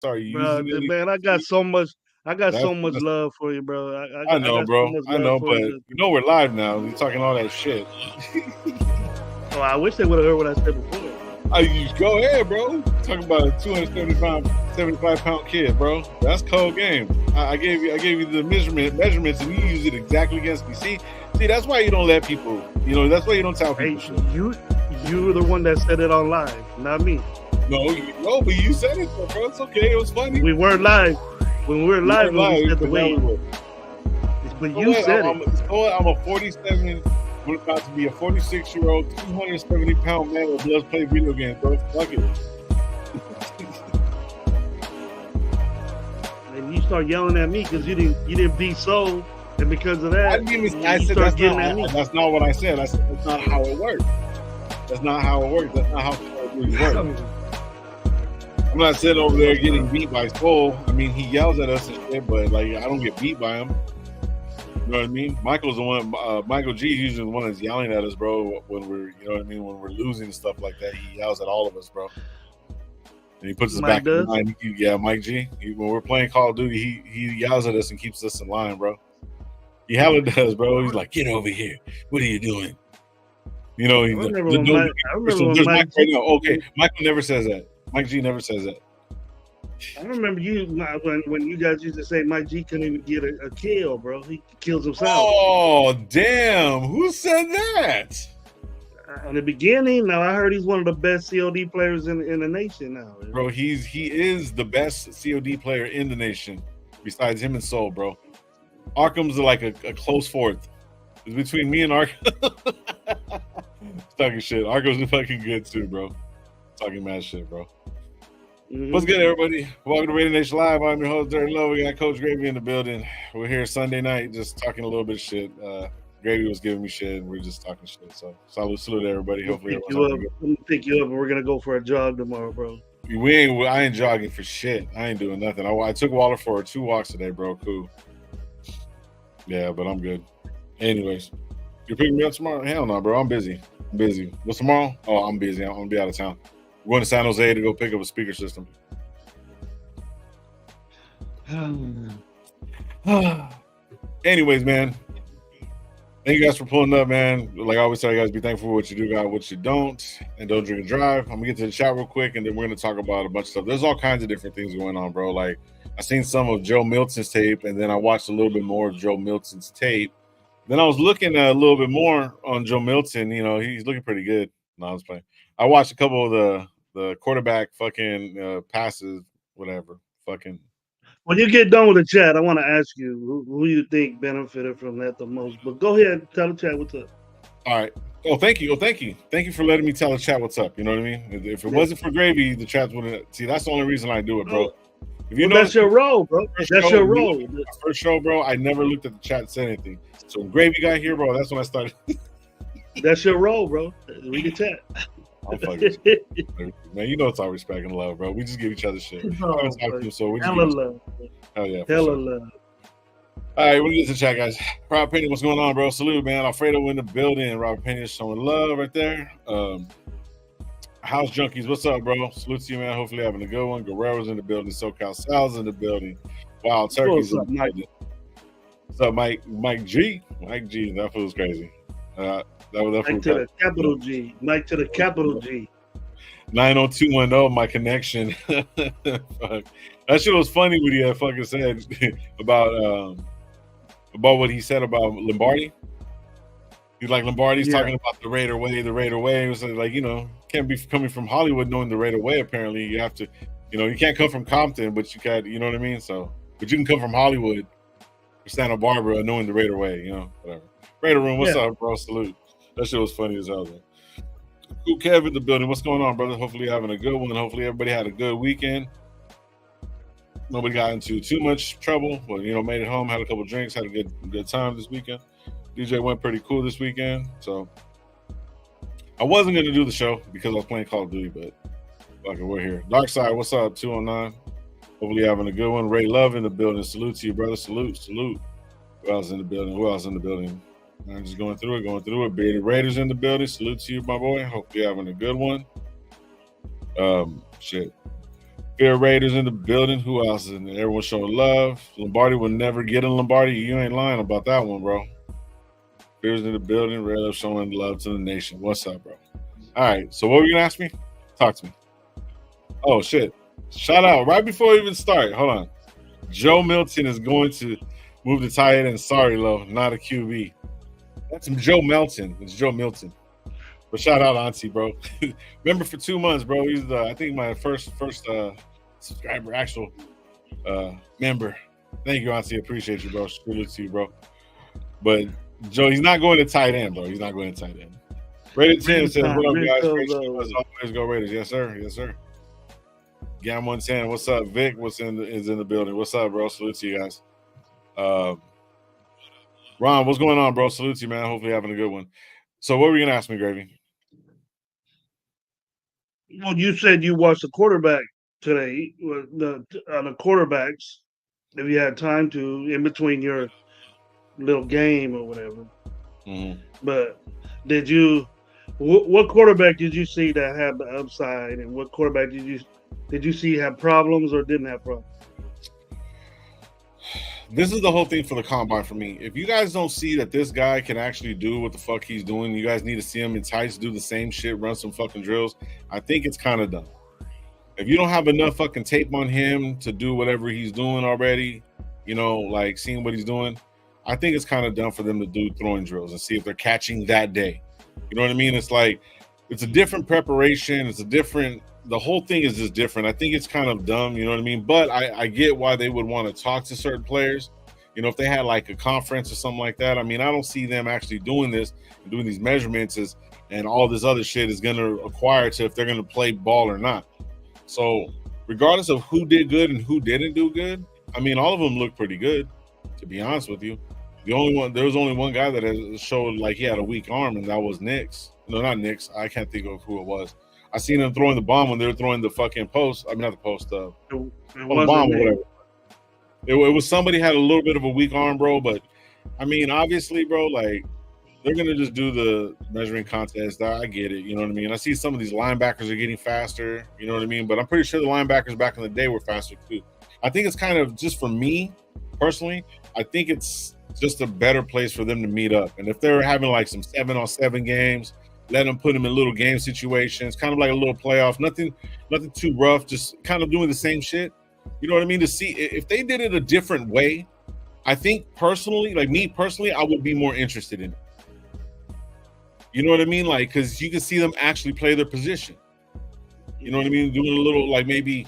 Sorry, you bro. using it Man, against me. I got so much That's love for you, bro. I I know, got so bro. much I love know, for but you. you know we're live now. You're talking all that shit. Oh, I wish they would have heard what I said before. You go ahead, bro. Talking about a 75 pound kid, bro. That's cold game. I gave you the measurements, and you use it exactly against me. See, that's why you don't let people. You know, that's why you don't tell Hey, people shit. you were the one that said it on live, not me. No, but you said it, bro. It's okay. It was funny. We weren't live. When we were live, when we said the but now we weight. will. But you said it. I'm a 47. I'm about to be a 46-year-old, 270-pound man that loves play video games, bro. Fuck it. And you start yelling at me because you didn't beat Soul, and because of that, I said that's not what I said. I said that's not how it works. That's not how it works. That's not how Call of Duty works. I'm not sitting over there getting beat by Soul. I mean, he yells at us and shit, but like I don't get beat by him. You know what I mean? Michael's the one. Michael G is usually the one that's yelling at us, bro. When we're, you know what I mean, when we're losing and stuff like that, he yells at all of us, bro. And he puts us back in line. Yeah, Mike G. When we're playing Call of Duty, he yells at us and keeps us in line, bro. He hella does, bro. He's like, "Get over here! What are you doing?" You know, there's Mike right now. Okay, Michael never says that. Mike G never says that. I remember you when you guys used to say Mike G couldn't even get a kill, bro. He kills himself. Oh, damn. Who said that? In the beginning, now I heard he's one of the best COD players in the nation now. Bro, he is the best COD player in the nation, besides him and Soul, bro. Arkham's like a close fourth. It's between me and Arkham. Talking shit. Arkham's fucking good too, bro. Talking mad shit, bro. Mm-hmm. What's good, everybody? Welcome to RaiderNationLive. I'm your host, Dirty Low. We got Coach Gravy in the building. We're here Sunday night just talking a little bit of shit. Gravy was giving me shit, and we're just talking shit. So, salute to everybody. Hopefully, I'm gonna pick you up, and we're gonna go for a jog tomorrow, bro. I ain't jogging for shit. I ain't doing nothing. I took Waller for 2 walks today, bro. Cool. Yeah, but I'm good. Anyways, you're picking me up tomorrow? Hell no, bro. I'm busy. What's tomorrow? Oh, I'm busy. I'm gonna be out of town. We're going to San Jose to go pick up a speaker system. Anyways, man. Thank you guys for pulling up, man. Like I always tell you guys, be thankful for what you do, God, what you don't, and don't drink and drive. I'm gonna get to the chat real quick, and then we're gonna talk about a bunch of stuff. There's all kinds of different things going on, bro. Like I seen some of Joe Milton's tape, and then I watched a little bit more of Joe Milton's tape. Then I was looking a little bit more on Joe Milton. You know, he's looking pretty good. No, I was playing. I watched a couple of the quarterback fucking passes, whatever. Fucking. When you get done with the chat, I want to ask you who you think benefited from that the most. But go ahead, tell the chat what's up. All right. Oh, thank you. Thank you for letting me tell the chat what's up. You know what I mean? If it wasn't for Gravy, the chat wouldn't. See, that's the only reason I do it, bro. If you know, that's your role, bro. That's your role. First show, bro. I never looked at the chat and said anything. So when Gravy got here, bro, that's when I started. That's your role, bro. Read the chat. I'm fucking man, you know it's all respect and love, bro. We just give each other shit. So we just hella love. Hell yeah. Hella love. All right, we'll get to the chat, guys. Rob Pena, what's going on, bro? Salute, man. Alfredo in the building. Rob Pena showing love right there. House Junkies, what's up, bro? Salute to you, man. Hopefully having a good one. Guerrero's in the building. SoCal Sal's in the building. Wild Turkey's in the building. What's up, Mike? Mike G? Mike G, that feels crazy. Mike to the capital G. Mike to the capital G. 90210, my connection. Fuck. That shit was funny what he had fucking said about what he said about Lombardi. He's like, Lombardi's talking about the Raider way. It was like, you know, can't be coming from Hollywood knowing the Raider way. Apparently, you have to, you know, you can't come from Compton, but you can, you know what I mean? So, but you can come from Hollywood or Santa Barbara knowing the Raider way, you know, whatever. Raider Room, what's up, bro? Salute. That shit was funny as hell, man. Cool Kev in the building. What's going on, brother? Hopefully you're having a good one. Hopefully everybody had a good weekend. Nobody got into too much trouble. Well, you know, made it home, had a couple drinks, had a good time this weekend. DJ went pretty cool this weekend. So I wasn't going to do the show because I was playing Call of Duty, but fucking we're here. Dark Side, what's up? 209. Hopefully you're having a good one. Ray Love in the building. Salute to you, brother. Salute. Who else in the building? I'm just going through it. Bearded Raiders in the building. Salute to you, my boy. Hope you're having a good one. Shit. Fear Raiders in the building. Who else is in there? Everyone showing love. Lombardi will never get in Lombardi. You ain't lying about that one, bro. Fear's in the building. Raider showing love to the nation. What's up, bro? All right. So what were you gonna ask me? Talk to me. Oh shit! Shout out right before we even start. Hold on. Joe Milton is going to move to tight end. Sorry, Lo, not a QB. That's Joe Milton. It's Joe Milton. But shout out Auntie, bro. Remember for 2 months, bro. He's I think my first subscriber, actual member. Thank you, Auntie. Appreciate you, bro. Salute to you, bro. But Joe, he's not going to tight end, bro. He's not going to tight end. Rated 10 says, "What up, guys? Great show. Always go Raiders." Yes, sir. Yes, sir. Gam 110. What's up, Vic? Is in the building? What's up, bro? Salute to you guys. Ron, what's going on, bro? Salute to you, man. Hopefully having a good one. So what were you gonna ask me, Gravy? Well, you said you watched the quarterback today, on the quarterbacks. If you had time to, in between your little game or whatever. Mm-hmm. But did you? What quarterback did you see that had the upside, and what quarterback did you see have problems or didn't have problems? This is the whole thing for the combine for me. If you guys don't see that this guy can actually do what the fuck he's doing, you guys need to see him in tights, do the same shit, run some fucking drills. I think it's kind of dumb. If you don't have enough fucking tape on him to do whatever he's doing already, you know, like seeing what he's doing, I think it's kind of dumb for them to do throwing drills and see if they're catching that day. You know what I mean? It's like, it's a different preparation. The whole thing is just different. I think it's kind of dumb, you know what I mean? But I get why they would want to talk to certain players. You know, if they had like a conference or something like that, I mean, I don't see them actually doing this and doing these measurements and all this other shit is going to acquire to if they're going to play ball or not. So regardless of who did good and who didn't do good, I mean, all of them look pretty good, to be honest with you. There was only one guy that showed like he had a weak arm, and that was Nix. No, not Nix. I can't think of who it was. I seen him throwing the bomb when they were throwing the fucking post. I mean, not the post, the bomb or whatever. It was somebody had a little bit of a weak arm, bro. But I mean, obviously, bro, like they're gonna just do the measuring contest. I get it, you know what I mean. I see some of these linebackers are getting faster, you know what I mean. But I'm pretty sure the linebackers back in the day were faster too. I think it's kind of just for me personally. I think it's just a better place for them to meet up. And if they're having like some 7-on-7 games, let them put them in little game situations, kind of like a little playoff, nothing too rough, just kind of doing the same shit. You know what I mean? To see if they did it a different way, I think personally, like me personally, I would be more interested in it. You know what I mean? Like, because you can see them actually play their position. You know what I mean? Doing a little like maybe,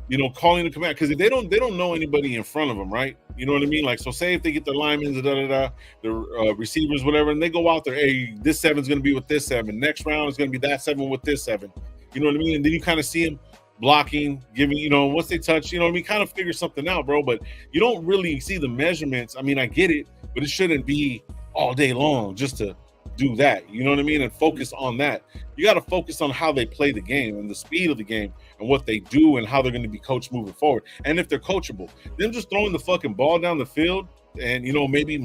you know, calling the command, because they don't know anybody in front of them, right? You know what I mean? Like, so say if they get their linemen, the receivers, whatever, and they go out there, hey, this 7's going to be with this 7. Next round is going to be that 7 with this 7. You know what I mean? And then you kind of see them blocking, giving, you know, once they touch, you know what I mean? Kind of figure something out, bro. But you don't really see the measurements. I mean, I get it, but it shouldn't be all day long just to do that. You know what I mean? And focus on that. You got to focus on how they play the game and the speed of the game and what they do and how they're going to be coached moving forward. And if they're coachable, them just throwing the fucking ball down the field and, you know, maybe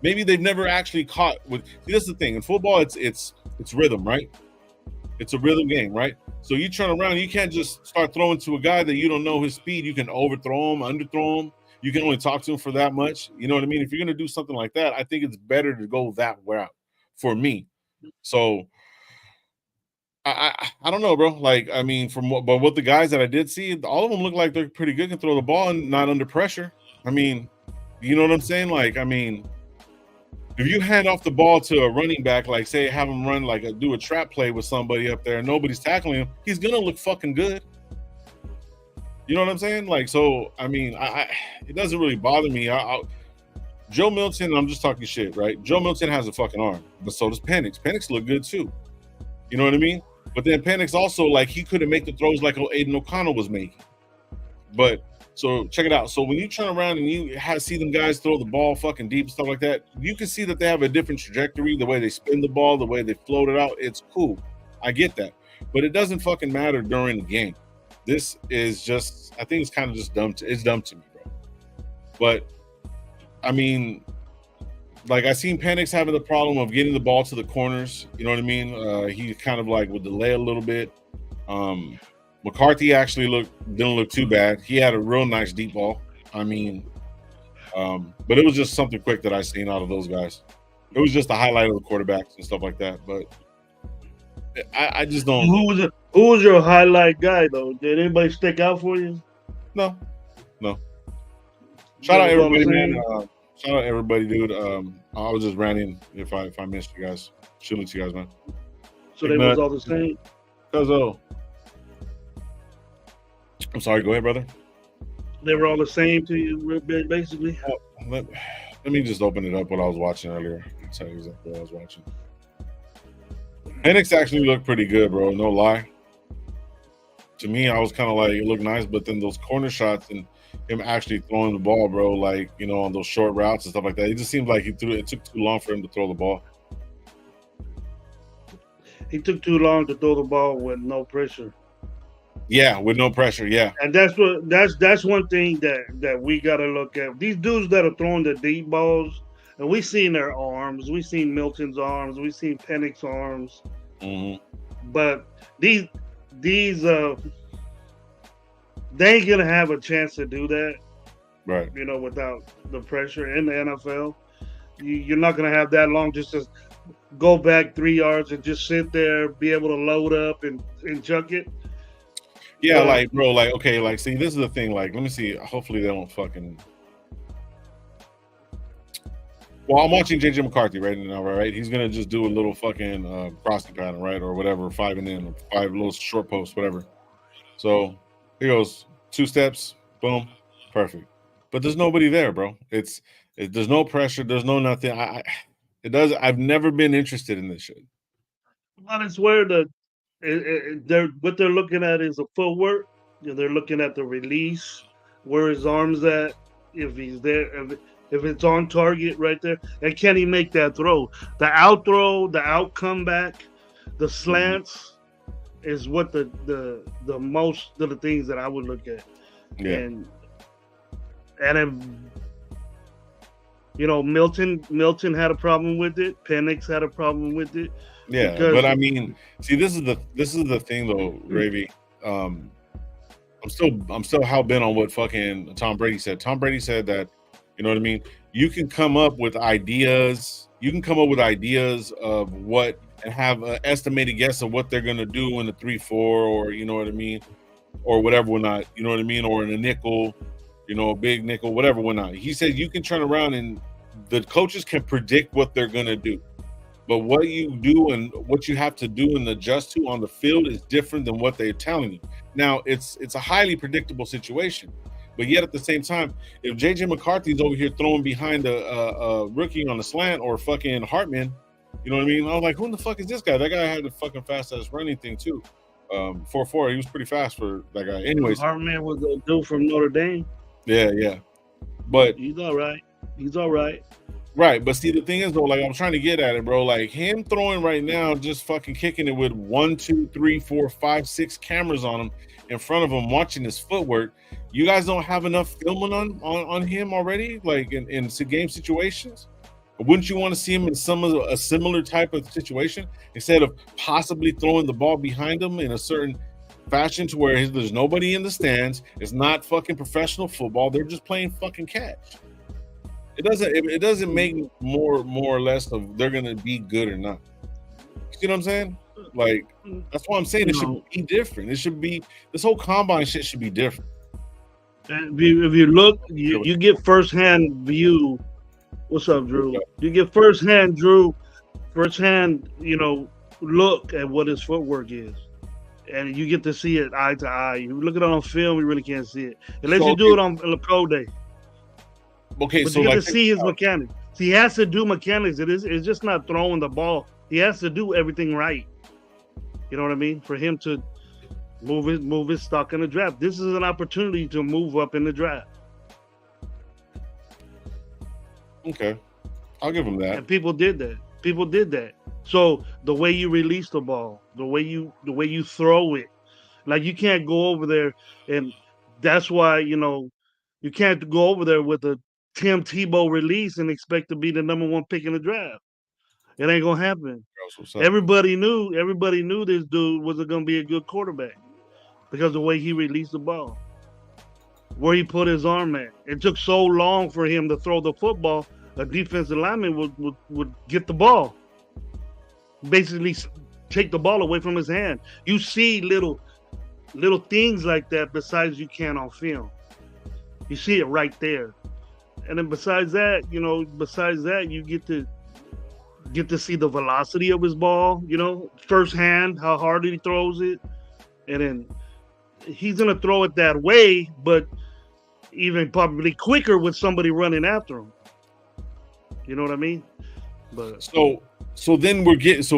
they've never actually caught with. See, that's the thing in football. It's rhythm, right? It's a rhythm game, right? So you turn around, you can't just start throwing to a guy that you don't know his speed. You can overthrow him, underthrow him. You can only talk to him for that much. You know what I mean? If you're going to do something like that, I think it's better to go that route for me. So I don't know, bro. Like, I mean, but what the guys that I did see, all of them look like they're pretty good, can throw the ball and not under pressure. I mean, you know what I'm saying? Like, I mean, if you hand off the ball to a running back, like say have him run do a trap play with somebody up there and nobody's tackling him, he's gonna look fucking good. You know what I'm saying? Like, so I mean, it doesn't really bother me. Joe Milton, I'm just talking shit, right? Joe Milton has a fucking arm, but so does Penix. Penix look good too. You know what I mean? But then Penix also, like, he couldn't make the throws like Aiden O'Connell was making. But so check it out. So when you turn around and you see them guys throw the ball fucking deep and stuff like that, you can see that they have a different trajectory, the way they spin the ball, the way they float it out. It's cool. I get that. But it doesn't fucking matter during the game. This is just, I think it's kind of just dumb. It's dumb to me, bro. But, I mean, like I seen Penix having the problem of getting the ball to the corners. You know what I mean? He kind of like would delay a little bit. McCarthy actually didn't look too bad. He had a real nice deep ball. I mean, but it was just something quick that I seen out of those guys. It was just a highlight of the quarterbacks and stuff like that. But I just don't. Who was your highlight guy though? Did anybody stick out for you? No. Shout out everybody, man. Shout out everybody, dude. I was just ranting if I missed you guys. Shooting at you guys, man. So they was all the same. Cause I'm sorry. Go ahead, brother. They were all the same to you, basically. Let me just open it up what I was watching earlier. I'll tell you exactly what I was watching. Penix actually looked pretty good, bro. No lie. To me, I was kind of like, it looked nice, but then those corner shots and him actually throwing the ball, bro, like, you know, on those short routes and stuff like that, it just seemed like it took too long for him to throw the ball. He took too long to throw the ball with no pressure. Yeah, with no pressure, yeah. And that's one thing that we gotta look at. These dudes that are throwing the deep balls, and we've seen their arms, we've seen Milton's arms, we've seen Penix's arms, but these they ain't gonna have a chance to do that, right? You know, without the pressure in the NFL. You're not gonna have that long just to go back 3 yards and just sit there, be able to load up and chuck it. Yeah, like, bro, like, okay, like, see, this is the thing. Like, let me see. Hopefully, they don't fucking. Well, I'm watching JJ McCarthy right now, right? He's gonna just do a little fucking crossing pattern, right, or whatever, 5 and in, 5 little short posts, whatever. So he goes 2 steps, boom, perfect. But there's nobody there, bro. There's no pressure, there's no nothing. I've never been interested in this shit. Well, it's where what they're looking at is a footwork. You know, they're looking at the release, where his arms at, if he's there, if it's on target right there, and can he make that throw? The out throw, the out comeback, the slants is what the most of the things that I would look at. Yeah. And if, you know, Milton had a problem with it. Penix had a problem with it. Yeah, but I mean, see, this is the thing though, Gravy. I'm still hell bent on what fucking Tom Brady said. Tom Brady said that, you know what I mean? You can come up with ideas. You can come up with ideas of what and have an estimated guess of what they're gonna do in the 3-4, or you know what I mean, or whatever whatnot. You know what I mean, or in a nickel, you know, a big nickel, whatever whatnot. He said you can turn around and the coaches can predict what they're gonna do. But what you do and what you have to do and adjust to on the field is different than what they're telling you. Now, it's a highly predictable situation, but yet at the same time, if JJ McCarthy's over here throwing behind a rookie on the slant or fucking Hartman, you know what I mean? I was like, who the fuck is this guy? That guy had the fucking fastest running thing too. 4.4. He was pretty fast for that guy. Anyways, Hartman was a dude from Notre Dame. Yeah. But he's all right. He's all right. Right, but see, the thing is though, like I'm trying to get at it, bro. Like him throwing right now, just fucking kicking it with 1, 2, 3, 4, 5, 6 cameras on him in front of him, watching his footwork. You guys don't have enough filming on him already, like in game situations. Wouldn't you want to see him in a similar type of situation instead of possibly throwing the ball behind him in a certain fashion to where there's nobody in the stands? It's not fucking professional football. They're just playing fucking catch. It doesn't make more or less of they're gonna be good or not. You see what I'm saying? Like that's why I'm saying it should be different. It should be this whole combine shit should be different. And if you look, you get firsthand view. What's up, Drew? You get firsthand, you know, look at what his footwork is, and you get to see it eye to eye. You look at it on film, you really can't see it unless you do it on the pro day. Okay, but so you like get to see his mechanics. He has to do mechanics. It's just not throwing the ball. He has to do everything right. You know what I mean? For him to move his stock in the draft. This is an opportunity to move up in the draft. Okay, I'll give him that. And people did that. So the way you release the ball, the way you throw it, like you can't go over there, and that's why you can't go over there with a Tim Tebow release and expect to be the number 1 pick in the draft. It ain't gonna happen. Everybody knew this dude wasn't gonna be a good quarterback. because of the way he released the ball, where he put his arm at. It took so long for him to throw the football. A defensive lineman would get the ball, basically take the ball away from his hand. You see little things like that besides you can on film. You see it right there. And then besides that, you get to see the velocity of his ball, firsthand, how hard he throws it. And then he's going to throw it that way, but even probably quicker with somebody running after him. You know what I mean? But so then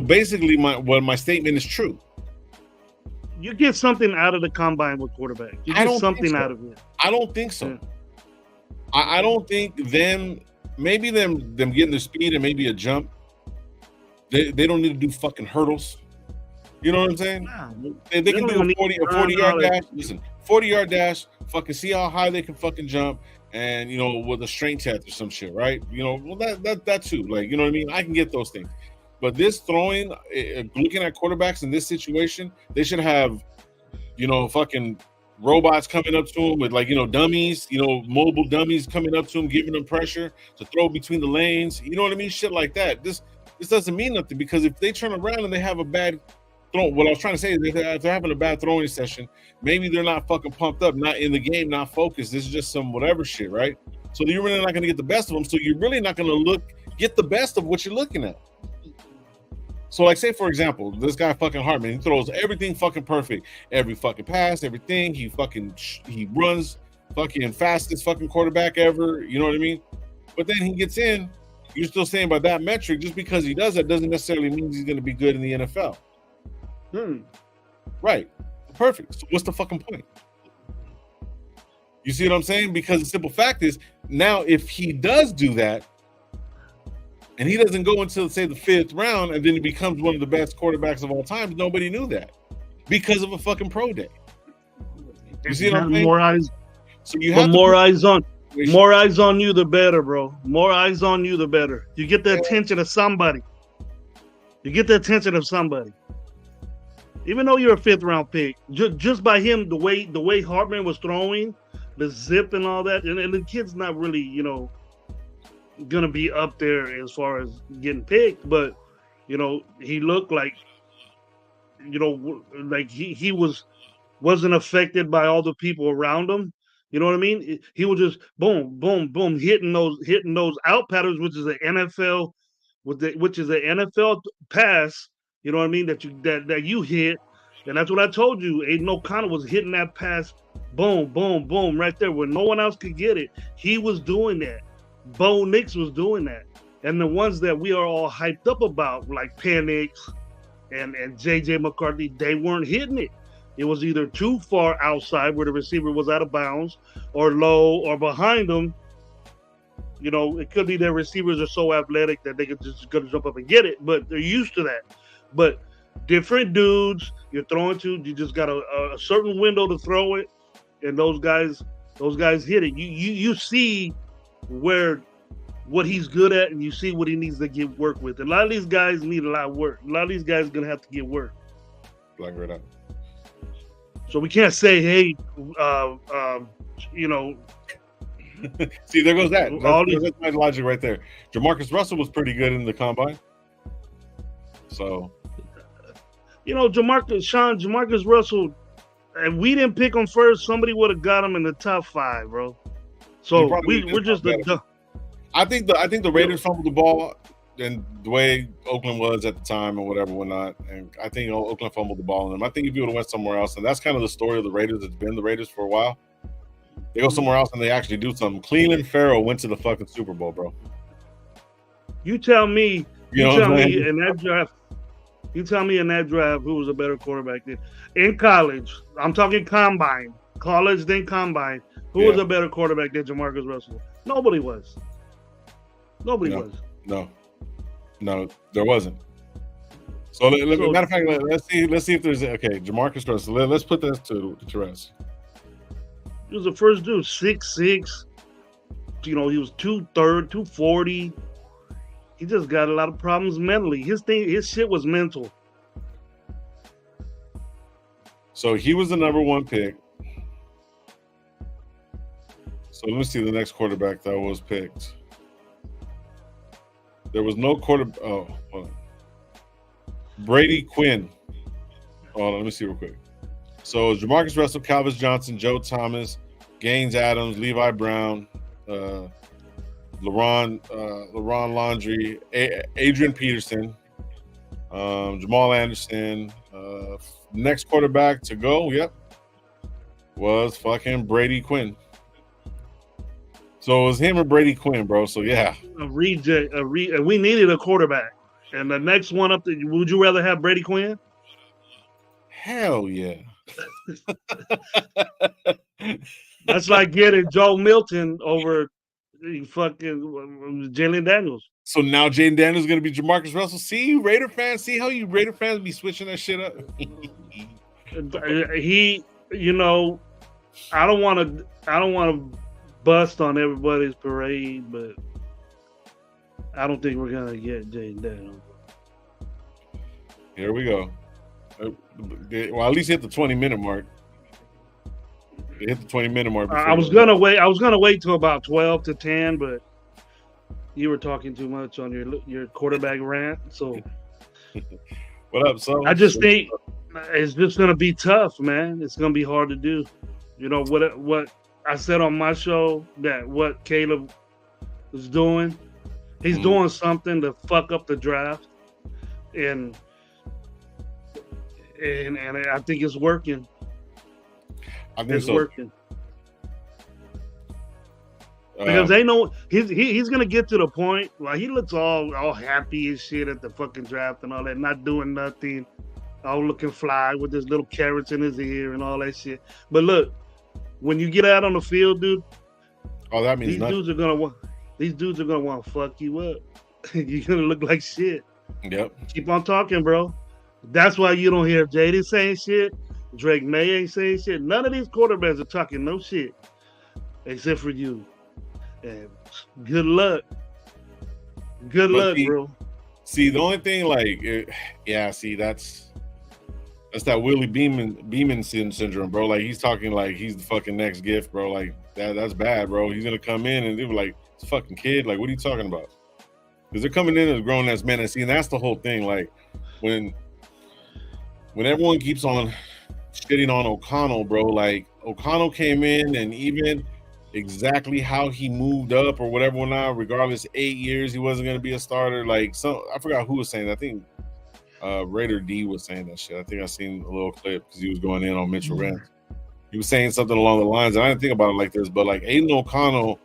basically my statement is true. You get something out of the combine with quarterback. You get something out of it. I don't think so. Yeah. I don't think them getting their speed and maybe a jump. They don't need to do fucking hurdles. You know what I'm saying? Nah, they can do a 40-yard dash. Listen, 40-yard dash. Fucking see how high they can fucking jump, and with a strength test or some shit, right? That too. Like, you know what I mean? I can get those things. But this throwing, looking at quarterbacks in this situation, they should have, fucking robots coming up to him with dummies, mobile dummies coming up to him, giving them pressure to throw between the lanes. You know what I mean? Shit like that. This doesn't mean nothing, because if they turn around and they have a bad throw, what I was trying to say is if they're having a bad throwing session, maybe they're not fucking pumped up, not in the game, not focused. This is just some whatever shit, right? So you're really not going to get the best of them. So you're really not going to get the best of what you're looking at. So, like, say, for example, this guy fucking Hartman, he throws everything fucking perfect. Every fucking pass, everything. He runs fucking fastest fucking quarterback ever. You know what I mean? But then he gets in. You're still saying by that metric, just because he does that doesn't necessarily mean he's going to be good in the NFL. Right. Perfect. So what's the fucking point? You see what I'm saying? Because the simple fact is, now if he does do that, and he doesn't go until, say, the 5th round, and then he becomes one of the best quarterbacks of all time, nobody knew that because of a fucking pro day. You see what I'm saying? More eyes. So you have more eyes on you, the better, bro. More eyes on you, the better. You get the attention of somebody. Even though you're a 5th round pick, just by him, the way Hartman was throwing, the zip and all that, and the kid's not really, gonna be up there as far as getting picked, but he looked like like he wasn't affected by all the people around him. You know what I mean? He was just boom, boom, boom, hitting those out patterns, which is an NFL pass. You know what I mean? That you hit, and that's what I told you. Aiden O'Connell was hitting that pass, boom, boom, boom, right there where no one else could get it. He was doing that. Bo Nix was doing that. And the ones that we are all hyped up about, like Penix and JJ McCarthy, they weren't hitting it. It was either too far outside where the receiver was out of bounds, or low, or behind them. It could be their receivers are so athletic that they could just go to jump up and get it, but they're used to that. But different dudes you're throwing to, you just got a certain window to throw it, and those guys hit it. You see what he's good at, and you see what he needs to get work with. And a lot of these guys need a lot of work. A lot of these guys are gonna have to get work. Like right out. So we can't say, hey, See, there goes that. That's my logic right there. Jamarcus Russell was pretty good in the combine. So, Jamarcus Russell, if we didn't pick him first, somebody would have got him in the top 5, bro. So we're just I think the Raiders fumbled the ball, and the way Oakland was at the time or whatever, whatnot. And I think Oakland fumbled the ball, and I think if you would have went somewhere else, and that's kind of the story of the Raiders. It's been the Raiders for a while. They go somewhere else and they actually do something. Cleveland Farrell went to the fucking Super Bowl, bro. You tell me in that draft. You tell me in that draft who was a better quarterback then. In college, I'm talking combine. College, then combine. Who was a better quarterback than Jamarcus Russell? Nobody was. Nobody was. No, there wasn't. So, matter of fact, let's see if there's Jamarcus Russell. Let's put that to rest. He was the first dude, 6'6". He was 240. He just got a lot of problems mentally. His shit was mental. So he was the number 1 pick. So let me see the next quarterback that was picked. There was no quarterback. Oh, hold on. Brady Quinn. Hold on, let me see real quick. So Jamarcus Russell, Calvin Johnson, Joe Thomas, Gaines Adams, Levi Brown, LaRon Laundrie, Adrian Peterson, Jamal Anderson. Next quarterback to go, was fucking Brady Quinn. So it was him or Brady Quinn, bro. So yeah, a reject. We needed a quarterback, and the next one up. Would you rather have Brady Quinn? Hell yeah. That's like getting Joe Milton over fucking Jalen Daniels. So now Jaden Daniels is going to be Jamarcus Russell. See, Raider fans, see how you Raider fans be switching that shit up. He, I don't want to bust on everybody's parade, but I don't think we're gonna get Jaden Daniels. Here we go. Well, at least hit the 20-minute mark. It hit the 20-minute mark. I was gonna wait till about 12 to 10, but you were talking too much on your quarterback rant. So what up, son? I just think it's just gonna be tough, man. It's gonna be hard to do. What I said on my show, that what Caleb is doing, he's doing something to fuck up the draft, and I think it's working. I think it's working. Because they know he's gonna get to the point like he looks all happy and shit at the fucking draft and all that, not doing nothing, all looking fly with his little carrots in his ear and all that shit. But look, when you get out on the field, dude, that means these dudes are gonna want to fuck you up. You're gonna look like shit. Yep. Keep on talking, bro. That's why you don't hear Jaden saying shit. Drake May ain't saying shit. None of these quarterbacks are talking no shit, except for you. And good luck. Good luck, bro. See, the only thing, that's that Willie Beeman syndrome, bro. Like, he's talking like he's the fucking next gift, bro. Like, that's bad, bro. He's gonna come in and they were like, it's a fucking kid. Like, what are you talking about? Because they're coming in as grown ass men. And see, and that's the whole thing. Like, when everyone keeps on shitting on O'Connell, bro, like, O'Connell came in and even exactly how he moved up or whatever went on, regardless, 8 years he wasn't going to be a starter. Like, I forgot who was saying that. I think Raider D was saying that shit. I think I seen a little clip because he was going in on Mitchell Rance. He was saying something along the lines, and I didn't think about it like this, but like Aiden O'Connell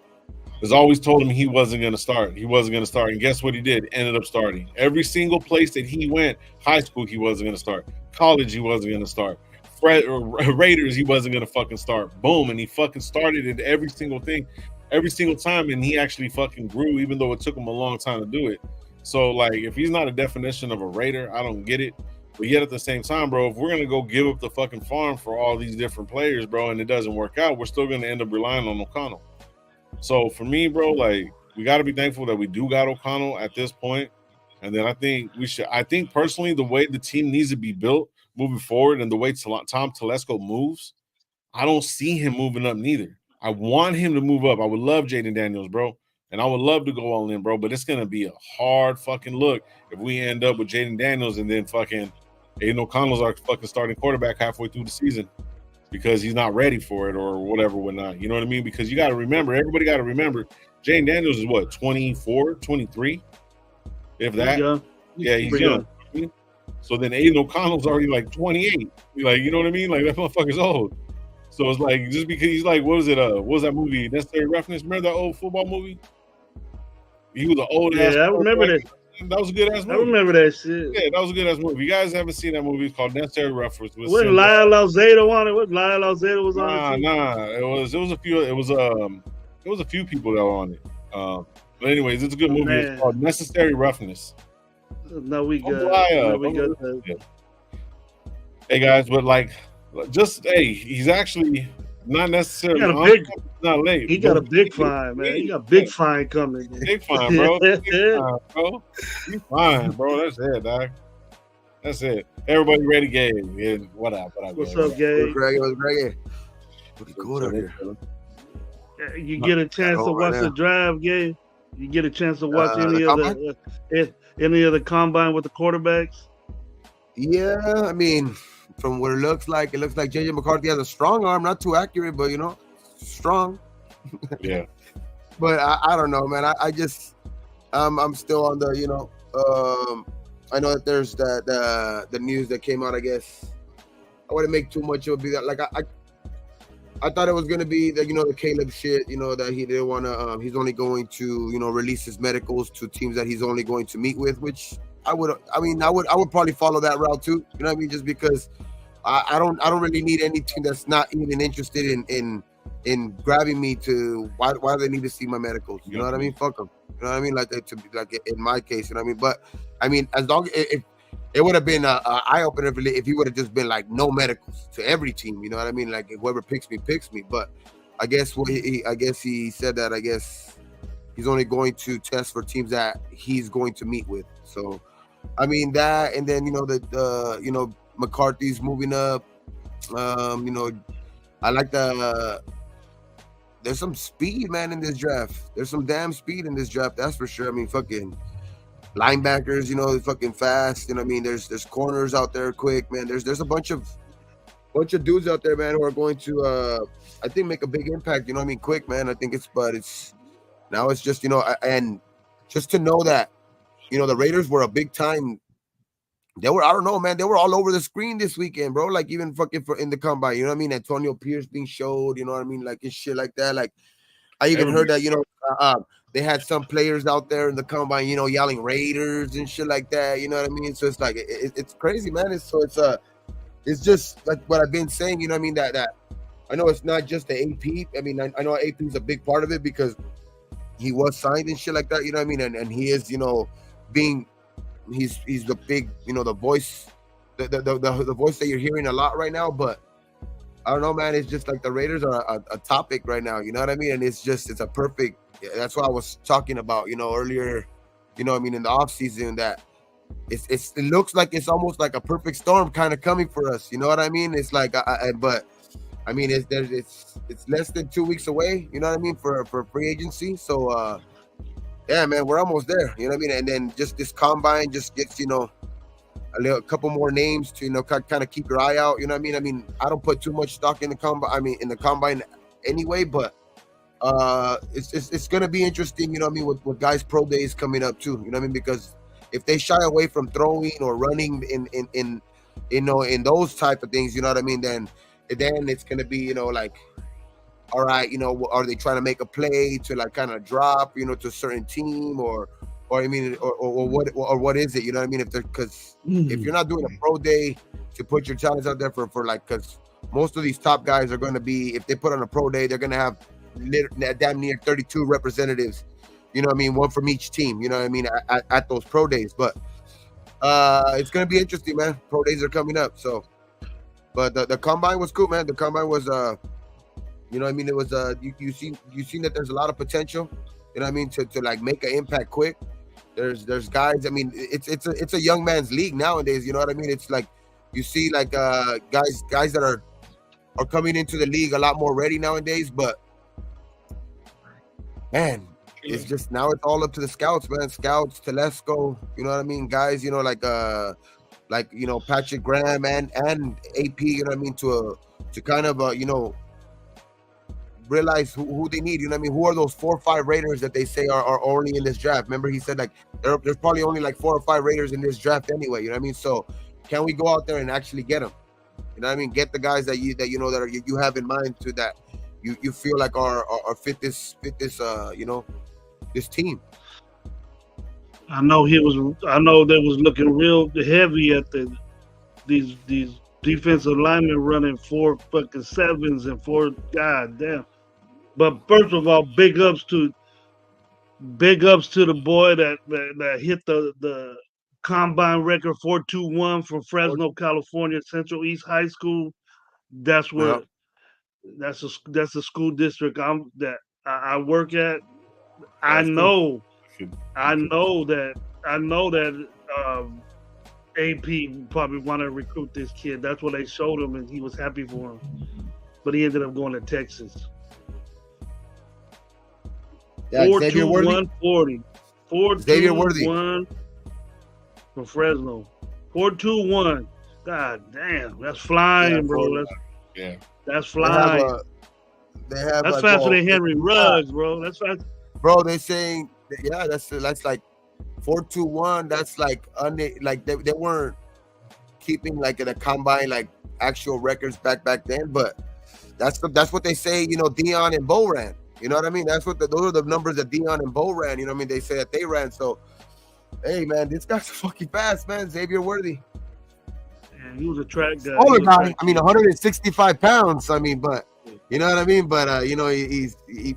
has always told him he wasn't going to start. He wasn't going to start. And guess what he did? Ended up starting. Every single place that he went, high school, he wasn't going to start. College, he wasn't going to start. Raiders, he wasn't going to fucking start. Boom. And he fucking started in every single thing, every single time. And he actually fucking grew, even though it took him a long time to do it. So, like, if he's not a definition of a Raider, I don't get it. But yet at the same time, bro, if we're going to go give up the fucking farm for all these different players, bro, and it doesn't work out, we're still going to end up relying on O'Connell. So for me, bro, like, we got to be thankful that we do got O'Connell at this point. And then I think personally, the way the team needs to be built moving forward and the way Tom Telesco moves, I don't see him moving up neither. I want him to move up. I would love Jaden Daniels, bro. And I would love to go all in, bro. But it's going to be a hard fucking look if we end up with Jaden Daniels and then fucking Aiden O'Connell's our fucking starting quarterback halfway through the season because he's not ready for it or whatever, whatnot. You know what I mean? Because you got to remember, everybody got to remember, Jaden Daniels is what, 24, 23? If that? Yeah, he's young. So then Aiden O'Connell's already like 28. Like, you know what I mean? Like, that motherfucker's old. So it's like, just because he's like, what was that movie? Necessary Roughness? Remember that old football movie? He was an old ass. Yeah, I remember that. That was a good ass movie. I remember that shit. Yeah, that was a good ass movie. If you guys haven't seen that movie, it's called Necessary Roughness. Wasn't Lyle Alzado on it? What Lyle Alzado was on it? Nah. It was a few people that were on it. But anyways, it's a good movie. Man. It's called Necessary Roughness. No, we got. Hey guys, but like, he's actually not necessarily not late. He got a big fine, man. He got a big fine coming. Big fine, bro. Big fine, bro. He's fine, bro. That's it, dog. That's it. Everybody ready, Gabe. Yeah, what up? What up, What's Gabe? up, What up? Gabe? What's Greggy? Looking cool out here. You get a At chance to home right watch the now. drive, Gabe? You get a chance to watch The combine? any of the combine with the quarterbacks? Yeah, I mean, from what it looks like JJ McCarthy has a strong arm, not too accurate, but strong. Yeah. But I don't know, man. I just I'm still on the I know that there's the news that came out. I guess I wouldn't make too much. It would be that like I thought it was gonna be the Caleb shit. That he didn't want to. He's only going to release his medicals to teams that he's only going to meet with, which I would probably follow that route too. You know what I mean? Just because I don't really need any team that's not even interested in grabbing me to why do they need to see my medicals? You know what I mean? Fuck them. You know what I mean? Like in my case, you know what I mean? But I mean, as long if it would have been a eye opener if he would have just been like no medicals to every team. You know what I mean? Like whoever picks me. But I guess he said that I guess he's only going to test for teams that he's going to meet with. So I mean that, and then McCarthy's moving up. I like there's some speed, man, in this draft. There's some damn speed in this draft, that's for sure. I mean, fucking linebackers, fucking fast. You know what I mean? There's corners out there quick, man. There's a bunch of dudes out there, man, who are going to I think make a big impact. You know what I mean? Quick, man. I think it's now it's just and just to know that the Raiders were a big time. They were, I don't know, man. They were all over the screen this weekend, bro. Like even fucking in the combine, you know what I mean? Antonio Pierce being showed, you know what I mean? Like and shit like that. Like I even heard that they had some players out there in the combine, yelling Raiders and shit like that. You know what I mean? So it's like it's crazy, man. It's just like what I've been saying. You know what I mean? That I know it's not just the AP. I mean, I know AP is a big part of it because he was signed and shit like that. You know what I mean? And he is, being. He's the big, the voice, the voice that you're hearing a lot right now. But I don't know, man. It's just like the Raiders are a topic right now. You know what I mean? And it's a perfect. That's what I was talking about, earlier. In the off season, that it looks like it's almost like a perfect storm kind of coming for us. You know what I mean? It's like, but I mean, it's less than 2 weeks away. You know what I mean for free agency. So. Yeah, man, we're almost there. You know what I mean? And then just this combine just gets, a couple more names to, kind of keep your eye out. You know what I mean? I mean, I don't put too much stock in the combine anyway, but it's going to be interesting, you know what I mean, with guys' pro days coming up too. You know what I mean? Because if they shy away from throwing or running in those type of things, you know what I mean, then it's going to be, like, all right, are they trying to make a play to like kind of drop, to a certain team or I mean, or what is it? You know what I mean? Because if you're not doing a pro day to put your talents out there for like, because most of these top guys are going to be, if they put on a pro day, they're going to have damn near 32 representatives. You know what I mean? One from each team. You know what I mean? At those pro days, but it's going to be interesting, man. Pro days are coming up, so. But the combine was cool, man. The combine was you know what I mean? It was you seen that there's a lot of potential, you know what I mean, to like make an impact quick. There's guys, I mean, it's a young man's league nowadays, you know what I mean? It's like you see like guys that are coming into the league a lot more ready nowadays, but man, it's just now it's all up to the scouts, man. Scouts, Telesco, you know what I mean? Guys, like Patrick Graham and AP, you know what I mean, to kind of realize who they need. You know what I mean? Who are those 4 or 5 Raiders that they say are only in this draft? Remember, he said like there's probably only like 4 or 5 Raiders in this draft anyway. You know what I mean? So can we go out there and actually get them? You know what I mean? Get the guys that you have in mind to that you feel like are fit this this team. I know they was looking real heavy at these defensive linemen running 4 fucking 7s and 4 goddamn. But first of all, big ups to the boy that hit the combine record 4.21 from Fresno, California, Central East High School. That's where that's a school district I work at. I know that AP probably want to recruit this kid. That's what they showed him, and he was happy for him. But he ended up going to Texas. Yeah, Xavier Worthy. 4.21 40. Xavier Worthy 4.21 from Fresno. 4.21. God damn, that's flying, bro. That's flying. That's faster than Henry Ruggs, bro. That's fast. Bro, they're saying, yeah, that's like 4.21. That's like they weren't keeping like in a combine like actual records back then, but that's what they say. You know, Dion and Bo ran. You know what I mean? Those are the numbers that Dion and Bo ran. You know what I mean? They say that they ran. So, hey man, this guy's fucking fast, man. Xavier Worthy. Yeah, he was a track guy. Smaller guy. I mean, 165 pounds. I mean, but you know what I mean? But you know, he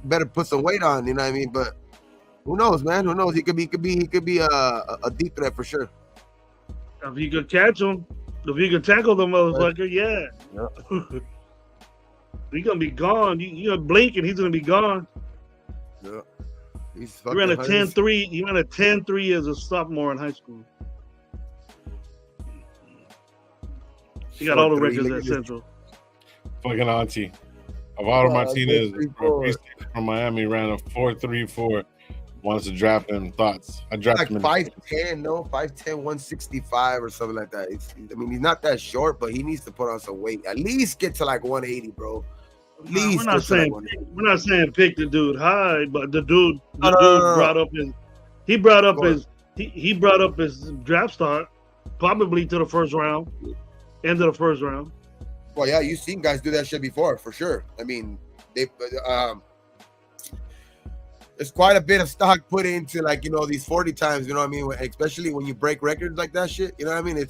better put some weight on. You know what I mean? But who knows, man? Who knows? He could be a deep threat for sure. If you could catch him, if you could tackle the motherfucker, yeah. He's gonna be gone. You gonna blink and he's gonna be gone. Yeah. He ran a 10.3. He ran a 10.3 as a sophomore in high school. He got all the records at Central. Fucking auntie. Alvaro Martinez from Miami ran a 4.34. Wants to draft him. Thoughts? I drafted like him. 5'10", 5'10", 165 or something like that. I mean, he's not that short, but he needs to put on some weight. At least get to like 180, bro. At least we're not saying pick the dude high, but the dude brought up his draft stock probably to the first round, end of the first round. Well, yeah, you've seen guys do that shit before, for sure. I mean, there's quite a bit of stock put into, like, you know, these 40 times, you know what I mean? Especially when you break records like that shit, you know what I mean?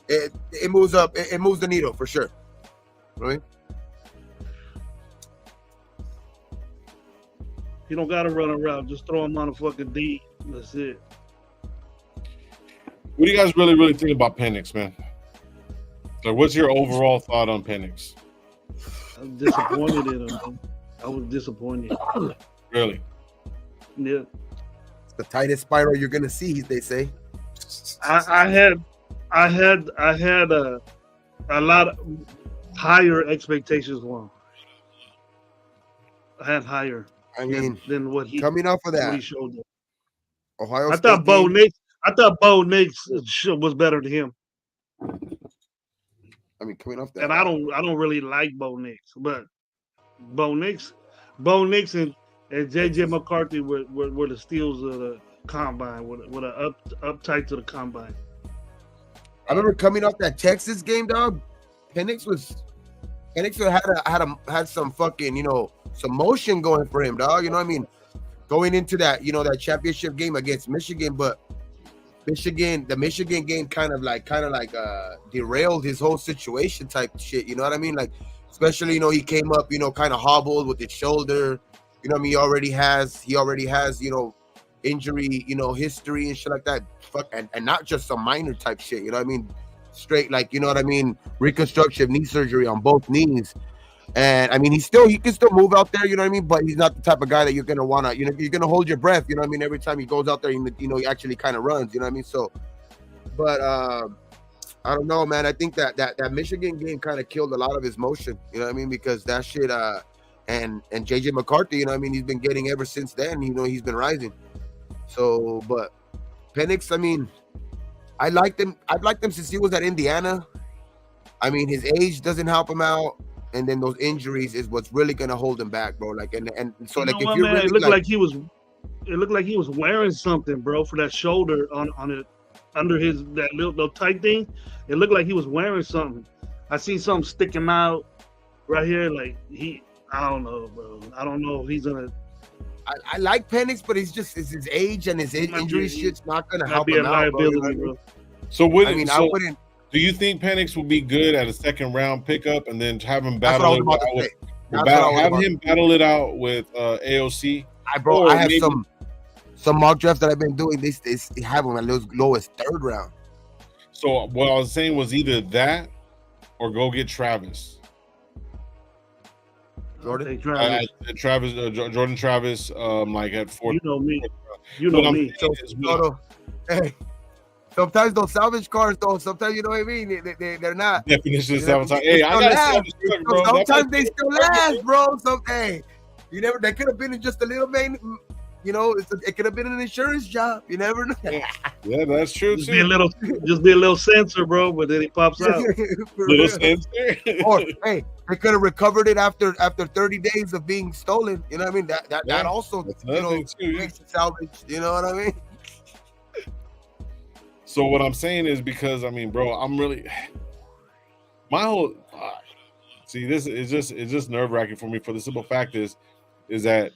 It moves up, it moves the needle for sure. Right? You don't gotta run around, just throw him on a fucking D. That's it. What do you guys really think about Penix, man? So what's your overall thought on Penix? I'm disappointed in him, man. I was disappointed. Really? Yeah. It's the tightest spiral you're gonna see, they say. I had a lot of higher expectations for him. I had higher. I mean, than what he coming off of that, what he showed them. Ohio I State thought Bo Nix was better than him. I mean, coming off that, and I don't really like Bo Nix, but Bo Nix and JJ McCarthy were the steals of the combine, with a uptight to the combine. I remember coming off that Texas game, dog. Penix had some fucking, you know, some motion going for him, dog. You know what I mean? Going into that, you know, that championship game against Michigan, but the Michigan game kind of like derailed his whole situation type shit. You know what I mean? Like, especially, you know, he came up, you know, kind of hobbled with his shoulder. You know what I mean? He already has, you know, injury, you know, history and shit like that. Fuck, and not just some minor type shit. You know what I mean? Straight, like, you know what I mean? Reconstructive knee surgery on both knees. And I mean, he can still move out there, you know what I mean? But he's not the type of guy that you're gonna wanna, you know, you're gonna hold your breath, you know what I mean? Every time he goes out there, you know, he actually kind of runs, you know what I mean? So, but I don't know, man. I think that Michigan game kind of killed a lot of his motion, you know what I mean? Because that shit, and JJ McCarthy, you know what I mean? He's been getting ever since then, you know, he's been rising. So, but Penix, I mean, I've liked him since he was at Indiana. I mean, his age doesn't help him out. And then those injuries is what's really gonna hold him back, bro. Like, and so, like, if you're really, it looked like he was wearing something, bro, for that shoulder on it, under that little tight thing. It looked like he was wearing something. I see something sticking out right here, like I don't know, bro. I don't know if he's gonna. I like Penix, but it's his age and his injury shit's not gonna help him out, bro. So what? I mean, I wouldn't. Do you think Penix will be good at a second round pickup and then have him battle it out with AOC? I have some mock drafts that I've been doing. They have him at low as third round. So what I was saying was either that or go get Travis. Jordan Travis, like at 4. You know me. You know me. So sometimes those salvage cars, though, sometimes you know what I mean. They're not. Definition of You know, sabotage. Hey, I got a salvage truck, bro. Sometimes they still last, bro. Hey, you never. They could have been just a little man. You know, it could have been an insurance job. You never know. Yeah, that's true Just too. be a little sensor, bro. But then he pops out. Little sensor. Or hey, they could have recovered it after 30 days of being stolen. You know what I mean? That also makes it salvage. You know what I mean? So what I'm saying is because I mean, bro, I'm really my whole see this is just nerve-wracking for me for the simple fact is that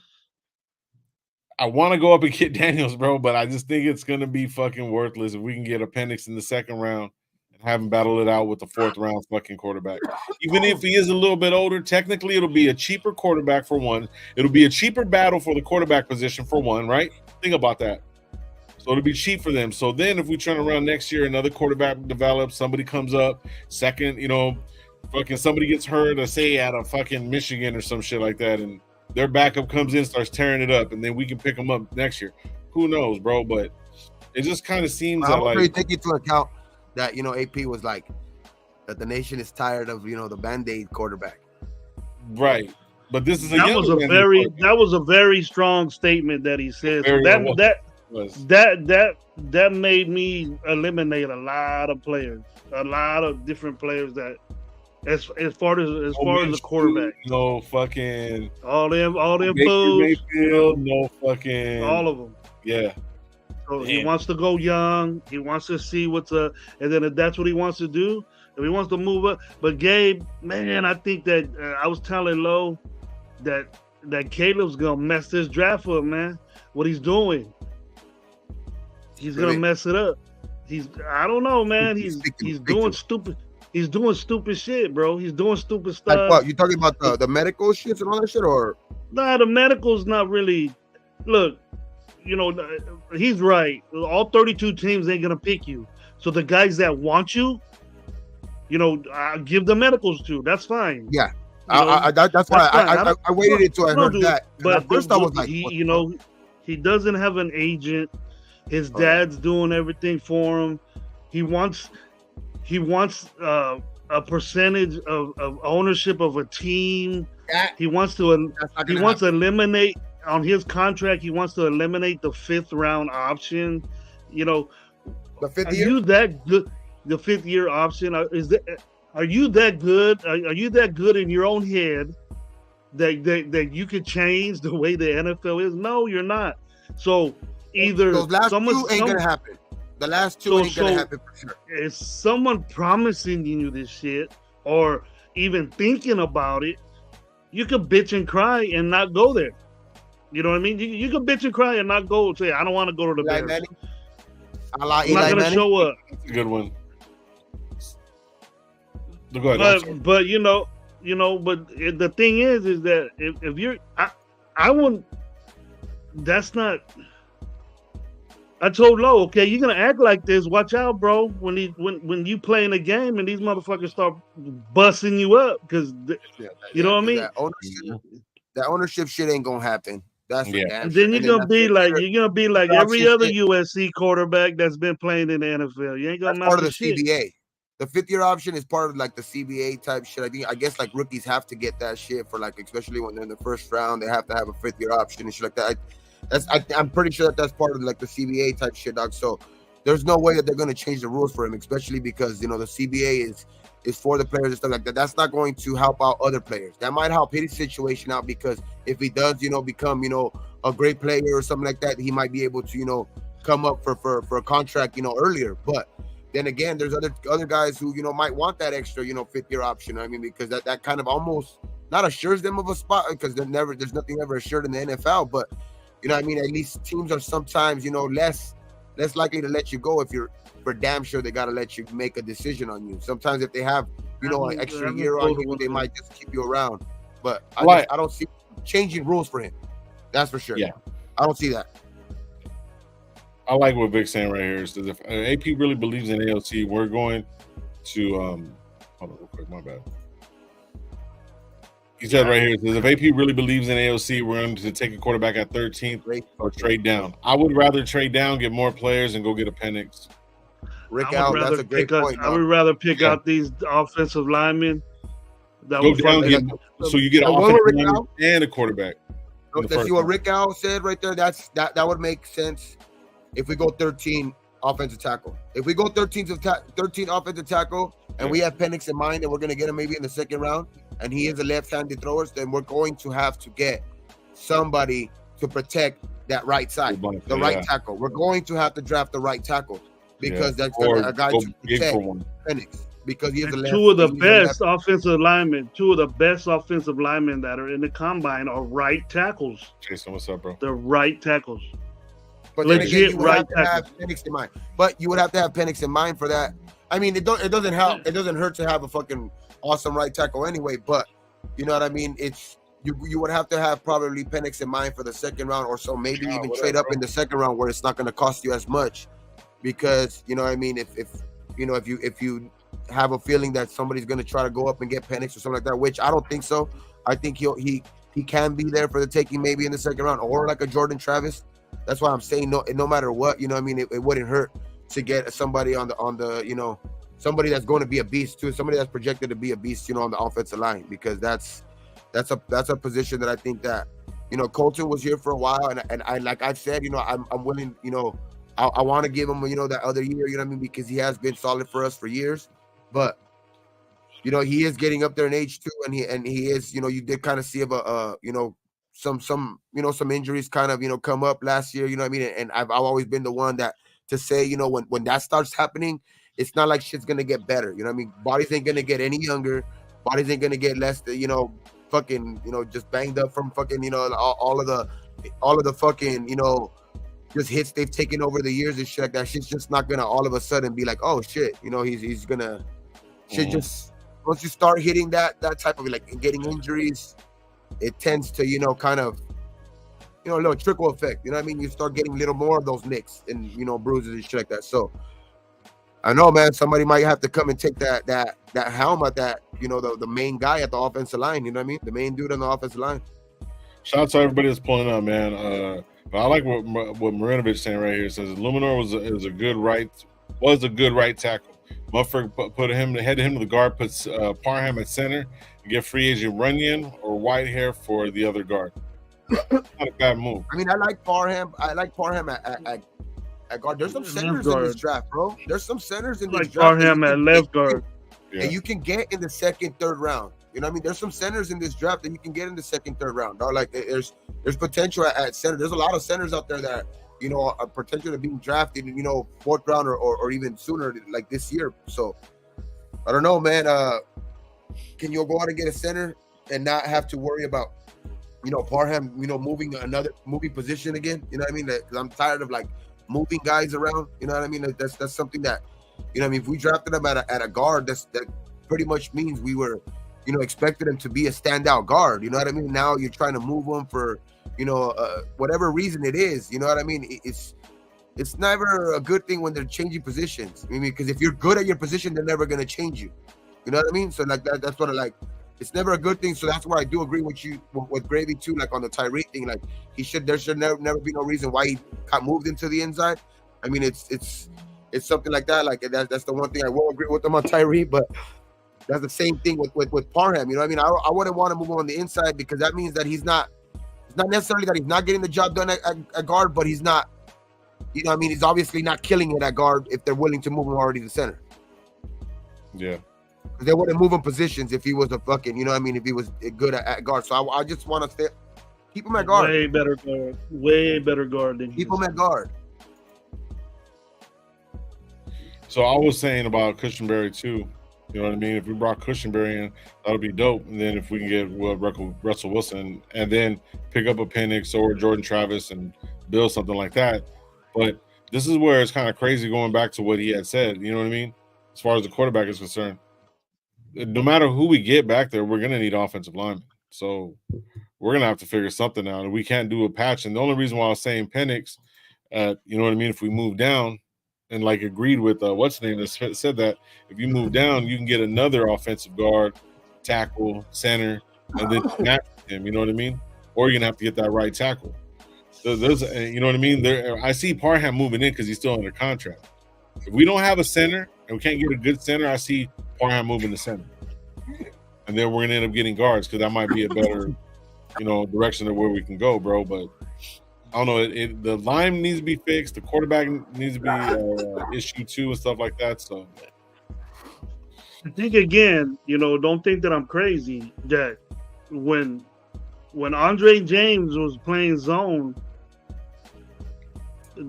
I want to go up and get Daniels, bro, but I just think it's gonna be fucking worthless if we can get Appendix in the second round and have him battle it out with the fourth round fucking quarterback. Even if he is a little bit older, technically it'll be a cheaper quarterback for one. It'll be a cheaper battle for the quarterback position for one, right? Think about that. So it'll be cheap for them. So then if we turn around next year, another quarterback develops, somebody comes up, second, fucking somebody gets hurt, or say out of fucking Michigan or some shit like that, and their backup comes in, starts tearing it up, and then we can pick them up next year. Who knows, bro? But it just kind of seems that like take into account that AP was like that the nation is tired of the Band-Aid quarterback. Right. But this is that was a very strong statement that he said. So that made me eliminate a lot of players, a lot of different players that as far as the quarterback. No fucking all them fools. Mayfield, no fucking all of them. Yeah. So he wants to go young. He wants to see and then if that's what he wants to do, if he wants to move up. But Gabe, man, I think that I was telling Lo that Caleb's gonna mess this draft up, man. What he's doing, he's gonna mess it up. I don't know, man. He's doing stupid. He's doing stupid shit, bro. He's doing stupid stuff. Like what? You talking about the medical shit and all that shit, or? Nah, the medical's not really. Look, he's right. All 32 teams ain't gonna pick you. So the guys that want you, give the medicals to. That's fine. Yeah, that's why I waited until I heard that. But at first I was like, he doesn't have an agent. His dad's doing everything for him. He wants a percentage of ownership of a team. He wants to eliminate on his contract. He wants to eliminate the 5th round option. The 5th year. Are you that good? The 5th year option Are you that good? Are you that good in your own head that you could change the way the NFL is? No, you're not. So either those last two ain't gonna happen. The last two ain't gonna happen for sure. Is someone promising you this shit or even thinking about it? You could bitch and cry and not go there. You know what I mean? You could bitch and cry and not go. Say, I don't want to go to the Bears. I'm not gonna show up. That's a good one. Go ahead. But the thing is that if you're, I wouldn't. That's not. I told Lo, okay, you're gonna act like this. Watch out, bro. When you play in a game and these motherfuckers start busting you up, because you know what I mean. That ownership shit ain't gonna happen. That's and then you're gonna be like every other USC quarterback that's been playing in the NFL. You ain't gonna. That's part of the CBA. The 5th year option is part of like the CBA type shit. I guess like rookies have to get that shit for like, especially when they're in the first round, they have to have a 5th year option and shit like that. I'm pretty sure that's part of like the CBA type shit, dog. So there's no way that they're gonna change the rules for him, especially because the CBA is for the players and stuff like that. That's not going to help out other players. That might help his situation out because if he does, become a great player or something like that, he might be able to come up for a contract earlier. But then again, there's other guys who might want that extra 5th year option. I mean, because that kind of almost not assures them of a spot, because there's nothing ever assured in the NFL. But I mean, at least teams are sometimes less likely to let you go if you're for damn sure they got to let you make a decision on you. Sometimes if they have an extra year on you, they might just keep you around. But I don't see changing rules for him. That's for sure. Yeah, I don't see that. I like what Vic's saying right here. Is that if AP really believes in AOC, we're going to hold on real quick, my bad. He said right here, says if AP really believes in AOC, we're going to take a quarterback at 13th or trade down. I would rather trade down, get more players, and go get Appendix. Rick I would out. rather That's a great pick point. I would Dog. rather pick Yeah. out these offensive linemen that Go would down, fucking. so you get an The one with offensive Rick lineman out. and a quarterback. in the Let's first see what round. Rick Al said right there. That would make sense if we go 13 offensive tackle. If we go 13 offensive tackle, and we have Penix in mind, and we're gonna get him maybe in the second round, and he is a left-handed thrower, then we're going to have to get somebody to protect that right side, the right tackle. We're going to have to draft the right tackle because that's a guy to protect Penix because he is a left. Two of the best offensive linemen that are in the combine are right tackles. Jason, what's up, bro? They're right tackles. But then again, you would have to have Penix in mind. But you would have to have Penix in mind for that. I mean, it doesn't help. It doesn't hurt to have a fucking awesome right tackle anyway. But you know what I mean? It's you would have to have probably Penix in mind for the second round or so. Maybe even trade up in the second round where it's not going to cost you as much, because you know what I mean. If you have a feeling that somebody's going to try to go up and get Penix or something like that, which I don't think so. I think he can be there for the taking maybe in the second round, or like a Jordan Travis. That's why I'm saying no matter what, you know what I mean, it wouldn't hurt to get somebody on the you know, somebody that's going to be a beast too, somebody that's projected to be a beast, you know, on the offensive line, because that's a position that I think that, you know, Colton was here for a while, and I like I've said, you know, I'm willing, you know, I want to give him, you know, that other year, you know what I mean, because he has been solid for us for years, but you know, he is getting up there in age too, and he is, you know, you did kind of see you know, some you know, some injuries kind of, you know, come up last year, you know what I mean, and I've always been the one that to say, you know, when that starts happening, it's not like shit's gonna get better, you know what I mean, bodies ain't gonna get any younger, bodies ain't gonna get less, you know, fucking, you know, just banged up from fucking, you know, all of the fucking, you know, just hits they've taken over the years and shit like that. Shit's just not gonna all of a sudden be like, oh shit, you know, he's gonna shit just once you start hitting that type of like getting injuries, it tends to, you know, kind of, you know, a little trickle effect. You know what I mean? You start getting a little more of those nicks and, you know, bruises and shit like that. So I know, man, somebody might have to come and take that helm at that, you know, the main guy at the offensive line. You know what I mean? The main dude on the offensive line. Shout out to everybody that's pulling up, man. But I like what Marinovich saying right here. It says Luminor was a good right tackle. Muffer headed him to the guard, puts Parham at center, and get free agent Runyon or Whitehair for the other guard. Not a bad move. I mean, I like Parham at guard. There's some centers in this draft, bro. There's some centers in this draft. Parham at left guard. And you can get in the second, third round. You know what I mean? There's some centers in this draft that you can get in the second, third round. Dog. Like there's potential at center. There's a lot of centers out there that, you know, are potential to being drafted, you know, fourth round or even sooner, like this year. So I don't know, man. Can you go out and get a center and not have to worry about, you know, Parham, you know, moving position again? You know what I mean? Because I'm tired of like moving guys around. You know what I mean? That's something that, you know what I mean, if we drafted him at a guard, that pretty much means we were, you know, expected him to be a standout guard. You know what I mean? Now you're trying to move him for, you know, whatever reason it is. You know what I mean? It's never a good thing when they're changing positions. I mean, because if you're good at your position, they're never gonna change you. You know what I mean? So like that's what I like. It's never a good thing. So that's why I do agree with you with Gravy too. Like on the Tyreek thing, like there should never be no reason why he got moved into the inside. I mean, it's something like that. Like that's the one thing I will agree with them on Tyreek, but that's the same thing with Parham. You know what I mean? I wouldn't want to move him on the inside because that means that it's not necessarily that he's not getting the job done at guard, but he's not, you know what I mean? He's obviously not killing it at guard if they're willing to move him already to center. Yeah. They wouldn't move him positions if he was a fucking, you know what I mean, if he was good at guard. So I just want to keep him at guard. Way better guard. Way better guard than keep him at guard. So I was saying about Cushionberry too. You know what I mean? If we brought Cushionberry in, that'll be dope. And then if we can get Russell Wilson and then pick up a Penix or Jordan Travis and build something like that. But this is where it's kind of crazy going back to what he had said. You know what I mean? As far as the quarterback is concerned, no matter who we get back there, we're going to need offensive linemen. So we're going to have to figure something out. And we can't do a patch. And the only reason why I was saying Penix, you know what I mean? If we move down, and like agreed with what's the name that said that if you move down, you can get another offensive guard, tackle, center, and then match him. You know what I mean? Or you're gonna have to get that right tackle. There's you know what I mean? I see Parham moving in because he's still under contract. If we don't have a center and we can't get a good center, I see Parham moving the center, and then we're gonna end up getting guards because that might be a better, direction of where we can go, bro. But I don't know. The line needs to be fixed. The quarterback needs to be issue too and stuff like that. So I think again, don't think that I'm crazy. That when Andre James was playing zone,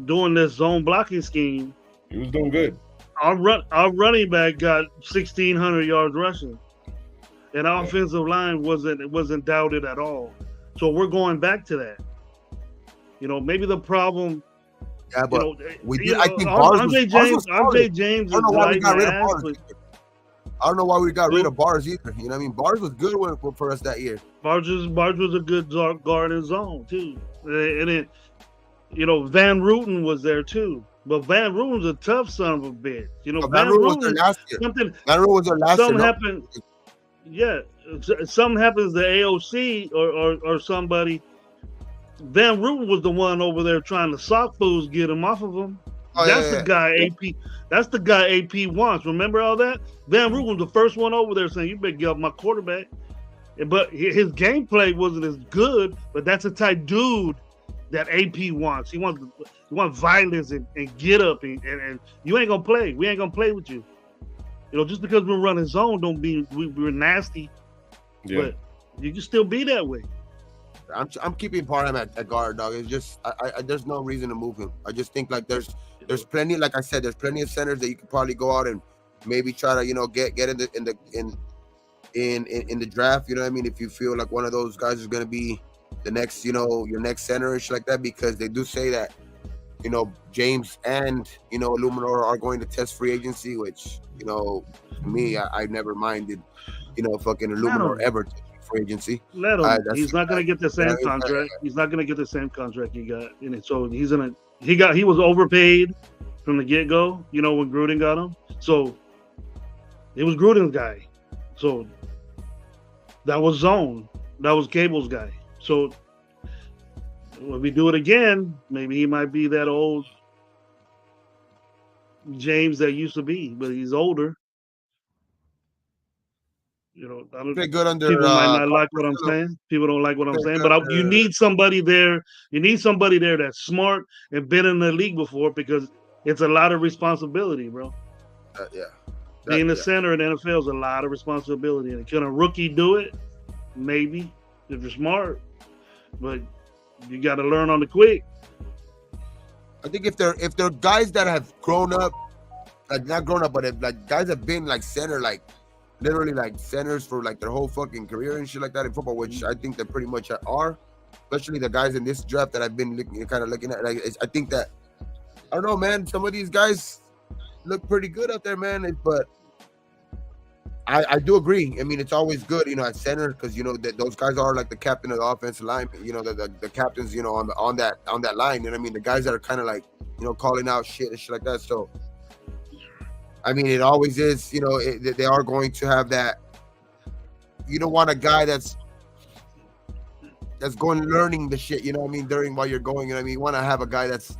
doing this zone blocking scheme, he was doing good. Our running back got 1,600 yards rushing, and our offensive line wasn't doubted at all. So we're going back to that. Maybe the problem. Yeah, but I think Andre James. I don't know why we got rid of Bars. I don't know why we got rid of Bars either. You know what I mean? Bars was good for us that year. Bars was a good guard in zone too, and then Van Ruten was there too. But Van Ruten's a tough son of a bitch. Van Ruten was there last year. Van Ruten was there last year. Something happened. Yeah, something happens to AOC or somebody. Van Ruten was the one over there trying to sock fools, get him off of him. The guy AP. That's the guy AP wants. Remember all that? Van Ruten was the first one over there saying, "You better get off my quarterback." But his gameplay wasn't as good. But that's the type dude that AP wants. He wants violence and get up and you ain't gonna play. We ain't gonna play with you. Just because we're running zone don't mean we're nasty. Yeah. But you can still be that way. I'm keeping Parham at guard, dog. It's just I there's no reason to move him. I just think like there's plenty, like I said, there's plenty of centers that you could probably go out and maybe try to get in the draft. You know what I mean? If you feel like one of those guys is gonna be the next, your next center and shit like that, because they do say that James and Illuminor are going to test free agency, which to me I never minded fucking Illuminor ever. Free agency. Let him. He's not going to get the same contract. He's not going to get the same contract he got in it. So he was overpaid from the get go. When Gruden got him. So it was Gruden's guy. So that was zone. That was Cable's guy. So when we do it again, maybe he might be that old James that used to be, but he's older. Good under, people might not like what I'm saying. People don't like what I'm saying, but you need somebody there. You need somebody there that's smart and been in the league before, because it's a lot of responsibility, bro. Being the center in the NFL is a lot of responsibility. And can a rookie do it? Maybe, if you're smart, but you got to learn on the quick. I think if they're guys that have grown up, like not grown up, but like guys have been like center, like literally like centers for like their whole fucking career and shit like that in football, which I think they pretty much are, especially the guys in this draft that I've been looking at. Like, I think that, I don't know, man, some of these guys look pretty good out there, man. But I do agree. I mean, it's always good, at center, because that those guys are like the captain of the offensive line. The captains, on that line. And I mean, the guys that are kind of like calling out shit and shit like that. So. I mean, it always is, they are going to have that. You don't want a guy that's going learning the shit, while you're going. You want to have a guy that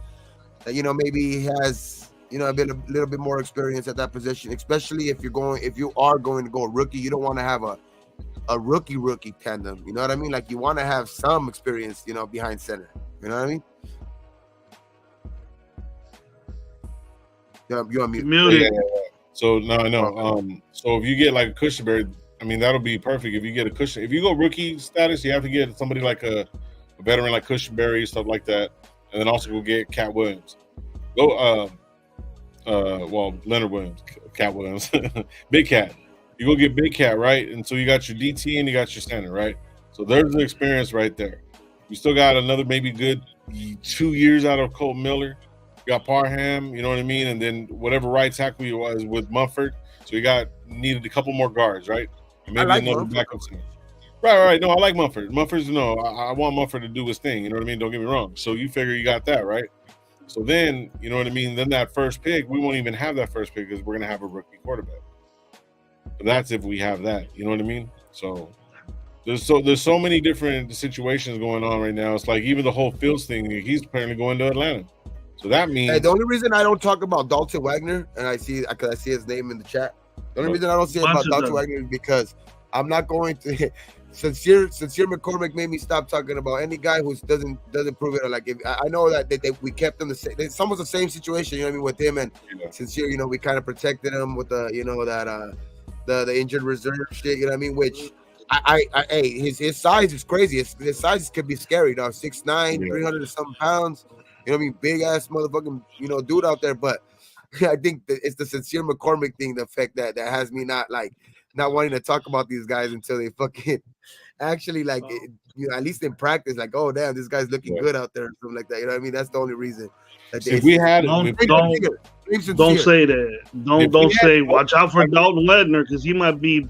maybe has, a little bit more experience at that position, especially if you are going to go rookie. You don't want to have a rookie tandem. You know what I mean? Like, you want to have some experience, behind center. You know what I mean? You're on mute. Yeah. So no, I know. So if you get like a Cushionberry, I mean, that'll be perfect. If you get a cushion, if you go rookie status, you have to get somebody like a veteran like Cushionberry, stuff like that, and then also go get Cat Williams. Go, Leonard Williams, Cat Williams, Big Cat. You go get Big Cat, right? And so you got your DT and you got your center, right? So there's the experience right there. You still got another maybe good 2 years out of Colt Miller. You got Parham, you know what I mean? And then whatever right tackle he was with Mumford. So you needed a couple more guards, right? And maybe another backup center. Right. No, I like Mumford. Mumford's, I want Mumford to do his thing. You know what I mean? Don't get me wrong. So you figure you got that, right? So then, you know what I mean? Then that first pick, we won't even have that first pick because we're going to have a rookie quarterback. But that's if we have that. You know what I mean? So there's so many different situations going on right now. It's like even the whole Fields thing, he's apparently going to Atlanta. So that means Hey, the only reason I don't talk about Dalton Wagner, and I see his name in the chat. The only reason I don't say about Dalton Wagner is because I'm not going to. Sincere McCormick made me stop talking about any guy who doesn't prove it. Like I know that we kept them the same. It's almost the same situation, you know what I mean, with him and Sincere. You know, we kind of protected him with the the injured reserve shit. You know what I mean? Which his size is crazy. His size could be scary, dog. 6'9", 300 and something pounds. You know what I mean? Big ass motherfucking dude out there. But I think that it's the Sincere McCormick thing, the effect that has me not wanting to talk about these guys until they fucking actually at least in practice, like, oh damn, this guy's looking good out there or something like that. You know what I mean? That's the only reason. Don't say that. Don't say. Watch out for Dalton Wagner because he might be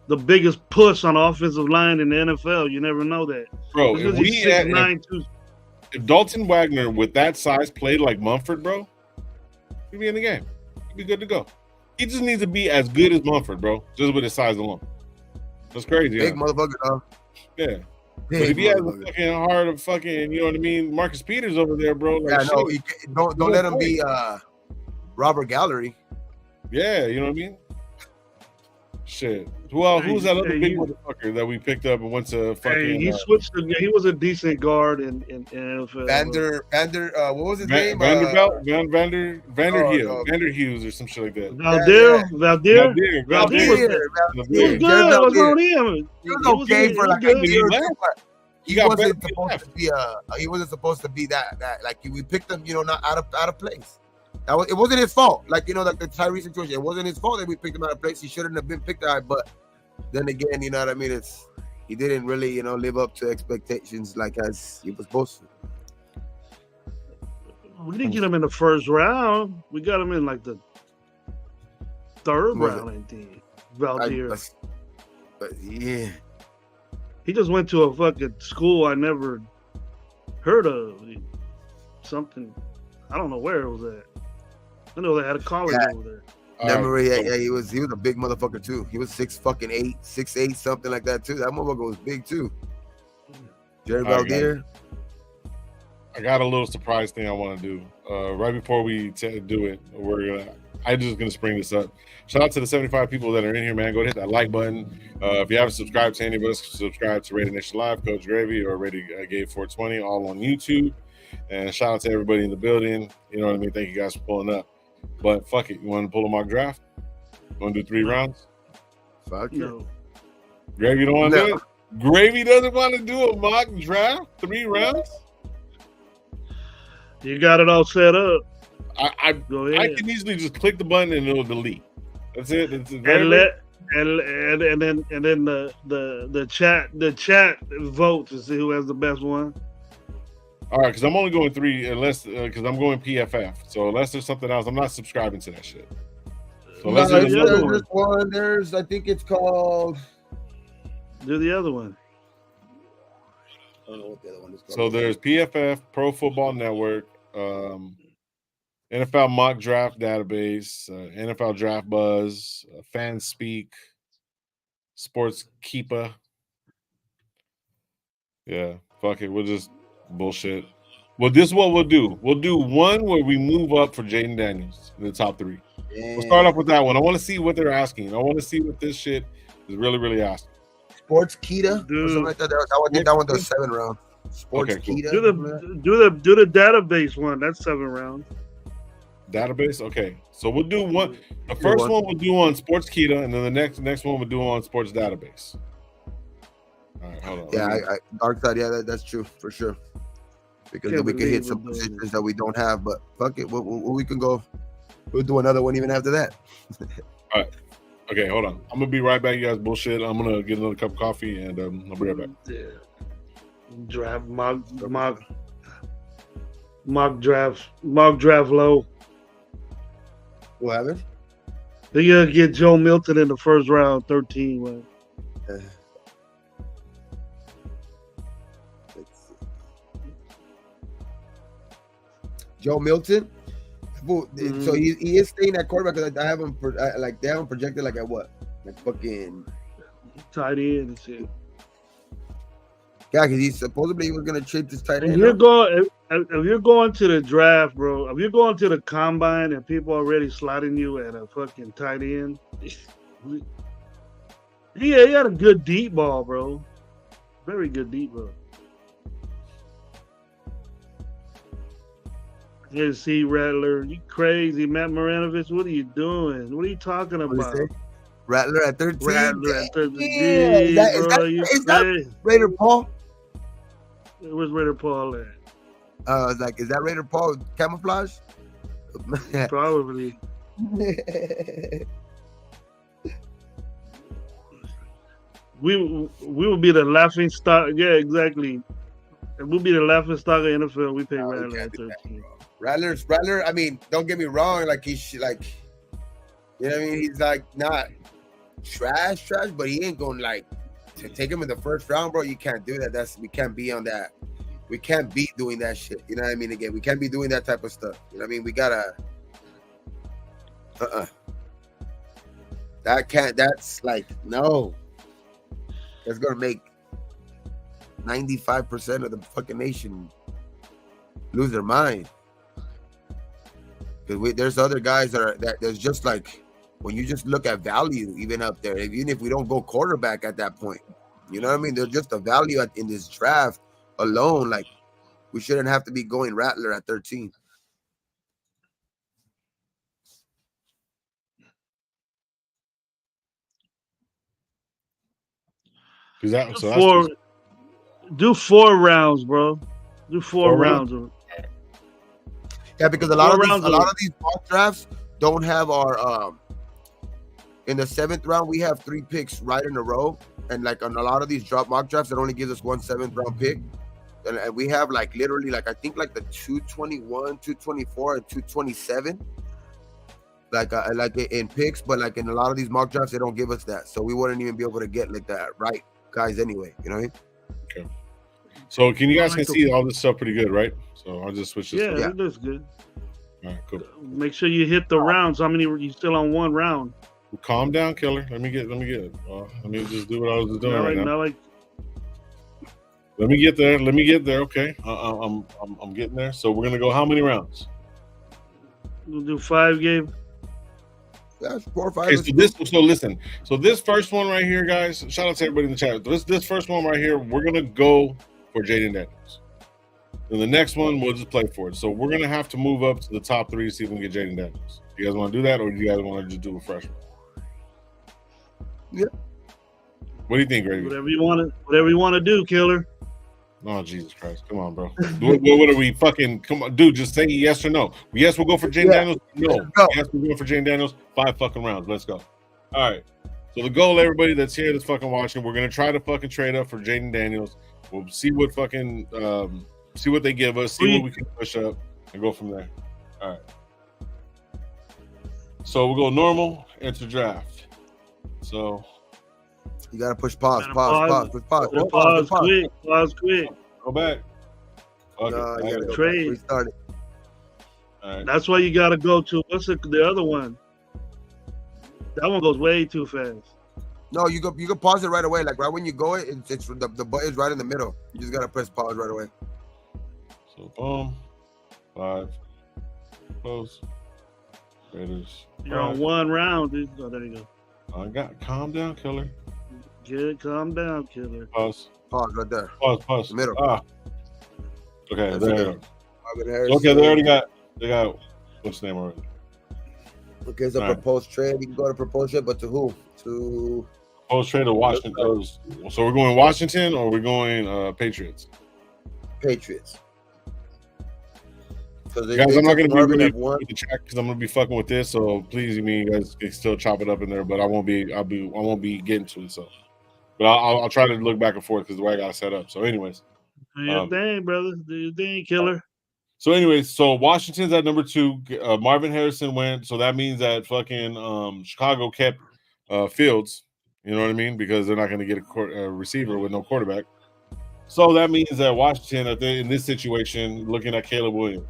the biggest push on the offensive line in the NFL. You never know that, bro. If Dalton Wagner with that size played like Mumford, bro, he'd be in the game. He'd be good to go. He just needs to be as good as Mumford, bro, just with his size alone. That's crazy. Big motherfucker, dog. Yeah. But if he has a fucking heart of fucking, you know what I mean, Marcus Peters over there, bro. Like, don't let him be Robert Gallery. Yeah, you know what I mean? Shit. Who's that other big motherfucker that we picked up and went to fucking? He switched. He was a decent guard in NFL. Vander. What was his name? Vanderbilt, Vander Hughes or some shit like that. Valdir. He was good. He was okay for like a year. He wasn't supposed to be. He wasn't supposed to be that. Like we picked him, not out of place. It wasn't his fault. Like like the Tyree situation, it wasn't his fault that we picked him out of place. He shouldn't have been picked out. But then again, you know what I mean. He didn't really, live up to expectations like as he was supposed to. We didn't get him in the first round. We got him in like the third round, I think. Valdir. But yeah, he just went to a fucking school I never heard of. Something, I don't know where it was at. I know they had a college over there. He was a big motherfucker too. He was 6'8", something like that too. That motherfucker was big too. Jerry Valdir. I got a little surprise thing I want to do. Right before we do it, I'm just gonna spring this up. Shout out to the 75 people that are in here, man. Go hit that like button. If you haven't subscribed to any of us, subscribe to RaiderNationLive, Coach Gravy, or Gabe 420, all on YouTube. And shout out to everybody in the building. You know what I mean? Thank you guys for pulling up. But fuck it. You want to pull a mock draft? You want to do 3 rounds? Fuck no. Gravy don't want to do it? Gravy doesn't want to do a mock draft? 3 rounds? You got it all set up. I can easily just click the button and it'll delete. That's it. And then the chat vote to see who has the best one. All right, because I'm only going 3 unless because I'm going PFF. So unless there's something else, I'm not subscribing to that shit. So there's one. I think it's called. Do the other one. I don't know what the other one is called. So there's PFF, Pro Football Network, NFL Mock Draft Database, NFL Draft Buzz, FanSpeak, Sports Keeper. Yeah, fuck it. We'll just bullshit. Well, this is what we'll do. We'll do one where we move up for Jaden Daniels in the top 3. We'll start off with that one. I want to see what they're asking. I want to see what this shit is really asking. Sports Keeta or something like that. That one does 7 rounds. Sports Keeta. Do the database one. That's 7 rounds. Database. Okay, so we'll do one. The first one we'll do on Sports Keeta, and then the next one we'll do on Sports Database. All right, hold on. Yeah, Dark Side. Yeah, that's true for sure. Because then we can hit some positions that we don't have. But fuck it, we can go. We'll do another one even after that. All right. Okay, hold on. I'm gonna be right back, you guys. Bullshit. I'm gonna get another cup of coffee, and I'll be right back. Yeah. Draft mock draft low. What happened? They gotta get Joe Milton in the first round, 13. Man. Joe Milton. So he is staying at quarterback because I have him they have him projected like at what? Like fucking tight end and shit. Yeah, because he supposedly was gonna trade this tight end. If you're going to the draft, bro, if you're going to the combine and people already slotting you at a fucking tight end, he had a good deep ball, bro. Very good deep ball. Hey, see, Rattler, you crazy, Matt Moranovich? What are you doing? What are you talking What do you about? say? Rattler at 13. Rattler at 13. Yeah, is that Raider Paul? Where's Raider Paul at? Is that Raider Paul camouflage? Probably. We will be the laughing stock. Yeah, exactly. We'll be the laughing stock of NFL. We pay Rattler at 13. Rattler. I mean, don't get me wrong. Like he's like, you know what I mean? He's like not trash, but he ain't going like to take him in the first round, bro. You can't do that. We can't be on that. We can't be doing that shit. You know what I mean? Again, we can't be doing that type of stuff. You know what I mean? We gotta. That's like no. That's gonna make 95% of the fucking nation lose their mind. Because there's other guys that there's just like when you just look at value, even up there, even if we don't go quarterback at that point, you know what I mean? There's just a value in this draft alone. Like we shouldn't have to be going Rattler at 13. Do 4 rounds, bro. Do 4 rounds. Yeah, because a lot of these mock drafts don't have our in the 7th round we have 3 picks right in a row, and like on a lot of these mock drafts it only gives us 1 7th round pick, and we have like literally like I think like the 221, 224, and 227 like in picks, but like in a lot of these mock drafts they don't give us that, so we wouldn't even be able to get like that right guys anyway. You know what I mean? Okay. So can you guys can see all this stuff pretty good, right? So I'll just switch this. Yeah, it looks good. All right, cool. Make sure you hit the rounds. How many you still on 1 round? Well, calm down, killer. Let me just do what I was doing right now. Let me get there. Okay. I'm getting there. So we're gonna go how many rounds? We'll do 5 games. That's 4 or 5. Okay, so listen. So this first one right here, guys. Shout out to everybody in the chat. This first one right here, we're gonna go for Jaden Daniels. And the next one, we'll just play for it. So we're gonna have to move up to the top 3 to see if we can get Jaden Daniels. Do you guys want to do that, or do you guys want to just do a freshman? Yeah. What do you think, Gravy? Whatever you want to do, killer. Oh, Jesus Christ. Come on, bro. What are we fucking... Come on, dude, just say yes or no. Yes, we'll go for Jaden Daniels. No. Yes, we're going for Jaden Daniels. 5 fucking rounds. Let's go. All right. So the goal, everybody that's here, that's fucking watching, we're going to try to fucking trade up for Jaden Daniels. We'll see what fucking... see what they give us. See what we can push up and go from there. All right. So we'll go normal, enter draft. So... You gotta push pause. Pause quick. Go back. Okay. You gotta trade. Restart it. All right. That's why you gotta go to what's the other one? That one goes way too fast. No, you can pause it right away. Like right when you go, it's the button's right in the middle. You just gotta press pause right away. So boom, 5, close. Raiders. You're on 1 round, dude. Oh, there you go. I got calm down, killer. Good, calm down, killer. Pause right there. Pause. The middle. Okay, that's there you go. Okay, they got what's the name already? Okay, it's a proposed trade. You can go to proposed trade, but to who? To proposed trade to Washington. So we're going Washington or we're going Patriots? Patriots. Guys, I'm not going to be really with the chat because I'm going to be fucking with this. So please, you guys can still chop it up in there, but I won't be getting to it. So, but I'll try to look back and forth because the way I got it set up. So, anyways, do your thing, brother. Do your thing, killer. So, anyways, so Washington's at number 2. Marvin Harrison went, so that means that fucking Chicago kept Fields. You know what I mean? Because they're not going to get a receiver with no quarterback. So that means that Washington, in this situation, looking at Caleb Williams.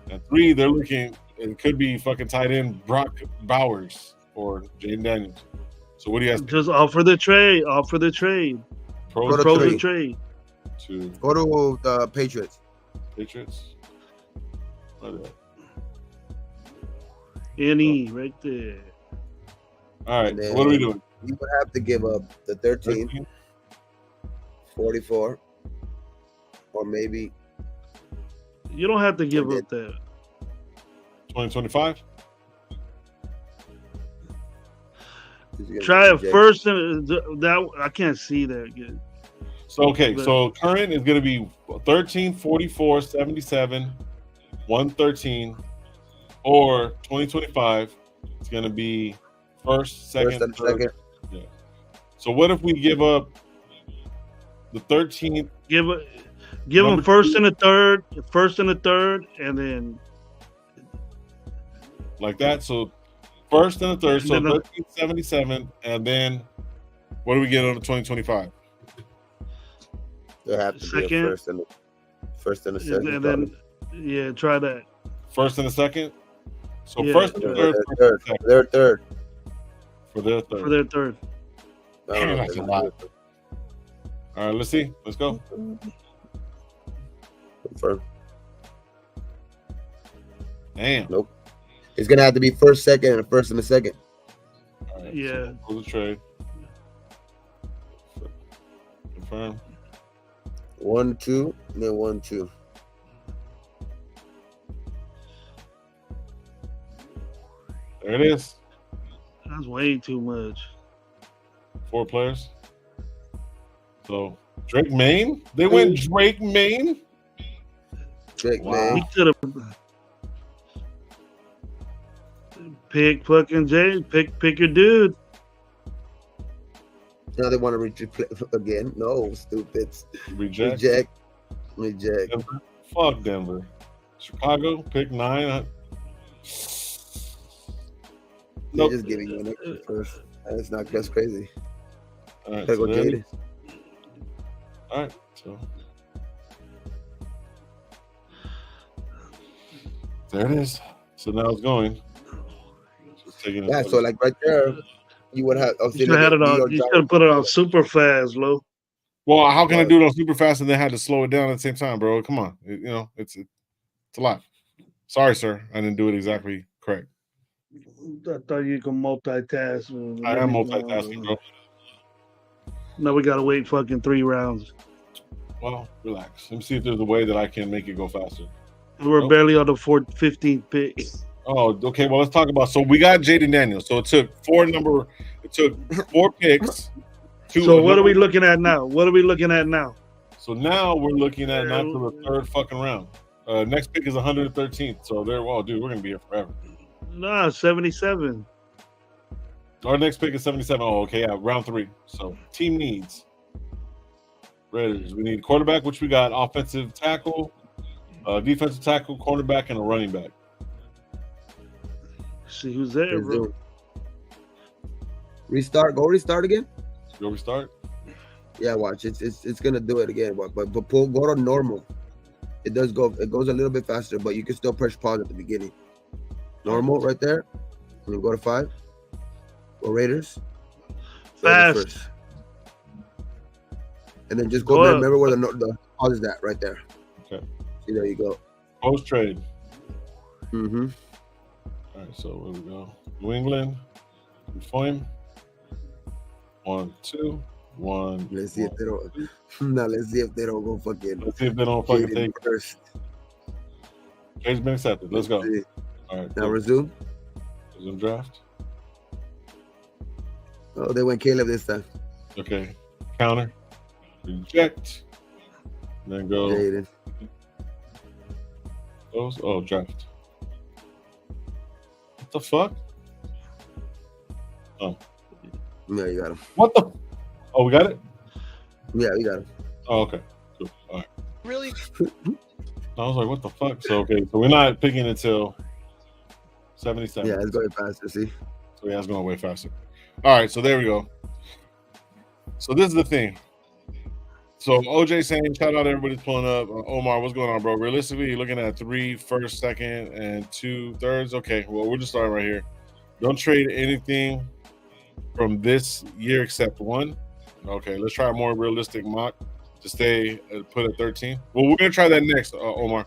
At 3, they're looking. It could be fucking tight end Brock Bowers or Jaden Daniels. So what do you guys? Just offer the trade. Offer the trade. Go to trade. Go to the Patriots. Patriots. Okay. NE right there. All right, so what are we doing? You would have to give up the 13, 44, or maybe. You don't have to give up that. 2025. Try it first, and that I can't see that good. So okay, so current is going to be 13, 44, 77, 113, or 2025. It's going to be first, second, third. Yeah. So what if we give up the 13th? Give them first and a third, and then like that. So first and a third. So 1377, and then what do we get on the 2025? They have to be a first and a second. And then try that. First and a second. So first and a third. For their third. For their third. Damn, that's a lot. All right, let's see. Let's go. Confirm. Damn. Nope. It's gonna have to be first, second, and a first and a second. All right, yeah. So close the trade. Confirm. 1, 2, and then 1, 2. There it is. That's way too much. 4 players. So Drake Main? They went Drake Main? Drake Wow. We could have pick fucking Jay. Pick your dude. Now they want to replay again. No, stupid. Reject. Denver. Fuck Denver. Chicago, pick 9. They're just giving you an extra first. That's crazy. All right, Gotta go Jaden. All right, so there it is. So now it's going. Yeah, so like right there, you would have. You should have put it on super fast, Lo. Well, how can I do it on super fast and then had to slow it down at the same time, bro? Come on, it's a lot. Sorry, sir, I didn't do it exactly correct. I thought you could multitask. I am multitasking, bro. Now we gotta wait fucking 3 rounds. Well, relax. Let me see if there's a way that I can make it go faster. We're barely on the 15th pick. Oh, okay. Well, let's talk about. So we got Jaden Daniels. So it took 4 picks. So what are we looking at now? So now we're looking at not to the 3rd fucking round. Next pick is 113th. So there, well, dude, we're gonna be here forever. Nah, 77. Our next pick is 77. Oh, okay, yeah, round 3. So team needs. Raiders. We need quarterback, which we got offensive tackle, defensive tackle, cornerback, and a running back. See who's there, bro. Restart. Go restart again. Go restart. Yeah, watch. It's gonna do it again. But go to normal. It does go. It goes a little bit faster, but you can still press pause at the beginning. Normal right there. And then go to 5. Go Raiders. Fast. And then just go there. Remember where the pause is at right there. Okay. See, there you go. Post trade. Mm-hmm. All right, so where we go? New England. Confirm. 1, 2, 1. Let's see if they don't. No, let's see if they don't go fucking. Let's see if they don't fucking take first. Trade's been accepted. Let's go. All right. Now resume. Resume draft. Oh, they went Caleb this time. Okay. Counter. Reject. And then go. Jaden. Those. Oh, draft. What the fuck? Oh. Yeah, you got him. What the? Oh, we got it? Yeah, we got him. Oh, okay. Cool. All right. Really? I was like, what the fuck? So, okay. So we're not picking until 77. Yeah, it's going faster, see? So, yeah, it's going way faster. All right. So there we go. So this is the thing. So OJ saying, shout out everybody's pulling up. Omar, what's going on, bro? Realistically, you're looking at 3 first, second, and 2 thirds. Okay, well, we're just starting right here. Don't trade anything from this year except 1. Okay, let's try a more realistic mock. to stay put at 13. Well, we're gonna try that next, Omar.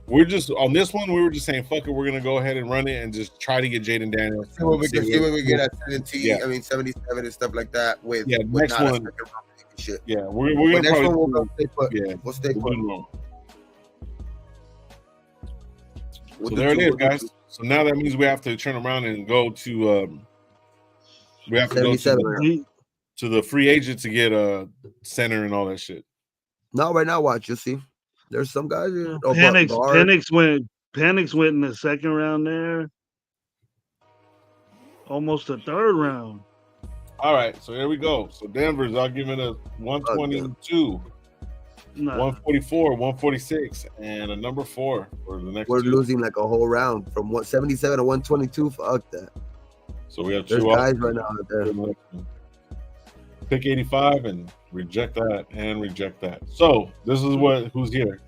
We're just on this one. We were just saying, fuck it. We're gonna go ahead and run it and just try to get Jaden Daniels. See what we can see what we get at 17. Yeah. I mean 77 and stuff like that. With next not one. Shit. Yeah, we're gonna next probably one we'll stay put. Yeah, we'll stay put. So there it is, guys. So now that means we have to turn around and go to we have to go to the free agent to get a center and all that shit. No, right now, watch. You'll see. There's some guys here. Penix went in the second round there. Almost the third round. All right, so here we go. So Denver's are giving us 122, 144, 146, and a number 4 for the next. We're losing like a whole round from 177 to 122. Fuck that. So we have two guys right now out there. Pick 85 and reject that and reject that. So this is who's here.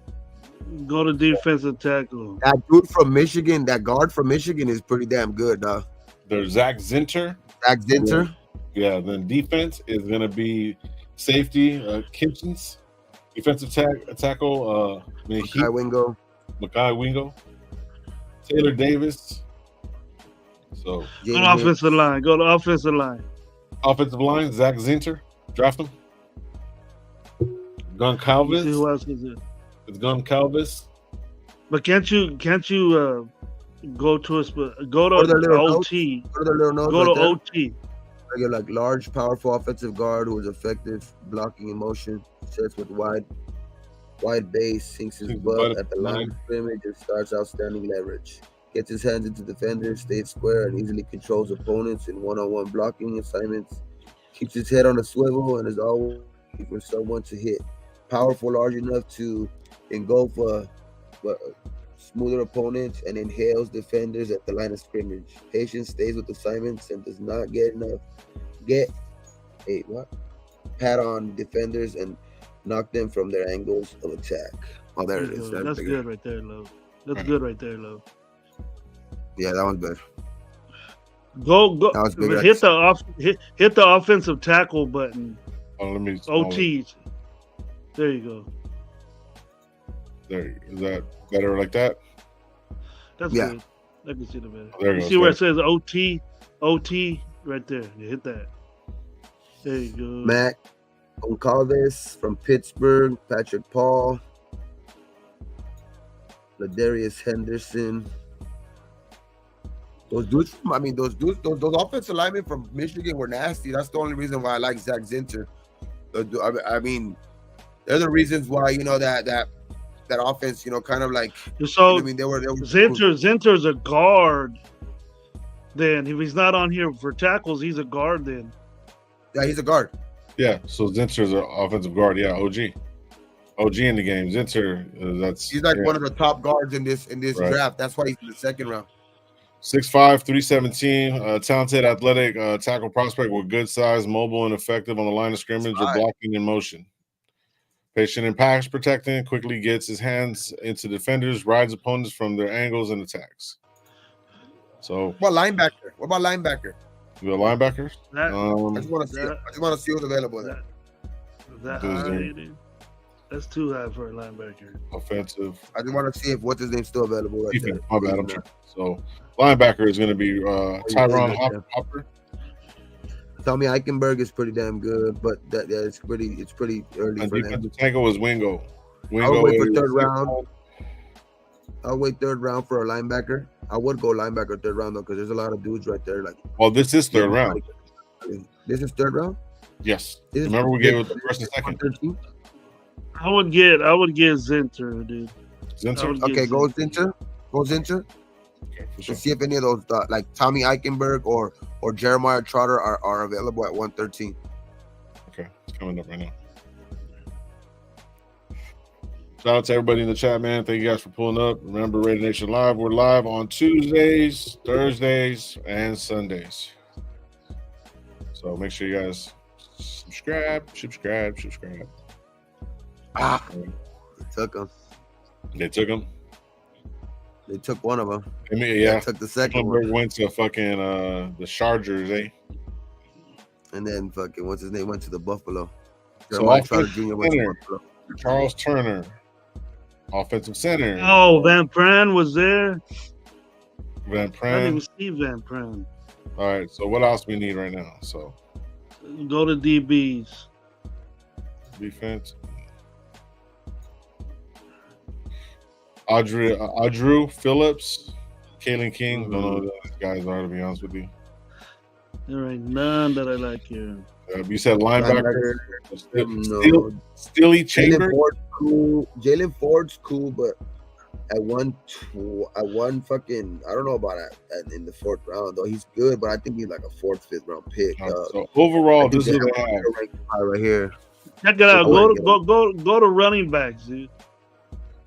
Go to defensive tackle. That dude from Michigan, that guard from Michigan is pretty damn good, dog. There's Zach Zinter. Yeah, then defense is going to be safety, Kitchens. Defensive tackle, Makai Wingo. Taylor Davis. So go to offensive line. Go to offensive line. Offensive line, Zach Zinter. Draft him. Gun Calvis. Who else is it? It's Gun Calvis. But can't you go to OT? Go to OT. You're like large, powerful offensive guard who is effective blocking in motion, sets with wide base, sinks his butt at the line of scrimmage, and starts outstanding leverage. Gets his hands into defenders, stays square, and easily controls opponents in one-on-one blocking assignments. Keeps his head on a swivel and is always for someone to hit. Powerful, large enough to engulf smoother opponents and inhales defenders at the line of scrimmage. Patient, stays with assignments and does not pat on defenders and knock them from their angles of attack. Oh, there it is. That's good right there, Love. That's good right there, Love. Yeah, that one's good. Go. That was good. Hit the offensive tackle button. OTs. There you go. There, is that better like that? That's good. I can see the better. There you see where it says OT right there. You hit that. There you go. Matt Goncalves from Pittsburgh, Patrick Paul, Ladarius Henderson. Those offensive linemen from Michigan were nasty. That's the only reason why I like Zach Zinter. I mean, they're the reasons why that offense, kind of like. So they were Zinter's a guard. Then if he's not on here for tackles, he's a guard. Then. Yeah, he's a guard. Yeah, so Zinter's an offensive guard. Yeah, OG in the game. Zinter, he's like one of the top guards in this draft. That's why he's in the second round. 6'5", 317, talented, athletic tackle prospect with good size, mobile, and effective on the line of scrimmage or blocking in motion. Patient in pass protecting, quickly gets his hands into defenders, rides opponents from their angles and attacks. So, what about linebacker? You got linebackers? I just want to see what's available there. That's too high for a linebacker. Offensive. I just want to see if what's his name's still available. Right there. My bad. I'm sure. So linebacker is going to be Tyron Hopper. Tommy Eichenberg is pretty damn good, but it's pretty early for them. The tackle was Wingo. I'll wait for third round. I'll wait third round for a linebacker. I would go linebacker third round though, because there's a lot of dudes right there. Well, this is third round. This is third round. Yes. Remember we gave it the first and second. 13? I would get Zinter, dude. Zinter? Okay, go Zinter. Okay, for sure. Let's see if any of those like Tommy Eichenberg or Jeremiah Trotter are available at 113. Okay, it's coming up right now. Shout out to everybody in the chat, man. Thank you guys for pulling up. Remember, Raider Nation Live. We're live on Tuesdays, Thursdays, and Sundays. So make sure you guys subscribe. They took him. They took one of them. They took the second one. Went to fucking the Chargers, eh? And then fucking what's his name went to the Buffalo. Jeremiah Trotter Jr. went to center, Buffalo. Charles Turner. Offensive center, Oh, Van Pran was there. Van I didn't Pran. even see Van Pran. All right, so what else we need right now? So Go to DBs. defense. Audrew Phillips, Kalen King. Don't know who these guys are, to be honest with you. There ain't none that I like here. You said linebacker. No. Steely Chambers. Jalen Ford's cool, but at one fucking, I don't know about that in the fourth round though. He's good, but I think he's like a fourth, fifth round pick. So overall, this is what I have right here. Check it out. Go to running backs, dude.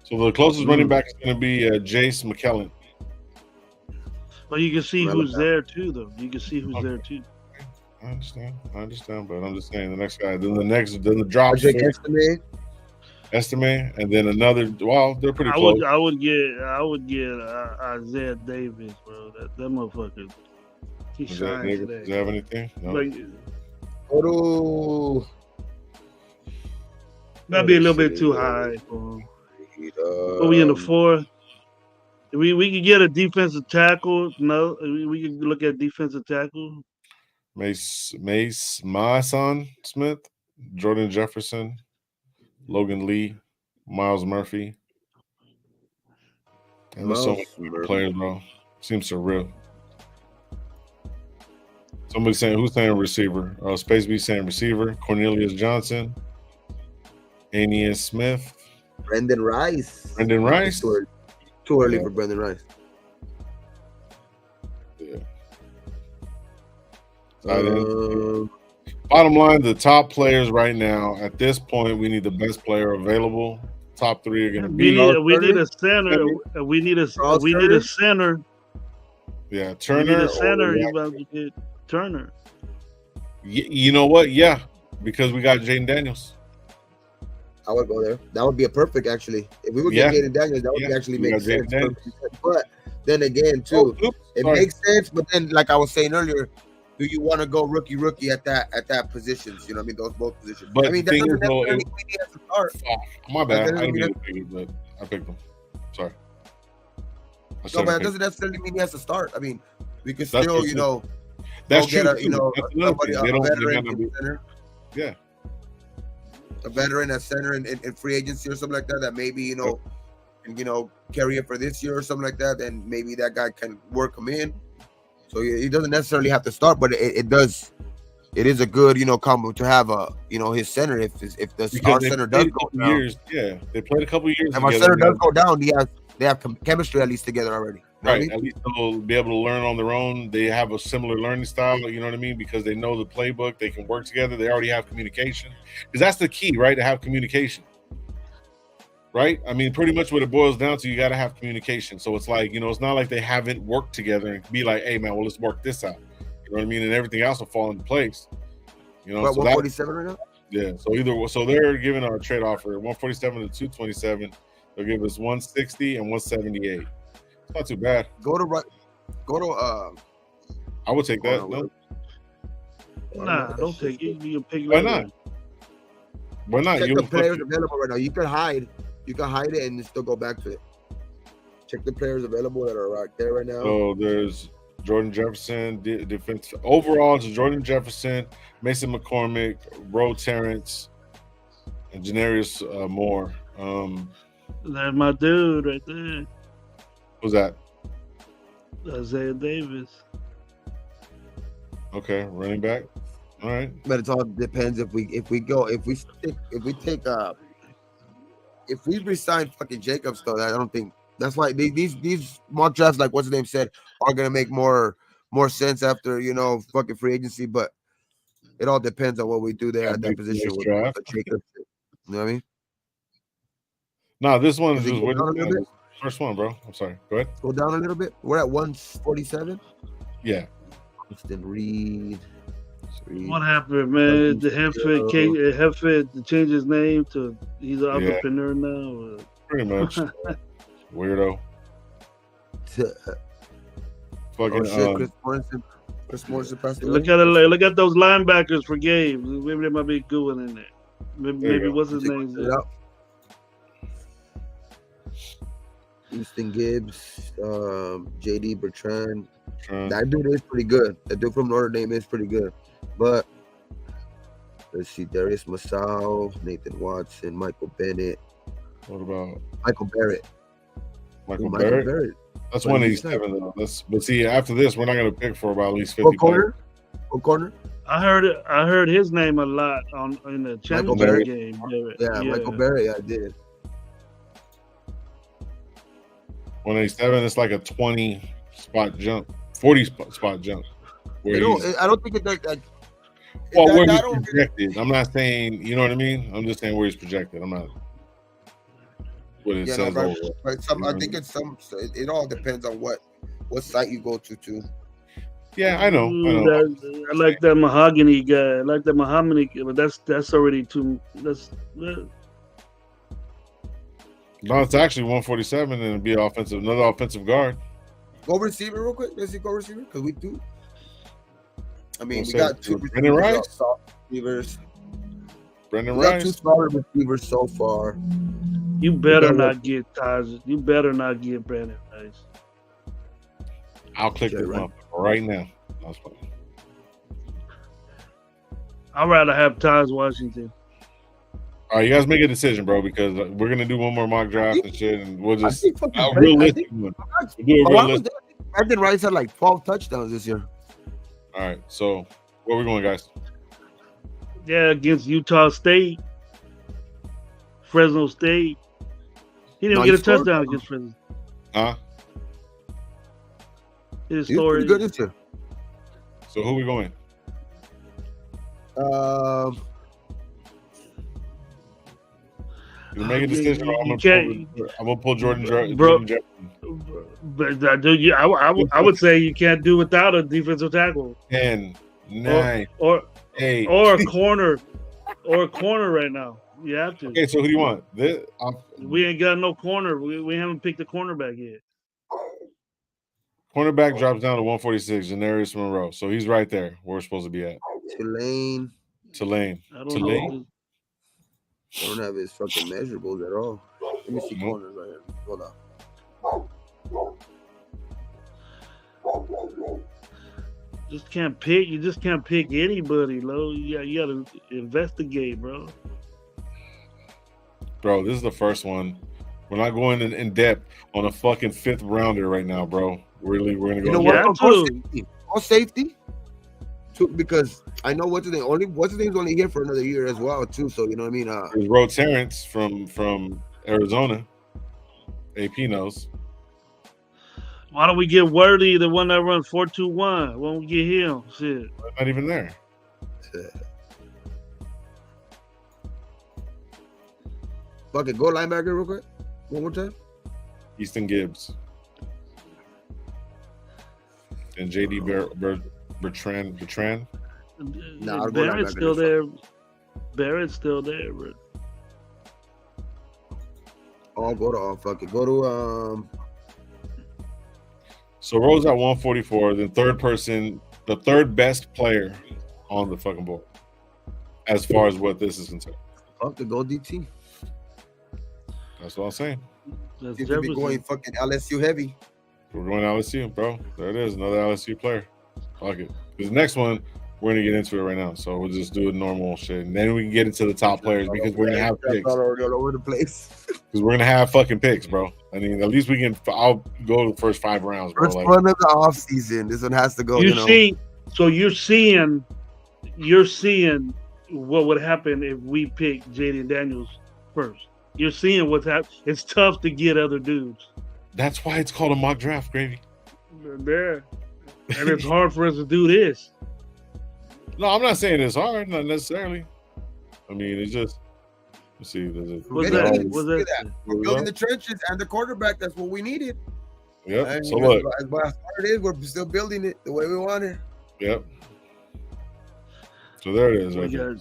So the closest running back is going to be Jace McKellen. But you can see who's there too, though. You can see who's there too. I understand, but I'm just saying the next guy. Then the drop. Estimate, and then another. Well, they're pretty close. I would get Isaiah Davis, bro. That motherfucker. He shines today. Does he have anything? No. That'd be a little bit too high for him. Are we in the fourth? We could get a defensive tackle. No, we could look at defensive tackle. Maason Smith, Jordan Jefferson, Logan Lee, Miles Murphy. And there's so many players, bro. Seems surreal. Somebody saying, who's saying receiver? Space B saying receiver. Cornelius Johnson, Aeneas Smith, Brendan Rice. Too early for Brendan Rice. Yeah. Bottom line, the top players right now at this point, we need the best player available. Top three are going to be. We need a center. We need a center. Yeah, Turner. We need a center. You about to get Turner. You know what? Yeah, because we got Jaden Daniels. I would go there. That would be a perfect, actually. If we would get Jaden Daniels, that would actually make sense. But then again, too, it makes sense. But then, like I was saying earlier, do you want to go rookie at that positions? You know what I mean? Those both positions. But I mean, that doesn't necessarily mean he has to start. My bad. I didn't mean to pick it, but I picked him. Sorry. No, but it doesn't necessarily mean he has to start. I mean, we could still, that's true. That's somebody, a veteran in center. Yeah. A veteran at center in free agency or something like that maybe, can, carry it for this year or something like that, then maybe that guy can work him in. So he doesn't necessarily have to start, but it is a good, combo to have his center if our center does go down. They played a couple years. If our center does go down, they have chemistry at least together already. Right, at least they'll be able to learn on their own. They have a similar learning style, you know what I mean? Because they know the playbook, they can work together. They already have communication. Because that's the key, right? To have communication. Right? I mean, pretty much what it boils down to, you got to have communication. So it's like, it's not like they haven't worked together and be like, hey, man, well, let's work this out. You know what I mean? And everything else will fall into place. So 147 right now? Yeah. So they're giving our trade offer 147 to 227. They'll give us 160 and 178. Not too bad. I would take that. No. Nah, don't take it. You can pick it. Why not? Why not? Check the players available right now. You can hide it and still go back to it. Check the players available that are right there right now. So there's Jordan Jefferson, defense. Overall, it's Jordan Jefferson, Mason McCormick, Ro Terrence, and Janarius Moore. That's my dude right there. Who's that? Isaiah Davis. Okay, running back. All right. But it all depends if we resign fucking Jacobs though. I don't think that's why these mock drafts, like what's his name said, are gonna make more sense after fucking free agency. But it all depends on what we do there at that position with Jacobs. You know what I mean? No, this one is just first one, bro. I'm sorry. Go ahead. Go down a little bit. We're at 147. Yeah. Then Reed. What happened, man? The Hefford changed his name to he's an entrepreneur now. Pretty much. Weirdo. Fucking Chris Morrison passed away. Look at those linebackers for Gabe. Maybe there might be a good one in there. Maybe what's his name? Easton Gibbs, JD Bertrand. That dude is pretty good. That dude from Notre Dame is pretty good. But let's see, Darius Masao, Nathan Watson, Michael Bennett. What about Michael Barrett? Michael Barrett? That's 187 though. But see, after this, we're not gonna pick for about at least 50 players. What corner? I heard his name a lot in the championship game. Yeah, Michael Barrett. Yeah, I did. 187. It's like a 20 spot jump, 40 spot jump. I don't think it's like that. Well, where he's projected. I'm not saying, you know what I mean. I'm just saying where he's projected. I'm not. What it says. No, right. I think it's some. It all depends on what site you go to too. Yeah, I know. I like that mahogany guy. I like that mahogany, but that's already too. No, it's actually 147, and it'd be another offensive guard. Go receiver real quick. Let's see, go receiver because we do. I mean, we got two Brendan Rice. Receivers. Brendan Rice. Got 2 solid receivers so far. You better not get Taj. You better not get Brendan Rice. I'll click this one right now. That's fine. I'd rather have Taj Washington. All right, you guys make a decision, bro, because we're gonna do one more mock draft and shit, and we'll just realistic one. Brendan Rice had like 12 touchdowns this year. All right, so where we going, guys? Yeah, against Utah State, Fresno State. He didn't get a touchdown against Fresno. Huh? His story. Good this year. So who we going? You make a decision. I'm gonna pull Jordan Jefferson. But I would say you can't do without a defensive tackle. 10, 9, or 8, or a corner, right now. You have to. Okay, so who do you want? We ain't got no corner. We haven't picked a cornerback yet. Cornerback drops down to 146. Janarius Monroe, so he's right there where we're supposed to be at. Tulane. I don't know. I don't have his fucking measurables at all. Let me see corners right here. Hold on. Just can't pick. You just can't pick anybody, Lo. You gotta investigate, bro. Bro, this is the first one. We're not going in depth on a fucking 5th rounder right now, bro. Really, we're gonna go. You know what? All safety. Because I know what's his name's only here for another year as well too. So you know what I mean. There's Roe Terrence from Arizona. AP knows. Why don't we get Worthy, the one that runs 4.21? Why don't we get him? Shit. Not even there. Fucking go linebacker real quick. One more time. Easton Gibbs. And JD Bertrand. Nah, Barrett's still there. Barrett's still there, bro. Go to So Rose at 144, then the third best player on the fucking board, as far as what this is concerned. Fuck the go DT. That's what I'm saying. Seems to be going fucking LSU heavy. We're going LSU, bro. There it is, another LSU player. Fuck it. Because the next one, we're gonna get into it right now. So we'll just do a normal shit, and then we can get into the top players because we're gonna have picks. All over the place. Because we're gonna have fucking picks, bro. I mean, at least we can. I'll go to the first 5 rounds, bro. First one of the off season. This one has to go. So you're seeing what would happen if we pick Jaden Daniels first. You're seeing what's happening. It's tough to get other dudes. That's why it's called a mock draft, Gravy. There. And it's hard for us to do this. No, I'm not saying it's hard, not necessarily. I mean, it's just. Let's see. What's that? We're building the trenches and the quarterback. That's what we needed. Yep. And so look, as hard it is, we're still building it the way we want it. Yep. So there it is, right there.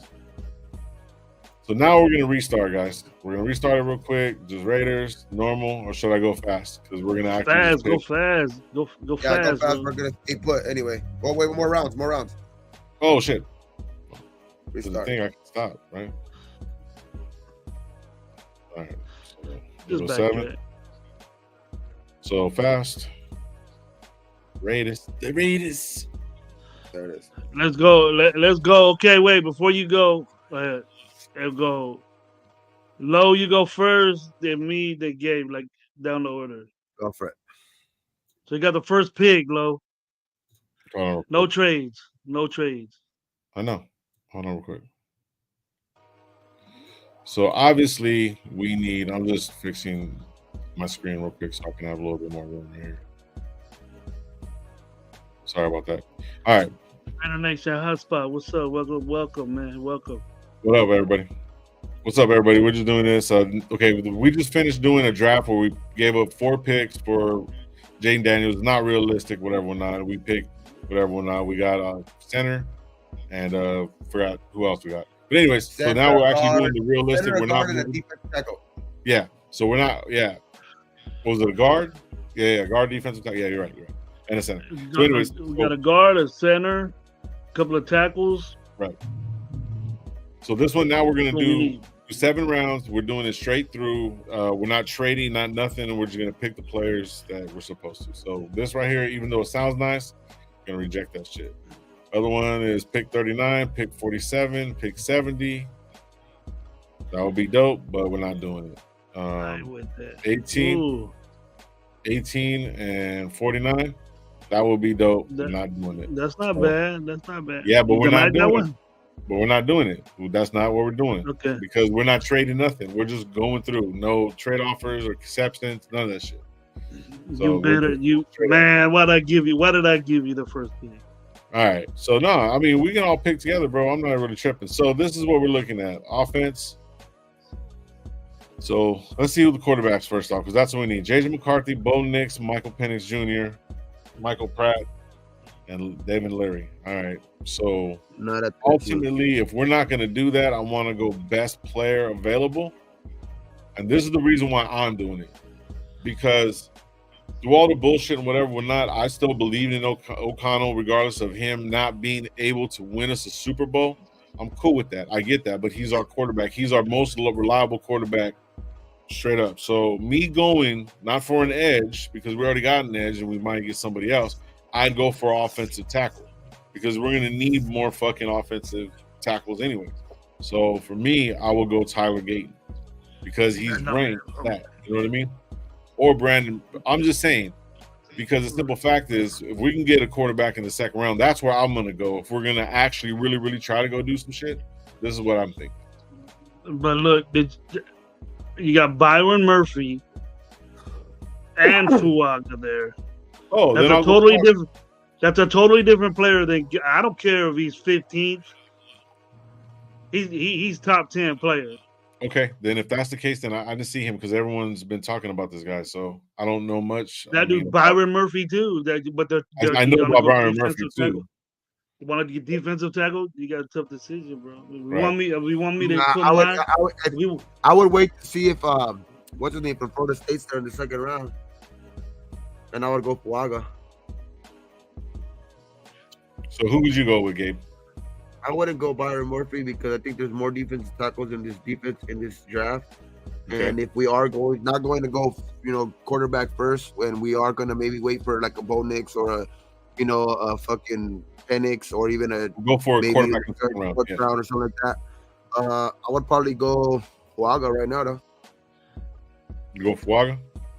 So now we're gonna restart, guys. We're gonna restart it real quick. Just Raiders, normal, or should I go fast? Because we're gonna actually go fast. Go fast. We're gonna stay put anyway. Oh wait, more rounds. Oh shit! Restart. I think I can stop, right? All right. Just 07. backtrack. So fast. Raiders. The Raiders. There it is. Let's go. Let's go. Okay, wait. Before you go, let's go. Low, you go first. Then me. Then Gabe. Like down the order. Go for it. So you got the first pick, Low. Hold on real No quick. trades. No trades. I know. Hold on real quick. So obviously we need. I'm just fixing my screen real quick so I can have a little bit more room right here. Sorry about that. All right. RaiderNation hotspot. What's up? Welcome, man. Welcome. What up, everybody? What's up, everybody? We're just doing this. Okay, we just finished doing a draft where we gave up 4 picks for Jaden Daniels. Not realistic, whatever or not. We picked whatever or not. We got center and forgot who else we got. But anyways, so now we're actually doing the realistic. We're not a defensive tackle. Yeah. So we're not. Yeah. What was it, a guard? Yeah. Guard, defensive tackle. Yeah, you're right. And a center. So anyways, we got a guard, a center, a couple of tackles. Right. So this one now we're gonna do 7 rounds. We're doing it straight through. We're not trading, not nothing, and we're just gonna pick the players that we're supposed to. So this right here, even though it sounds nice, I'm gonna reject that shit. Other one is pick 39, pick 47, pick 70. That would be dope, but we're not doing it. 18 and 49. That would be dope. We're not doing it. That's not bad. That's not bad. Yeah, but we're not doing it. But we're not doing it. That's not what we're doing. Okay. Because we're not trading nothing. We're just going through. No trade offers or acceptance. None of that shit. So man. Why did I give you the first pick? All right. So no, I mean we can all pick together, bro. I'm not really tripping. So this is what we're looking at. Offense. So let's see who the quarterbacks first off, because that's what we need. JJ McCarthy, Bo Nix, Michael Penix Jr., Michael Pratt, and David Leary. All right. So ultimately, if we're not going to do that, I want to go best player available. And this is the reason why I'm doing it. Because through all the bullshit and whatever, we're not, I still believe in O'Connell, regardless of him not being able to win us a Super Bowl. I'm cool with that. I get that. But he's our quarterback. He's our most reliable quarterback, straight up. So me going, not for an edge, because we already got an edge and we might get somebody else, I'd go for offensive tackle. Because we're going to need more fucking offensive tackles anyway. So for me, I will go Tyler Gayton because he's ranked that. You know what I mean? Or Brandon. I'm just saying, because the simple fact is, if we can get a quarterback in the second round, that's where I'm going to go. If we're going to actually really, really try to go do some shit, this is what I'm thinking. But look, you got Byron Murphy and Fuaga there. Oh, that's a totally different. That's a totally different player than I don't care if he's 15th. He's top 10 player. Okay, then if that's the case, then I didn't see him because everyone's been talking about this guy, so I don't know much. That dude Byron Murphy too. I know about Byron Murphy too. You want to get defensive tackle? You got a tough decision, bro. We want me to I would wait to see if what's his name from Florida State's there in the second round, and I would go Fuaga. So who would you go with, Gabe? I wouldn't go Byron Murphy because I think there's more defensive tackles in this draft. Okay. And if we are not going to go, quarterback first, when we are going to maybe wait for like a Bo Nix or a fucking Penix or even go for a quarterback in the second round, round or something like that. I would probably go Fuaga right now, though. You go Fuaga?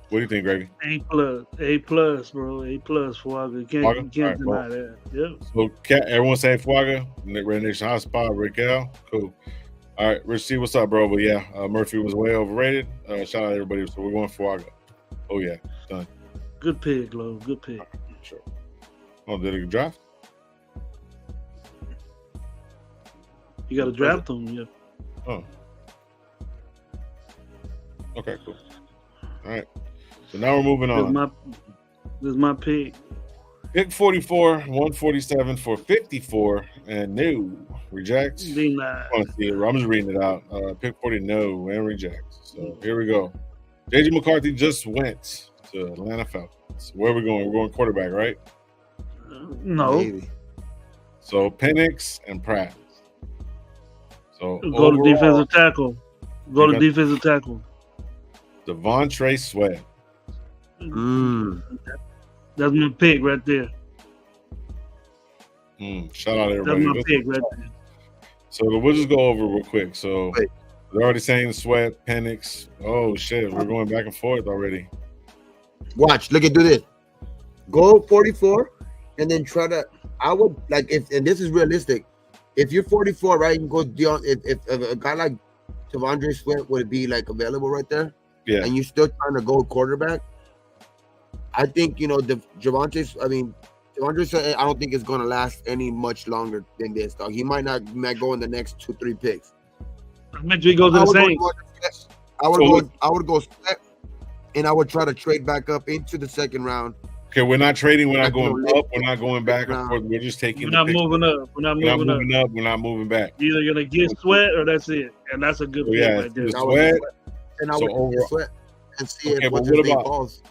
What do you think, Greggy? A+, bro. A+ Fuaga. You can't deny that. Yep. So everyone saying Fuaga, RaiderNation Hotspot, Rick L. Cool. All right, Rich C, what's up, bro? But yeah, Murphy was way overrated. Shout out everybody. So we're going Fuaga. Oh yeah, done. Good pick, Lo. Good pick. Right, sure. Oh, did it draft? You got to draft them, yeah. Oh. Okay, cool. All right. So now we're moving on. This is my pick. Pick 44, 147 for 54, and no, rejects. I want to see it. I'm just reading it out. Pick 40, no, and rejects. So here we go. JJ McCarthy just went to Atlanta Falcons. Where are we going? We're going quarterback, right? No. Maybe. So Penix and Pratt. So go to defensive tackle. Go to defensive tackle. Devontae Sweat. That's my pick right there. Shout out That's everybody. my pick right there. So we'll just go over real quick. So Wait. they're already saying Sweat, Penix. Oh shit, we're going back and forth already. Watch, look at do this. Go 44, and then try to. I would like if, and this is realistic. If you're 44, right, you can go Dion. If a guy like Devondre Sweat would be like available right there, Yeah. and you're still trying to go quarterback, I think the Devondre. I mean, Devondre Sweat. I don't think it's going to last any much longer than this. Dog. He might go in the next 2-3 picks. I bet you he goes to the Saints. I would go Sweat, and I would try to trade back up into the second round. Okay, we're not trading. We're not going up. We're not going back and forth. We're just taking. We're not moving up. We're not moving up. We're not moving back. You're either gonna get Sweat or that's it, and that's a good pick right there. Sweat. And I would get Sweat and see if what about falls.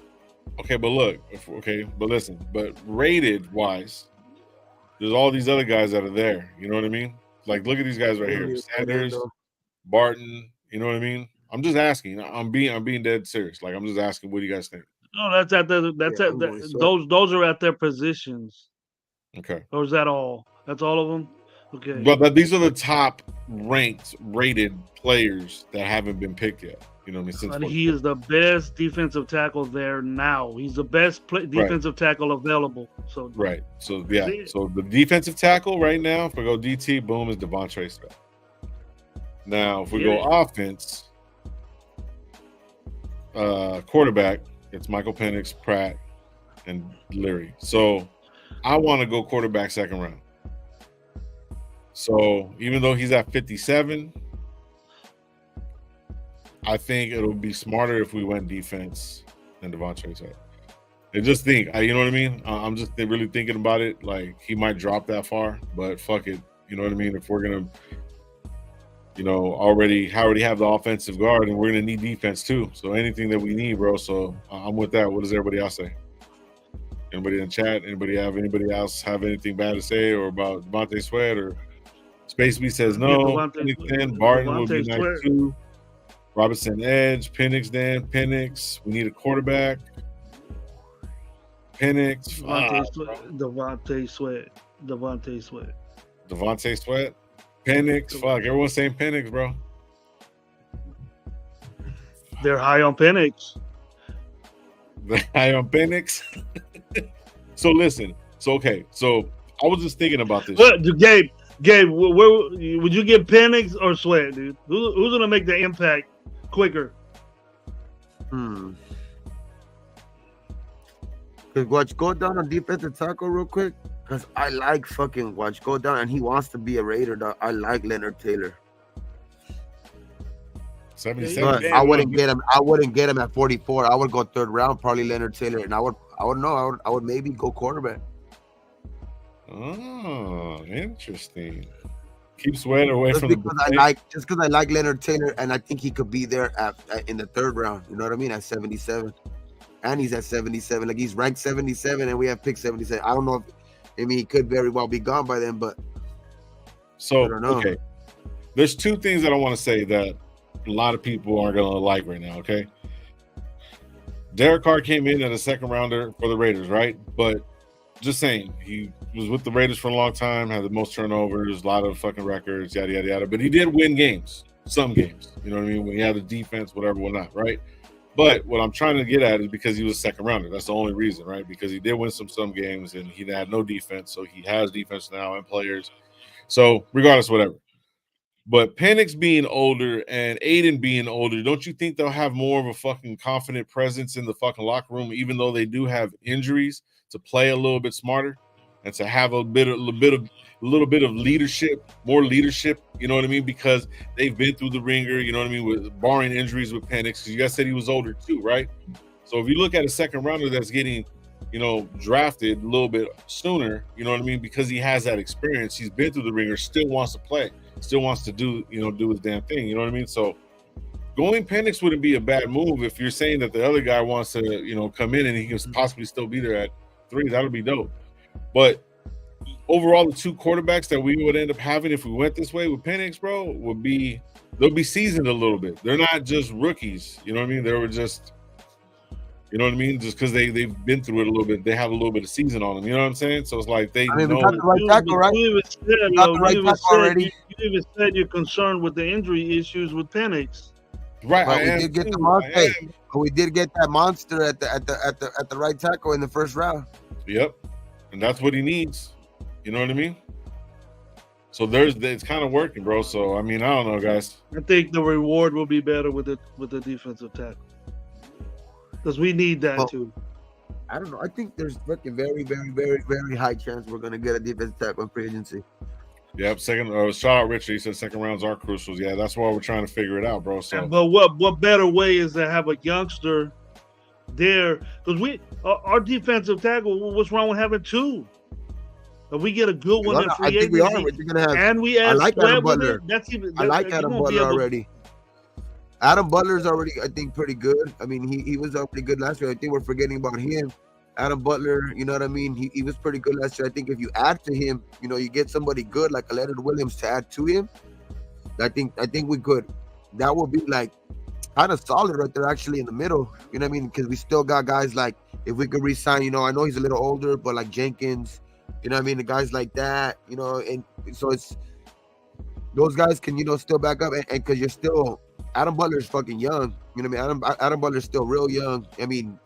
Okay, but look. But listen. But rated wise, there's all these other guys that are there. You know what I mean? Like, look at these guys right here: Sanders, Barton. You know what I mean? I'm just asking. I'm being dead serious. Like, I'm just asking. What do you guys think? No, those are at their positions. Okay. Or is that all? That's all of them? Okay. But these are the top rated players that haven't been picked yet. You know what I mean? And he is the best defensive tackle there now. He's the best defensive tackle available. So right. So yeah. So the defensive tackle right now, if we go DT, boom, is Devontae Smith. Now, if we go offense, quarterback, it's Michael Penix, Pratt, and Leary. So I want to go quarterback second round. So even though he's at 57, I think it'll be smarter if we went defense than Devontae Smith. And just think, you know what I mean? I'm just really thinking about it. Like, he might drop that far, but fuck it. You know what I mean? If we're going to, already have the offensive guard, and we're going to need defense too. So anything that we need, bro. So I'm with that. What does everybody else say? Anybody in the chat? Anybody else have anything bad to say or about Devontae Sweat? Or Space B says no. Penix, Barton would be nice too. Robinson Edge, Penix, Penix. We need a quarterback. Penix. Devontae Sweat. Penix. Fuck, everyone's saying Penix, bro. They're high on Penix. They're high on Penix. So listen. So okay. So I was just thinking about this. What, Gabe? Where would you get Penix or Sweat, dude? Who's gonna make the impact quicker? Watch, go down on defensive tackle real quick, because I like fucking Watch go down, and he wants to be a Raider. Dog. I like Leonard Taylor. 77. I wouldn't get him. I wouldn't get him at 44. I would go third round, probably Leonard Taylor, and I would maybe go quarterback. Oh, interesting. Keep Sweat away just from because I like Leonard Taylor, and I think he could be there in the third round. You know what I mean? At 77, and he's at 77. Like, he's ranked 77, and we have picked 77. I don't know if he could very well be gone by then, but so I don't know. Okay. There's two things that I want to say that a lot of people aren't gonna like right now. Okay. Derek Carr came in as a second rounder for the Raiders, right? But just saying, he was with the Raiders for a long time, had the most turnovers, a lot of fucking records, yada, yada, yada. But he did win games, some games. You know what I mean? When he had the defense, whatever, whatnot, right? But what I'm trying to get at is because he was a second rounder. That's the only reason, right? Because he did win some games, and he had no defense. So he has defense now and players. So regardless, whatever. But Penix being older and Aiden being older, don't you think they'll have more of a fucking confident presence in the fucking locker room, even though they do have injuries, to play a little bit smarter and to have a little bit of leadership, more leadership, you know what I mean? Because they've been through the ringer, you know what I mean, with barring injuries with Penix, because you guys said he was older too, right? So if you look at a second rounder that's getting, drafted a little bit sooner, you know what I mean, because he has that experience, he's been through the ringer, still wants to play, still wants to do his damn thing, you know what I mean? So going Penix wouldn't be a bad move if you're saying that the other guy wants to, come in and he can possibly still be there at 3. That would be dope. But overall, the two quarterbacks that we would end up having if we went this way with Penix, bro, would be they'll be seasoned a little bit. They're not just rookies. You know what I mean? They were just, you know what I mean? Just because they've been through it a little bit, they have a little bit of season on them. You know what I'm saying? So it's like they I mean, know. we got the right tackle, right? You even said, We got the right tackle already. You even said you're concerned with the injury issues with Penix. Right, But we did get the monster. But we did get that monster at the right tackle in the first round. Yep, and that's what he needs. You know what I mean? So it's kind of working, bro. So I mean, I don't know, guys. I think the reward will be better with the defensive tackle because we need that too. I don't know. I think there's fucking very, very, very, very high chance we're gonna get a defensive tackle in free agency. Yep, second. Shout out Richard. He said second rounds are crucial. Yeah, that's why we're trying to figure it out, bro. So, but what better way is to have a youngster there? Because our defensive tackle. What's wrong with having two? If we get a good one in free agency, we are. We're gonna have, and we add Adam Butler. I like Adam Butler already. Adam Butler's already, I think, pretty good. I mean, he was pretty good last year. I think we're forgetting about him. Adam Butler, you know what I mean? He was pretty good last year. I think if you add to him, you know, you get somebody good like a Leonard Williams to add to him. I think we could. That would be like kind of solid right there, actually in the middle. You know what I mean? Because we still got guys like, if we could re-sign, you know, I know he's a little older, but like Jenkins. You know what I mean? The guys like that, you know, and so it's those guys can, you know, still back up, and because you're still Adam Butler's fucking young. You know what I mean? Adam Butler's still real young. I mean,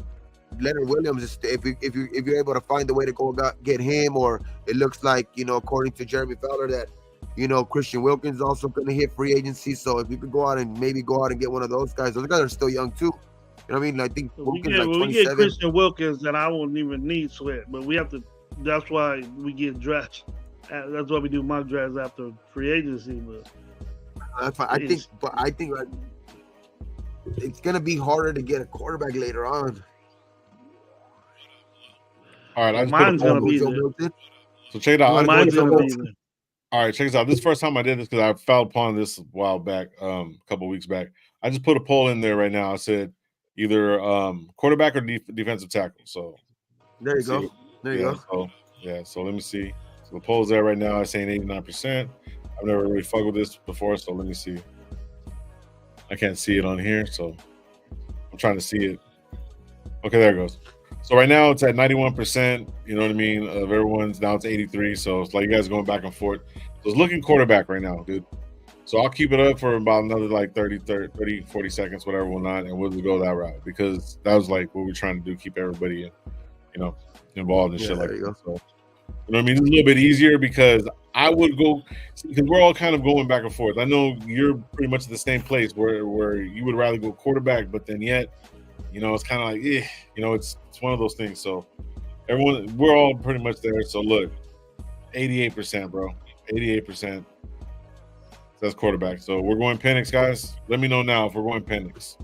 Leonard Williams is if you're able to find a way to go get him, or it looks like, you know, according to Jeremy Fowler, that, you know, Christian Wilkins is also going to hit free agency. So if you could go out and get one of those guys are still young too. You know what I mean? I think Wilkins like 27. We get Christian Wilkins, then I won't even need Sweat, but we have to. That's why we get drafts. That's why we do mock drafts after free agency. But I think like, it's gonna be harder to get a quarterback later on. All right, mine's gonna be there. So check it out. Mine's gonna be there. All right, check this out. This is the first time I did this because I fell upon this a while back, a couple of weeks back. I just put a poll in there right now. I said either quarterback or defensive tackle. So there you go. There you go. So let me see. So the poll's there right now. It's saying 89%. I've never really fucked with this before, so let me see. I can't see it on here, so I'm trying to see it. Okay, there it goes. So right now it's at 91%, you know what I mean, of everyone's. Now it's 83, so it's like you guys are going back and forth. So it's looking quarterback right now, dude. So I'll keep it up for about another like 30, 40 seconds, whatever, will not, and we'll just go that route because that was like what we're trying to do, keep everybody, you know, involved and shit like that. So, you know what I mean? It's a little bit easier because I would go, because we're all kind of going back and forth. I know you're pretty much at the same place where you would rather go quarterback, but then yet, you know, it's kind of like, you know, it's one of those things. So we're all pretty much there. So look, 88%, bro, 88%. That's quarterback. So we're going Penix, guys. Let me know now if we're going Penix.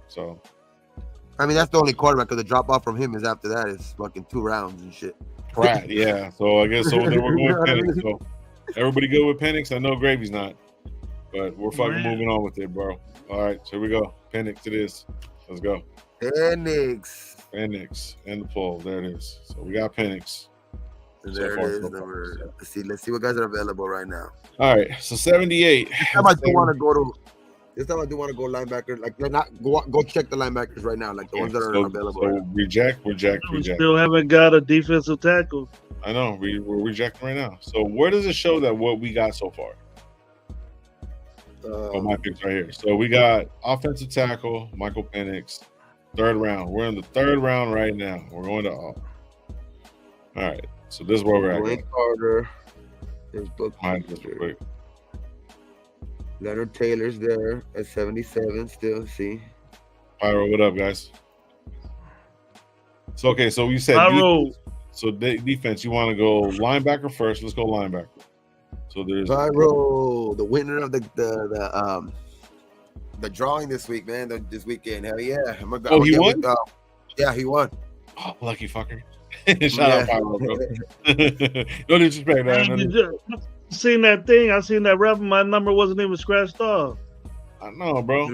So, I mean, that's the only quarterback, because the drop off from him is after that is fucking 2 rounds and shit. Pratt, yeah. So I guess then we're going Penix. So everybody good with Penix? I know Gravy's not, but we're fucking moving on with it, bro. All right, so here we go. Penix it is. Let's go. Penix. And the poll. There it is. So we got Penix. There it is. Let's see what guys are available right now. All right, so 78. This time I do want to go linebacker. Like, not go check the linebackers right now, like the ones that are available. So right reject. We still haven't got a defensive tackle. I know we're rejecting right now. So where does it show that what we got so far? My picks right here. So we got offensive tackle Michael Penix, 3rd round. We're in the 3rd round right now. We're going to all right. So this is where we're at. Wayne Carter. There's Book. Leonard Taylor's there at 77 still. See. Pyro, what up, guys? So okay, so you said defense. You want to go linebacker first? Let's go linebacker. So there's Pyro, the winner of the drawing this week, man. This weekend, hell yeah! He won. Yeah, he won. Oh, lucky fucker! Shout out Pyro, bro. No disrespect, man. Seen that thing? I seen that rap. My number wasn't even scratched off. I know, bro.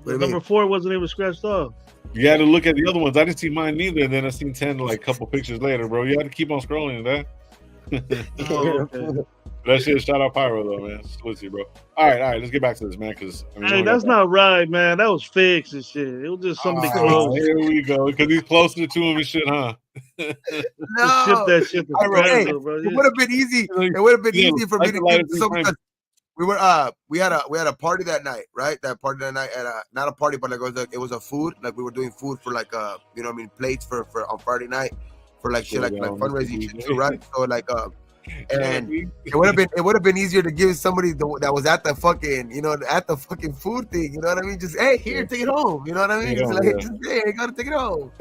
Number 4 wasn't even scratched off. You had to look at the other ones. I didn't see mine neither. And then I seen 10 like a couple pictures later, bro. You had to keep on scrolling, that. Oh, okay. That shit, shout out Pyro though, man. Salute you, bro. All right, let's get back to this, man. Because Hey, that's not right, man. That was fixed and shit. It was just somebody close. Here we go. Because he's closer to him and shit, huh? Ship No, that shit to Fresno, bro. it would have been easy. It would have been easy for me to give someone. We had a party that night, right? That party that night at not a party, but like it was a food. Like we were doing food for like you know what I mean, plates for on Friday night for like shit like fundraising shit too, right? So like and it would have been easier to give somebody that was at the fucking at the fucking food thing, you know what I mean? Just hey, here, take it home, you know what I mean? Just like just, hey, I gotta take it home.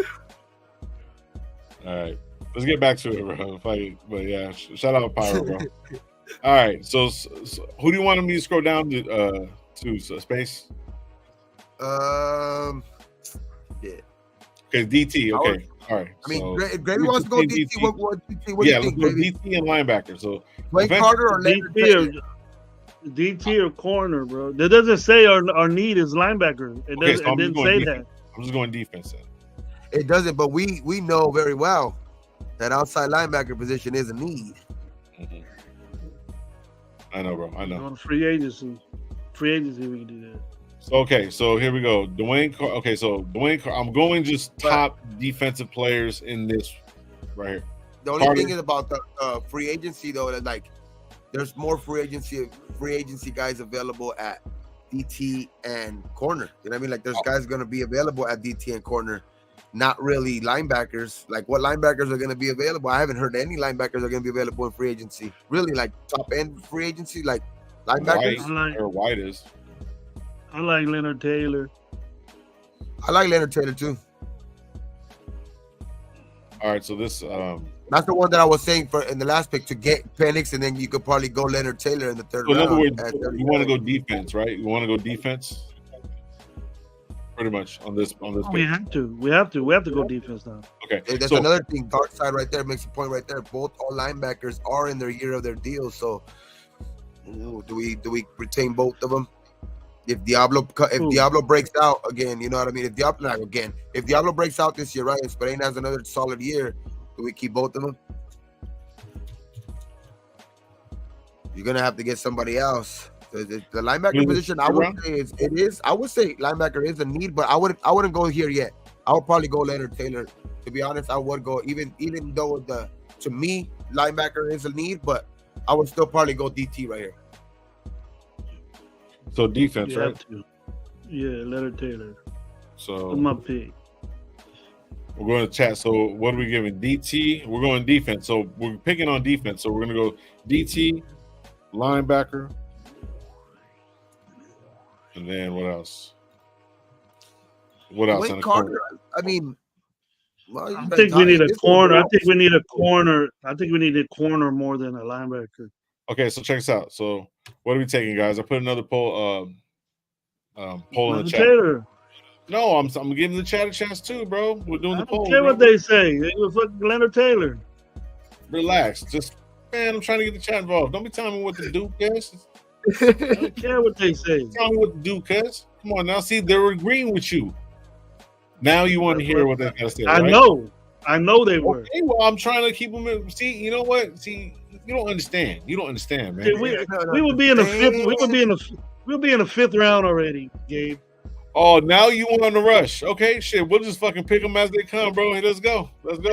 All right, let's get back to it, bro. But yeah, shout out Pyro, bro. All right, so who do you want me to scroll down to space? Yeah. Okay, DT. Okay, all right. I mean, if Gravy wants to go DT. What DT? What do you think, let's go DT and linebacker. So Wayne Carter or DT or corner, bro. That doesn't say our need is linebacker. It didn't say that. I'm just going defense then. It doesn't, but we know very well that outside linebacker position is a need. Mm-hmm. I know, bro. I know. On free agency, we can do that. So here we go. Dwayne. I'm going just top defensive players in this right here. The only thing is about the free agency though, that like there's more free agency guys available at DT and corner. You know what I mean? Like there's guys going to be available at DT and corner, not really linebackers. Like what linebackers are going to be available? I haven't heard any linebackers are going to be available in free agency. Really, like top end free agency, like linebackers. White is. I like Leonard Taylor. I like Leonard Taylor too. All right, so this that's the one that I was saying for in the last pick to get Penix, and then you could probably go Leonard Taylor in the third round. In other words, you want to go defense, right? You want to go defense, pretty much on this. We have to go defense now. Okay, hey, that's another thing. Dark side right there makes a point right there. Both all linebackers are in their year of their deal, so do we retain both of them? If Diablo breaks out again, you know what I mean. If Diablo breaks out this year, right? And Spadena has another solid year, do we keep both of them? You're gonna have to get somebody else. The linebacker position, I would say linebacker is a need, but I wouldn't go here yet. I would probably go Leonard Taylor. To be honest, I would go even though to me linebacker is a need, but I would still probably go DT right here. So defense, right? Yeah, Leonard Taylor. So my pick. We're going to chat. So what are we giving? DT. We're going defense. So we're picking on defense. So we're going to go DT, linebacker, and then what else? Wayne Carter. I mean, I think we need a corner. I think we need a corner. I think we need a corner more than a linebacker. Okay, so check this out. So what are we taking, guys? I put another poll in the chat. Taylor. No, I'm giving the chat a chance too, bro. We're doing the poll. I don't care what they say. It was fucking Leonard Taylor. Relax. Just man, I'm trying to get the chat involved. Don't be telling me what to do, cuz. I don't care what they say. Tell me what to do, cuz. Come on now. See, they're agreeing with you. Now you want to hear what they gotta say. I know they were. Okay, well, I'm trying to keep them in. See, you know what? See, you don't understand. You don't understand, man. We would be in the fifth. We'll be in the fifth round already, Gabe. Oh, now you want to rush? Okay, shit. We'll just fucking pick them as they come, bro. Hey, let's go. Come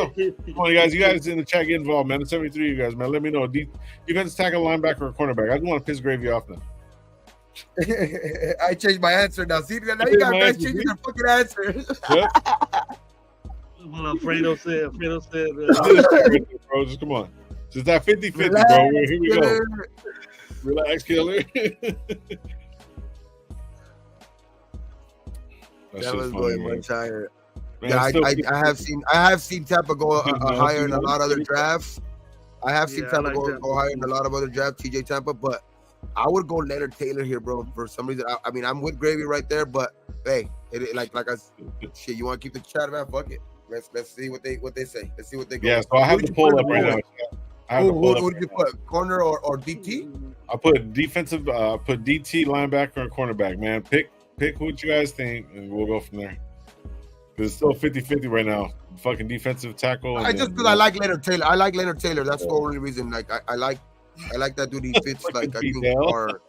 on, you guys in the chat, get involved, man. It's 73, you guys, man. Let me know. You guys tackle linebacker or cornerback? I just want to piss Gravy off now. I changed my answer now. See, now you got guys changing their fucking answer. Yep. Well, Alfredo said. Bro, just come on. Just that 50-50, bro. Here we go. Relax, killer. That was going much higher. Yeah, I have seen Tampa go higher in a lot of other drafts. I have seen Tampa go higher in a lot of other drafts, TJ Tampa, but I would go Leonard Taylor here, bro. For some reason, I mean, I'm with Gravy right there, but hey, you want to keep the chat, man? Fuck it. Let's see what they say. Let's see what they go. Yeah, so I have to pull up right now. Who did you put? Corner or DT? I put defensive. Put DT, linebacker, and cornerback. Man, pick what you guys think, and we'll go from there. It's still 50-50 right now. Fucking defensive tackle. Because I like Leonard Taylor. That's the only reason. Like I like I like that dude. He fits like I think Fidel. our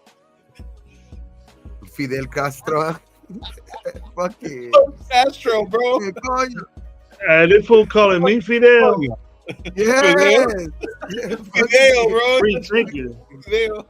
Fidel Castro. Fucking Castro, bro. This fool calling me Fidel. Yes. Fidel, bro. Free thinking. Fidel.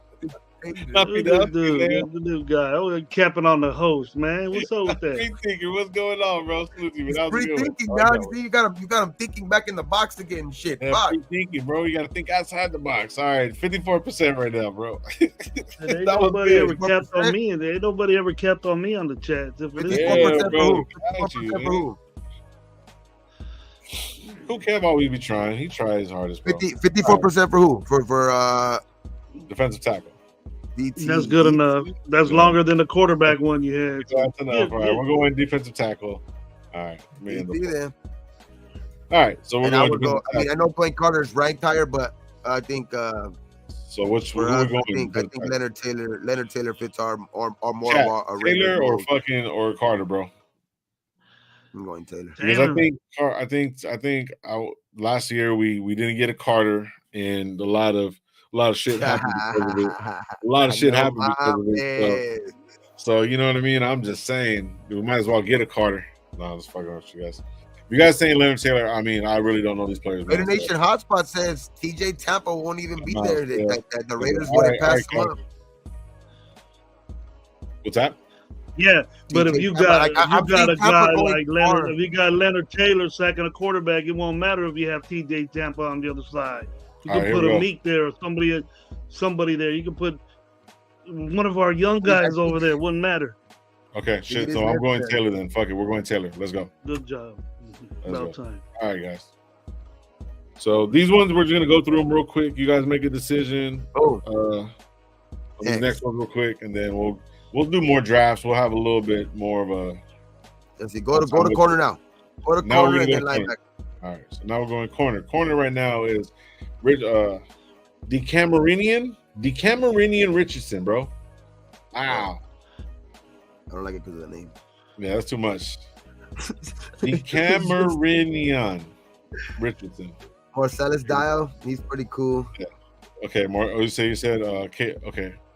Not Look Fidel. at this Fidel. dude, the new guy. I was capping on the host, man. What's up with that? Free thinking. What's going on, bro? Salute you, man. That was a Free good one. thinking, I guys. like that one. See, you got him thinking back in the box again and shit. Yeah, Fuck. free thinking, bro. You got to think outside the box. All right, 54% right now, bro. Ain't That was nobody good. ever capped on me, and ain't nobody ever capped on me on the chat. Except for this Yeah, 54% for bro. who? Got you, 54% for man. who? Who Kev always be trying? He tries his hardest, bro. 54% for who? For Defensive tackle. DT. That's good enough. That's longer than the quarterback one you had. That's enough. All right, we're going defensive tackle. All right, man. DT then. All right, so we're And I going. would go. I mean, I know Blaine Carter's ranked higher, but I think So which for who us, we I going? think Leonard Taylor fits our more Chat, of our Taylor or role. fucking or Carter, bro. I'm going Taylor. Because I think last year we didn't get a Carter, and a lot of shit happened because of it. A lot of shit happened because of it. So you know what I mean. I'm just saying we might as well get a Carter. No, I'm just fucking with you guys. If you guys saying Leonard Taylor, I mean I really don't know these players. Raider Nation Hotspot says TJ Tampa won't even be there. Yeah. That the Raiders would have passed him up. What's that? Yeah, but if you got I've a seen guy Tampa going like Leonard, far. if you got Leonard Taylor sacking a quarterback, it won't matter if you have TJ Tampa on the other side. You All can right, put here we a go. Meek there or somebody there. You can put one of our young guys over there. Wouldn't matter. Okay, shit. So I'm going Taylor then. Fuck it, we're going Taylor. Let's go. Good job. About time. All right, guys. So these ones we're just gonna go through them real quick. You guys make a decision. On these next ones real quick, and then we'll do more drafts. We'll have a little bit more of a. Let's see. Go to corner now. Go to corner and then linebacker. All right. So now we're going corner. Corner right now is DeCamerinian Richardson, bro. Wow. I don't like it because of the name. Yeah, that's too much. DeCamerinian Richardson. Marcellus Dial, he's pretty cool. Yeah. Okay, you said okay.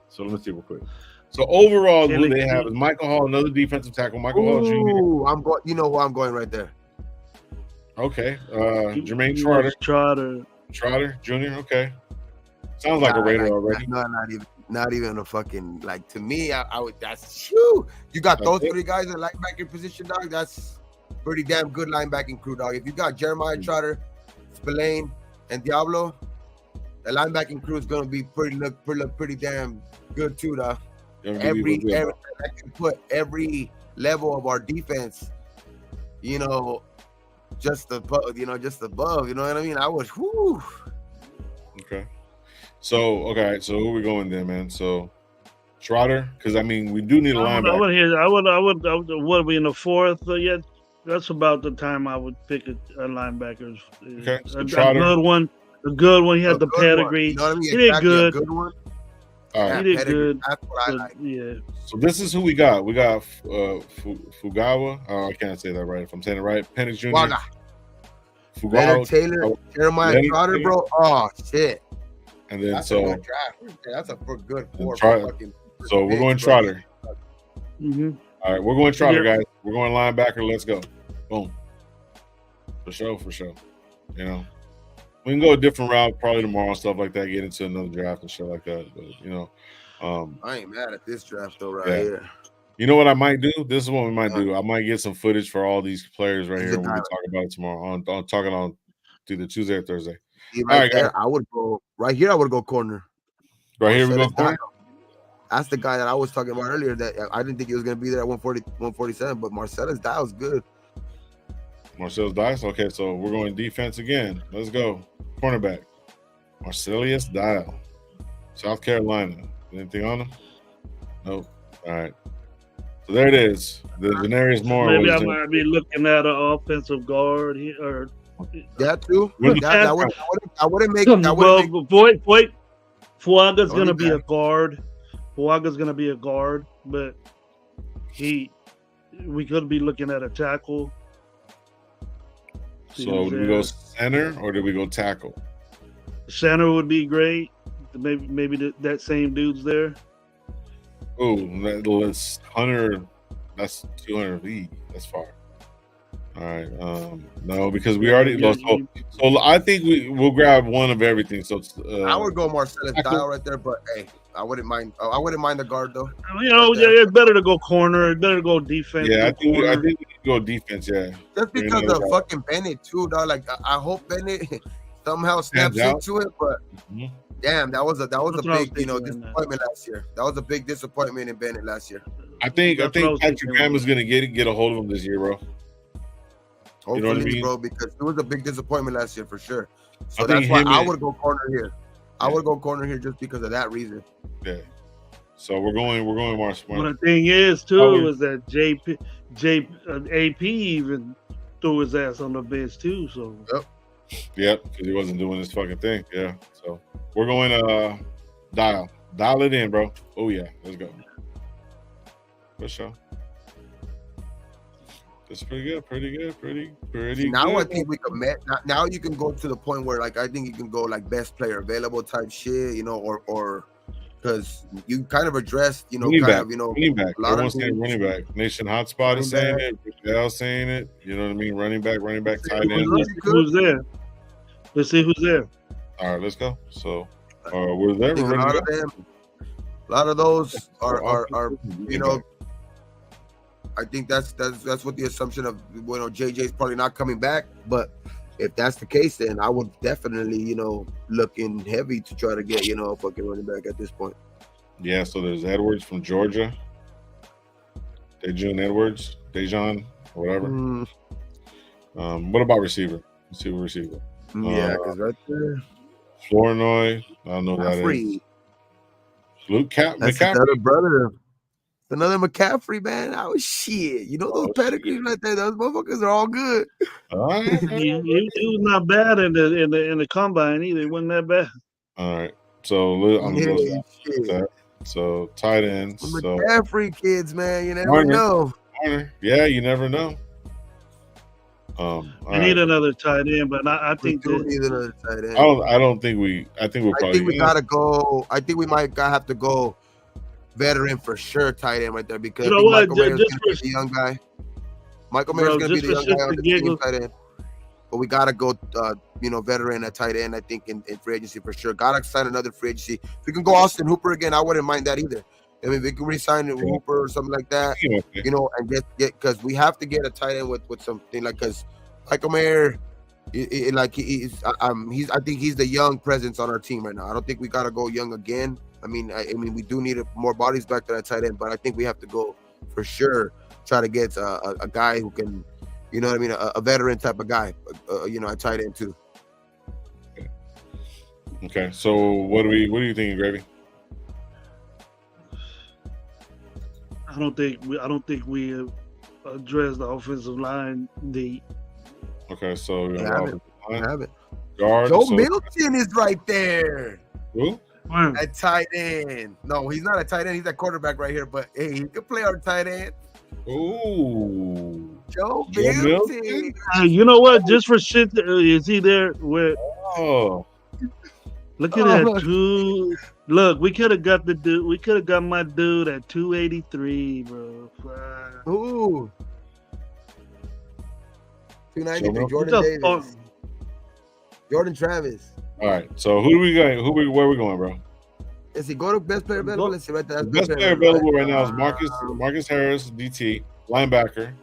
So let me see real quick. So overall, who they have is Michael Hall, another defensive tackle. Michael Hall Jr. I'm going. You know who I'm going right there. Okay, Jermaine Trotter Jr. Okay, sounds like a Raider already. No, not even a fucking like. To me, I would. That's true. You got those three guys in linebacker position, dog. That's pretty damn good linebacking crew, dog. If you got Jeremiah Trotter, Spillane, and Diablo, the linebacking crew is gonna be pretty damn good too, dog. I can put every level of our defense, just above, you know what I mean? I was Okay. So who we going there, man? So Trotter, because I mean we do need a linebacker. I would what be in the fourth yet? That's about the time I would pick a linebacker. Okay. So a Trotter, good one. He had the pedgree. You know what I mean? He did good. A good one. All right. He did good. That's what I like. Yeah. So this is who we got. We got Fugawa. Oh, I can't say that right. If I'm saying it right, Penix Jr. Leonard Taylor, Jeremiah Trotter, bro. Oh shit. And then that's a good draft. That's a good four. So we're going Trotter. Mm-hmm. All right, we're going Trotter, guys. We're going linebacker. Let's go. Boom. For sure. You know, we can go a different route probably tomorrow and stuff like that. Get into another draft and shit like that. But I ain't mad at this draft though, here. You know what I might do? This is what we might do. I might get some footage for all these players right here. We can talk about it tomorrow. On talking on either Tuesday or Thursday. All right, guys. I would go right here. I would go corner. Right here we go corner. That's the guy that I was talking about earlier. That I didn't think he was going to be there at 147, but Marcellus Dial's good. Marcellus Dial. Okay, so we're going defense again. Let's go. Cornerback. Marcellus Dial. South Carolina. Anything on him? Nope. All right. So there it is. The Denarius Moore. Maybe I might be looking at an offensive guard here. Or that too. I wouldn't make. Wait. Fuaga's going to be a guard. Fuaga's going to be a guard, but we could be looking at a tackle. So do we go center or do we go tackle? Center would be great. Maybe that same dude's there. Oh, let's Hunter. That's 200 That's far. All right. No, because we already lost. So I think we'll grab one of everything. So I would go Marcellus Dial right there, but hey, I wouldn't mind. I wouldn't mind the guard though. It's better to go corner. It's better to go defense. Yeah, I think we can go defense. Yeah, just because of fucking Bennett too, dog. Like I hope Bennett somehow snaps into it, but damn, that was a big disappointment last year. That was a big disappointment in Bennett last year. I think Patrick Graham is gonna get a hold of him this year, bro. Hopefully, you know what I mean? Bro, because it was a big disappointment last year for sure. So that's why I would go corner here. I would go corner here just because of that reason. Yeah. So we're going Mars. But the thing is too is that AP even threw his ass on the bench too. So yep, because he wasn't doing his fucking thing. Yeah. So we're going dial it in, bro. Oh yeah, let's go. For sure. It's pretty good. Now good. I think we can now you can go to the point where like I think you can go like best player available type shit, or because you kind of addressed, running back. A lot Everyone's saying running back. Nation Hotspot is saying it. Michelle saying it. You know what I mean? Running back, tight end. Who's there? Let's see who's there. All right, let's go. So we're there. We're a ready to go. lot of those are I think that's what the assumption of JJ's probably not coming back. But if that's the case, then I would definitely look in heavy to try to get a fucking running back at this point. Yeah. So there's Edwards from Georgia. Dejon, whatever. What about receiver? Let's see what receiver. Yeah, because right there, Flournoy. I don't know who that is. Luke That's McCaffrey. Another brother. Another McCaffrey, man. Those pedigrees right there. Those motherfuckers are all good. All right. He was not bad in the combine either. He wasn't that bad. All right. So so tight ends. McCaffrey kids, man. You never know. Yeah, you never know. I need another tight end, but I think we need another tight end. I think we gotta go. I think we might have to go veteran for sure, tight end right there, because Michael Mayer's gonna be the young guy. Michael Mayer's gonna be the young guy on the team tight end. But we gotta go veteran at tight end, I think, in free agency for sure. Gotta sign another free agency. If we can go Austin Hooper again, I wouldn't mind that either. I mean, if we can re-sign Hooper or something like that, and get because we have to get a tight end with something like, because Michael Mayer, I think he's the young presence on our team right now. I don't think we gotta go young again. I mean, we do need more bodies back to that tight end, but I think we have to go for sure. Try to get a guy who can, a veteran type of guy, a tight end too. Okay, so what are you thinking, Gravy? I don't think we have addressed the offensive line. Okay, so we have it. Guard. Joe Milton is right there. Who? At tight end. No, he's not a tight end. He's a quarterback right here. But hey, he could play our tight end. Ooh. Joe Milton. You know what? Just for shit, is he there? Where? Oh. Look at that dude. Look, we could have got the dude. We could have got my dude at 283, bro. Ooh. 293. Jordan Davis. Jordan Travis. All right. So who do we got? Where are we going, bro? Let's see. Go to best player available. Let's see right there. Best player available right now is Marcus Harris, DT, linebacker,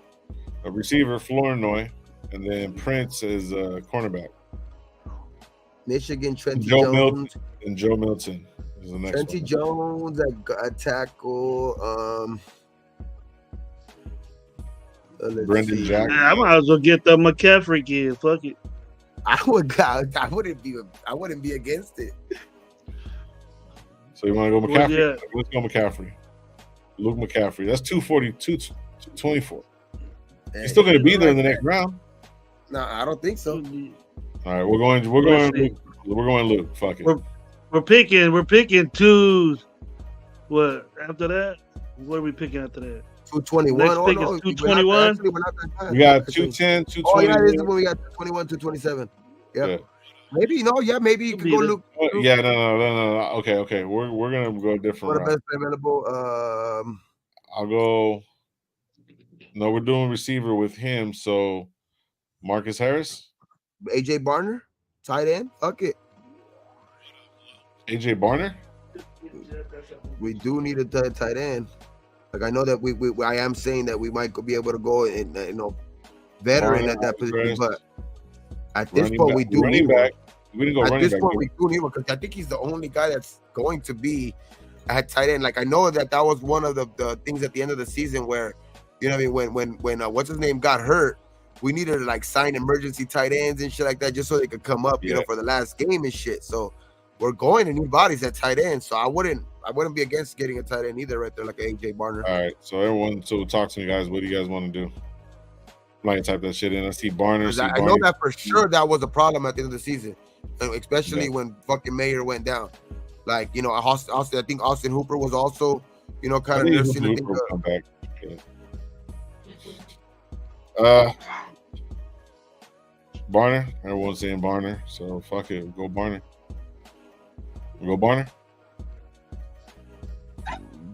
a receiver, Flournoy, and then Prince is a cornerback. Michigan, Trenty Jones. And Joe Milton is the next one. Trenty Jones at tackle. Brendan Jackson. I might as well get the McCaffrey kid. Fuck it. I wouldn't be against it. So you want to go McCaffrey? Yeah. Let's go McCaffrey. Luke McCaffrey. That's 242, 224. He's still going to be there in the next round. No, I don't think so. All right, we're going Luke. Fuck it. We're picking two. What after that? What are we picking after that? 221. Next pick is 221. We got 210, 220. Oh yeah, this is when we got 221, 227. Yep. Maybe maybe you Could could be go there. Luke. Yeah, no. Okay. We're gonna go a different What the route. best available? I'll go. No, we're doing receiver with him. So Marcus Harris, AJ Barner, tight end. Fuck it. AJ Barner. We do need a tight end. Like I know that we I am saying that we might be able to go and veteran Barner, at that position, Harris, but at this running point back, we do running need one. back. We didn't go At running this back. point we do need one because I think he's the only guy that's going to be at tight end. Like I know that was one of the things at the end of the season where, you know what I mean, when what's his name got hurt, we needed to like sign emergency tight ends and shit like that just so they could come up, you know, for the last game and shit. So we're going to need bodies at tight end. So I wouldn't be against getting a tight end either right there, like AJ Barner. All right. So talk to me, guys. What do you guys want to do? I'm not gonna type that shit in. I see Barner. I know that for sure that was a problem at the end of the season, especially when fucking Mayer went down. Like, you know, Austin, I think Austin Hooper was also, you know, kind of nursing the thing. Come back. Yeah. Barner. Everyone's saying Barner, so fuck it. Go Barner. Go Barner.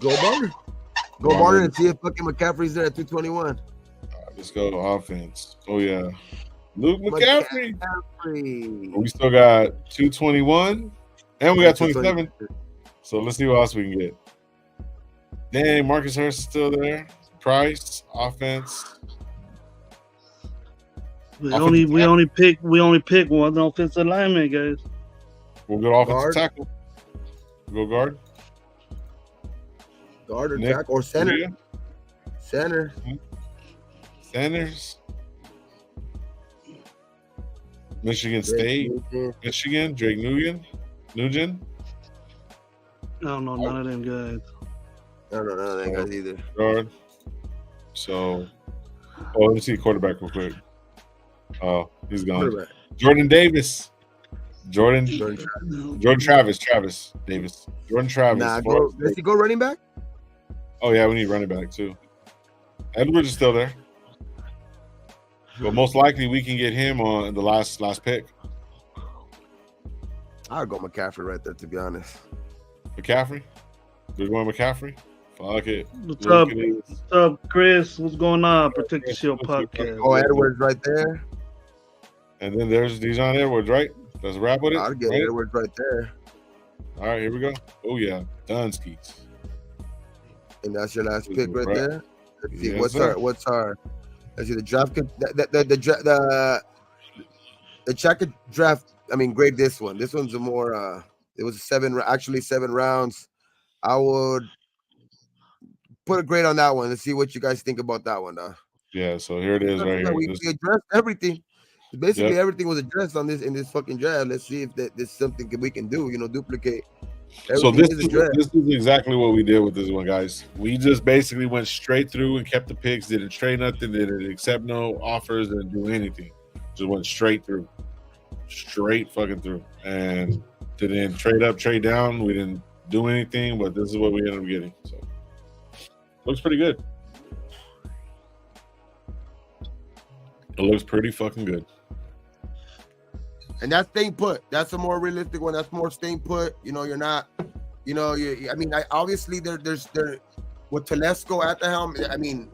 Go Barner. Go Barner and see if fucking McCaffrey's there at 221. Let's go offense. Oh yeah, Luke McCaffrey. We still got 221, and we got 27. So let's see what else we can get. Dang, Marcus Harris is still there. Price, offense. We only pick one offensive lineman, guys. We'll go offensive tackle. Go guard. Guard or tackle or center. Yeah. Center. Sanders. Michigan State. Michigan. Drake Nugent. I don't know none of them guys. I don't know none of them guys either. Guard. So, let me see the quarterback real quick. Oh, he's gone. Jordan Davis. Jordan Travis Davis. Jordan Travis. Nah, does he go running back? Oh yeah, we need running back too. Edwards is still there. But most likely we can get him on the last pick. I'll go McCaffrey right there, to be honest. McCaffrey? We're going McCaffrey? Fuck it. What's up, Chris? What's going on? Protect the Shield podcast. Oh, Edwards right there. And then there's Dijon Edwards, right? Let's wrap with it. I'll get Edwards right there. All right, here we go. Oh yeah, Dunskies. And that's your last pick right there. Let's see, Yes, what's our let's see the draft the checker draft. I mean, grade this one. This one's a more it was 7 rounds. I would put a grade on that one. Let's see what you guys think about that one, though. Yeah, so here it is right here. We addressed everything. Basically, everything was addressed in this fucking draft. Let's see if this is something we can do. You know, duplicate. So this is exactly what we did with this one, guys. We just basically went straight through and kept the picks. Didn't trade nothing. Didn't accept no offers. Didn't do anything. Just went straight through, straight fucking through, and didn't trade up, trade down. We didn't do anything, but this is what we ended up getting. So looks pretty good. It looks pretty fucking good. And that's staying put. That's a more realistic one. That's more staying put. You know, you're not. You know, obviously there's with Telesco at the helm. I mean,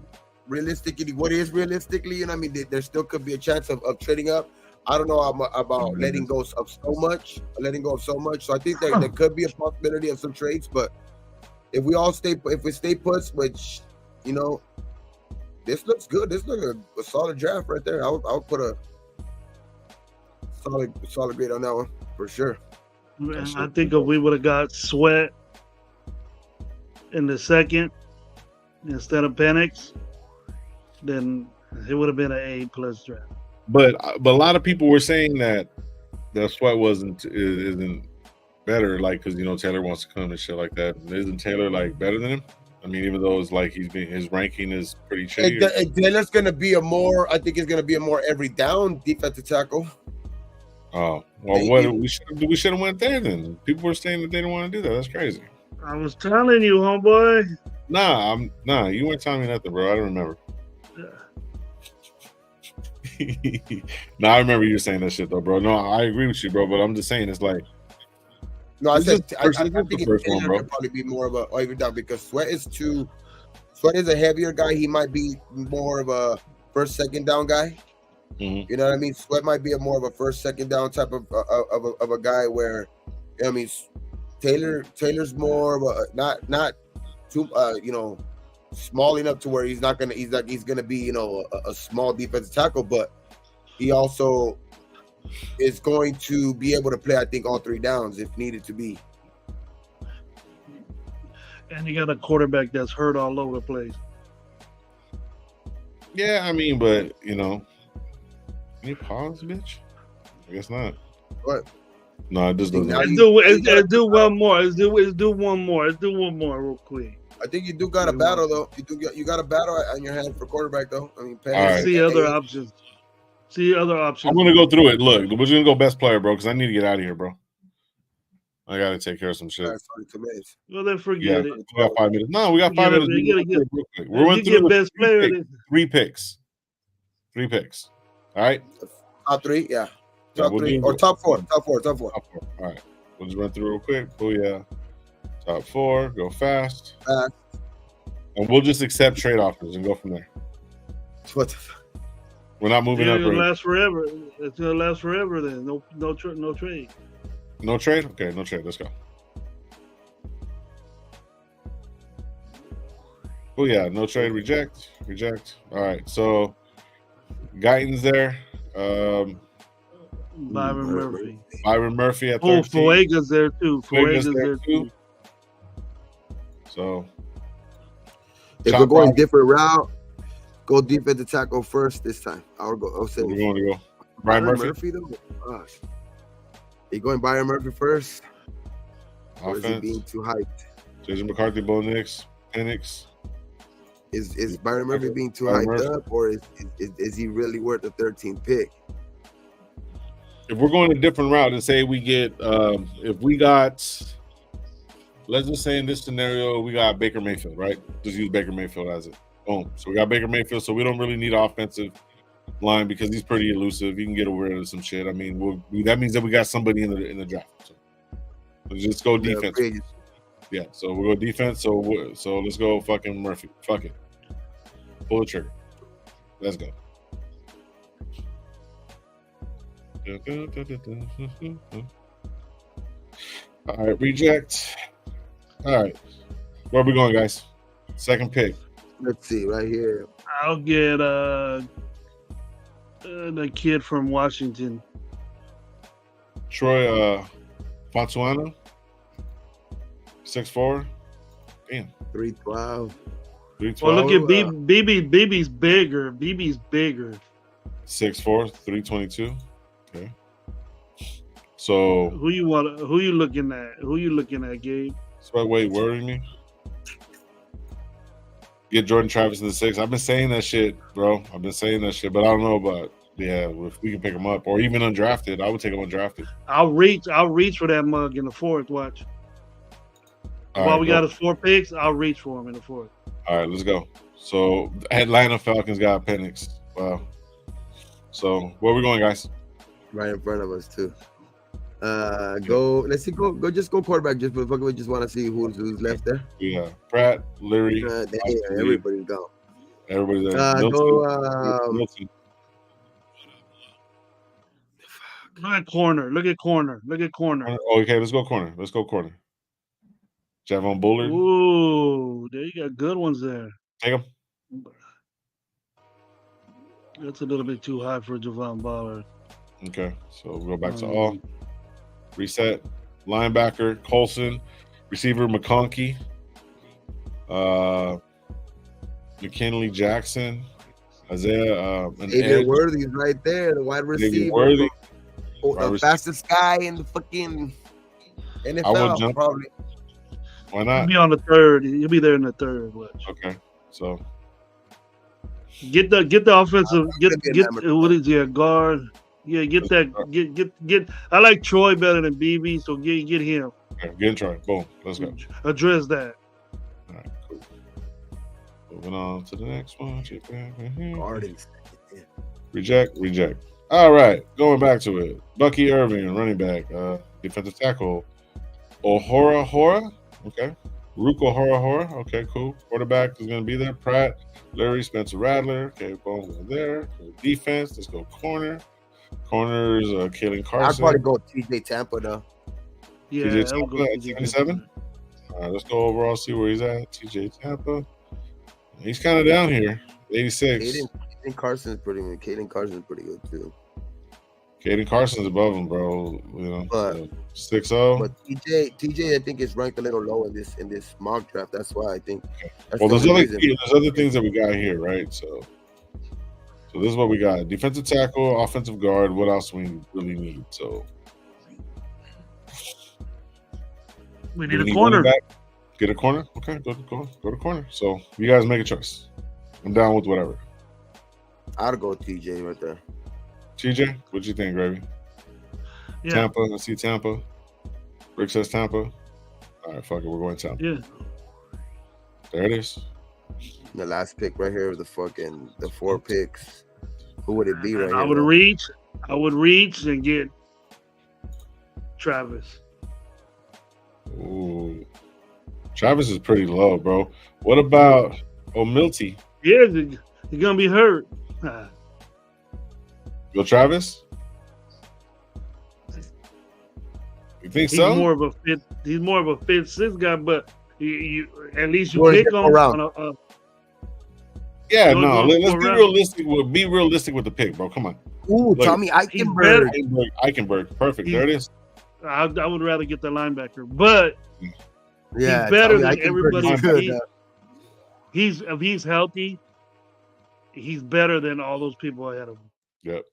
realistically, what is realistically? You know, I mean, there still could be a chance of trading up. I don't know about letting go of so much. So I think there could be a possibility of some trades. But if we stay put, which you know, this looks good. This looks a solid draft right there. I would put a solid grade on that one for sure. Man, I think if we would have got Sweat in the second instead of Penix, then it would have been an A+ draft. But a lot of people were saying that Sweat isn't better, like because you know Taylor wants to come and shit like that. Isn't Taylor like better than him? I mean, even though it's like his ranking is pretty shitty. Taylor's gonna be I think it's gonna be a more every down defensive tackle. Oh well, we should have went there then. People were saying that they didn't want to do that. That's crazy. I was telling you, homeboy. Nah, you weren't telling me nothing, bro. I don't remember. No, I remember you saying that shit though, bro. No, I agree with you, bro. But I'm just saying, it's like No, I said I first think one, Taylor bro. could probably be more of a even down because Sweat is a heavier guy. He might be more of a first, second down guy. Mhm. You know what I mean? Sweat might be more of a first, second down type of a guy where, you know what I mean, Taylor's more of a not too small enough to where he's gonna be a small defensive tackle, but he also is going to be able to play, I think, all three downs if needed to be. And you got a quarterback that's hurt all over the place. Yeah, I mean, but can you pause, bitch? I guess not. What? No, it just doesn't. Let's do one more. Let's do one more. Let's do one more real quick. I think you do got a battle though. You got a battle on your hand for quarterback though. I mean, right. See other options. I'm gonna go through it. Look, we're just gonna go best player, bro, because I need to get out of here, bro. I gotta take care of some shit. Well, then forget it. We got 5 minutes. No, we got 5 minutes. We're going through best player. Three picks. All right. Top three, yeah. Top three or top four. Top four. All right. We'll just run through real quick. Oh yeah. Top four. Go fast. And we'll just accept trade offers and go from there. What the fuck? We're not moving up. It's gonna last forever. It's gonna last forever. Then no trade. No trade. Okay, no trade. Let's go. Oh yeah, no trade. Reject. All right. So, Guyton's there. Byron Murphy at 13. Fuega's there too. Fuega's there too. So, if we're going different route, go defensive tackle first this time. I'll say we're going to go Byron Murphy though. Gosh, you going Byron Murphy first? Or is he being too hyped? Jason McCarthy, Bo Nix, Penix. Is Byron Murphy being too hyped up, or is he really worth the 13th pick? If we're going a different route and say we get, if we got, let's just say in this scenario, we got Baker Mayfield, right? Just use Baker Mayfield as it. Boom. So we got Baker Mayfield, so we don't really need offensive line because he's pretty elusive. He can get away with some shit. I mean, that means that we got somebody in the draft. So let's just go defense. Yeah, so we'll go defense. So let's go fucking Murphy. Fuck it. Pull the trigger. Let's go. All right, reject. All right. Where are we going, guys? Second pick. Let's see, right here. I'll get the kid from Washington. Troy Fontuano. 6'4". Damn. 312. Well, look at BB's bigger. BB's bigger. 6'4", 322. Okay. So who you looking at? Who you looking at, Gabe? So wait, worrying me? Get Jordan Travis in the 6. I've been saying that shit, bro. But I don't know about if we can pick him up or even undrafted. I would take him undrafted. I'll reach for that mug in the 4th. Watch. While we got his 4 picks, I'll reach for him in the 4th. All right, let's go. So Atlanta Falcons got Penix. Wow. So where are we going, guys? Right in front of us too. Let's see. Just go quarterback. We just want to see who's left there. Yeah, Pratt, Leary. Everybody's gone. Everybody's there. Milton. Look at corner. Oh, okay, let's go corner. Javon Bullard. Ooh, there you got good ones there. Take him. That's a little bit too high for Javon Bullard. Okay, so we'll go back to all. Reset. Linebacker, Colson. Receiver, McConkey. McKinley Jackson. Isaiah. David Worthy's right there, the wide receiver. Worthy. The fastest guy in the fucking NFL, probably. Why not? He'll be on the 3rd. He'll be there in the 3rd. Watch. Okay, so get the offensive. Get what is he, a guard? Yeah, get that. Get. I like Troy better than BB, so get him. Okay, get Troy. Boom. Let's go. Address that. All right, cool. Moving on to the next one. Reject. All right, going back to it. Bucky Irving, running back, defensive tackle. Hora. Okay. Ruko Hora. Okay, cool. Quarterback is going to be there. Pratt, Larry, Spencer Rattler. Okay, boom, there. Defense, let's go corner. Corners, Kalen I'd Carson. probably go TJ Tampa though. Yeah, TJ I would Tampa go at TJ 77. All right, let's go overall, see where he's at. TJ Tampa. He's kind of down here. 86. Caden Carson's pretty good too. Caden Carson's above him, bro. You know, But 6-0. But TJ, I think is ranked a little low in this mock draft. That's why I think. Well, there's other things that we got here, right? So this is what we got: defensive tackle, offensive guard. What else we really need? So we need a corner. Get a corner. Okay, go to corner. So you guys make a choice. I'm down with whatever. I'd go TJ right there. TJ, what you think, Gravy? Yeah. Tampa. I see Tampa. Rick says Tampa. All right, fuck it. We're going Tampa. Yeah. There it is. The last pick right here, the 4 picks. Who would it be right I here? I would reach and get Travis. Ooh. Travis is pretty low, bro. What about Milty? Yeah, he's gonna be hurt. Go Travis? You think He's so? more of a fit. He's more of a 5th, 6th guy, but you at least you Or pick is it him around? on Yeah, Go no. Let's be around. realistic. Be realistic with the pick, bro. Come on. Ooh, Look, Tommy Eichenberg. Eichenberg. Perfect. There it is. I would rather get the linebacker, but Yeah, he's better Tommy than Eichenberg everybody. is good. If he's healthy, he's better than all those people ahead of him. Yep.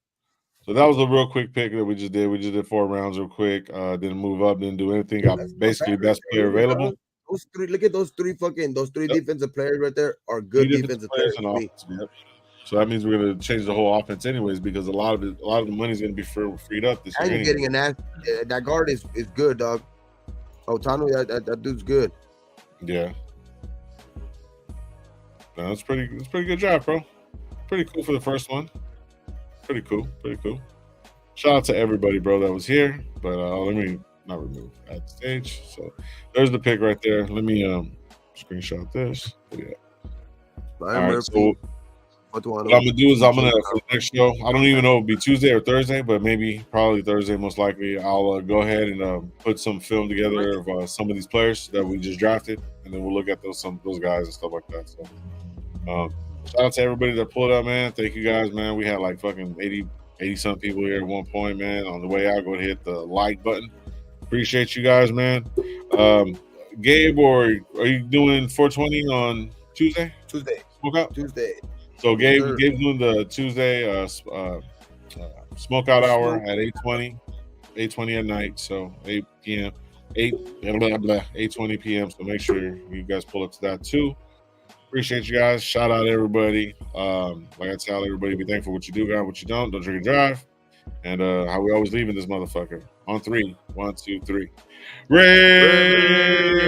So that was a real quick pick that we just did. We just did 4 rounds real quick. Didn't move up, didn't do anything. Got basically best player available. Those three, look at those three Yep. defensive players right there are good defensive players. on offense. Yep. So that means we're going to change the whole offense anyways, because a lot of the money is going to be freed up this And year. you're getting an ass. That guard is good, dog. Otano, that dude's good. Yeah. No, it's pretty good job, bro. Pretty cool for the first one. Pretty cool. Shout out to everybody, bro, that was here. But let me not remove at the stage. So there's the pick right there. Let me screenshot this. Yeah. All right, so what I'm gonna do is for the next show, I don't even know if it'll be Tuesday or Thursday, but probably Thursday most likely. I'll go ahead and put some film together of some of these players that we just drafted, and then we'll look at those guys and stuff like that. So shout out to everybody that pulled up, man. Thank you guys, man. We had like fucking 80 some people here at one point, man. On the way out, go ahead and hit the like button. Appreciate you guys, man. Gabe, or are you doing 420 on Tuesday? Smoke out? Tuesday. So Gabe's doing the Tuesday smoke out hour at 8:20 at night. So 8 p.m. 8:20 p.m. So make sure you guys pull up to that too. Appreciate you guys. Shout out everybody. Like I tell everybody, be thankful for what you do, guys. What you don't drink and drive. And how we always leaving this motherfucker on 3. 1, 2, 3. Ray.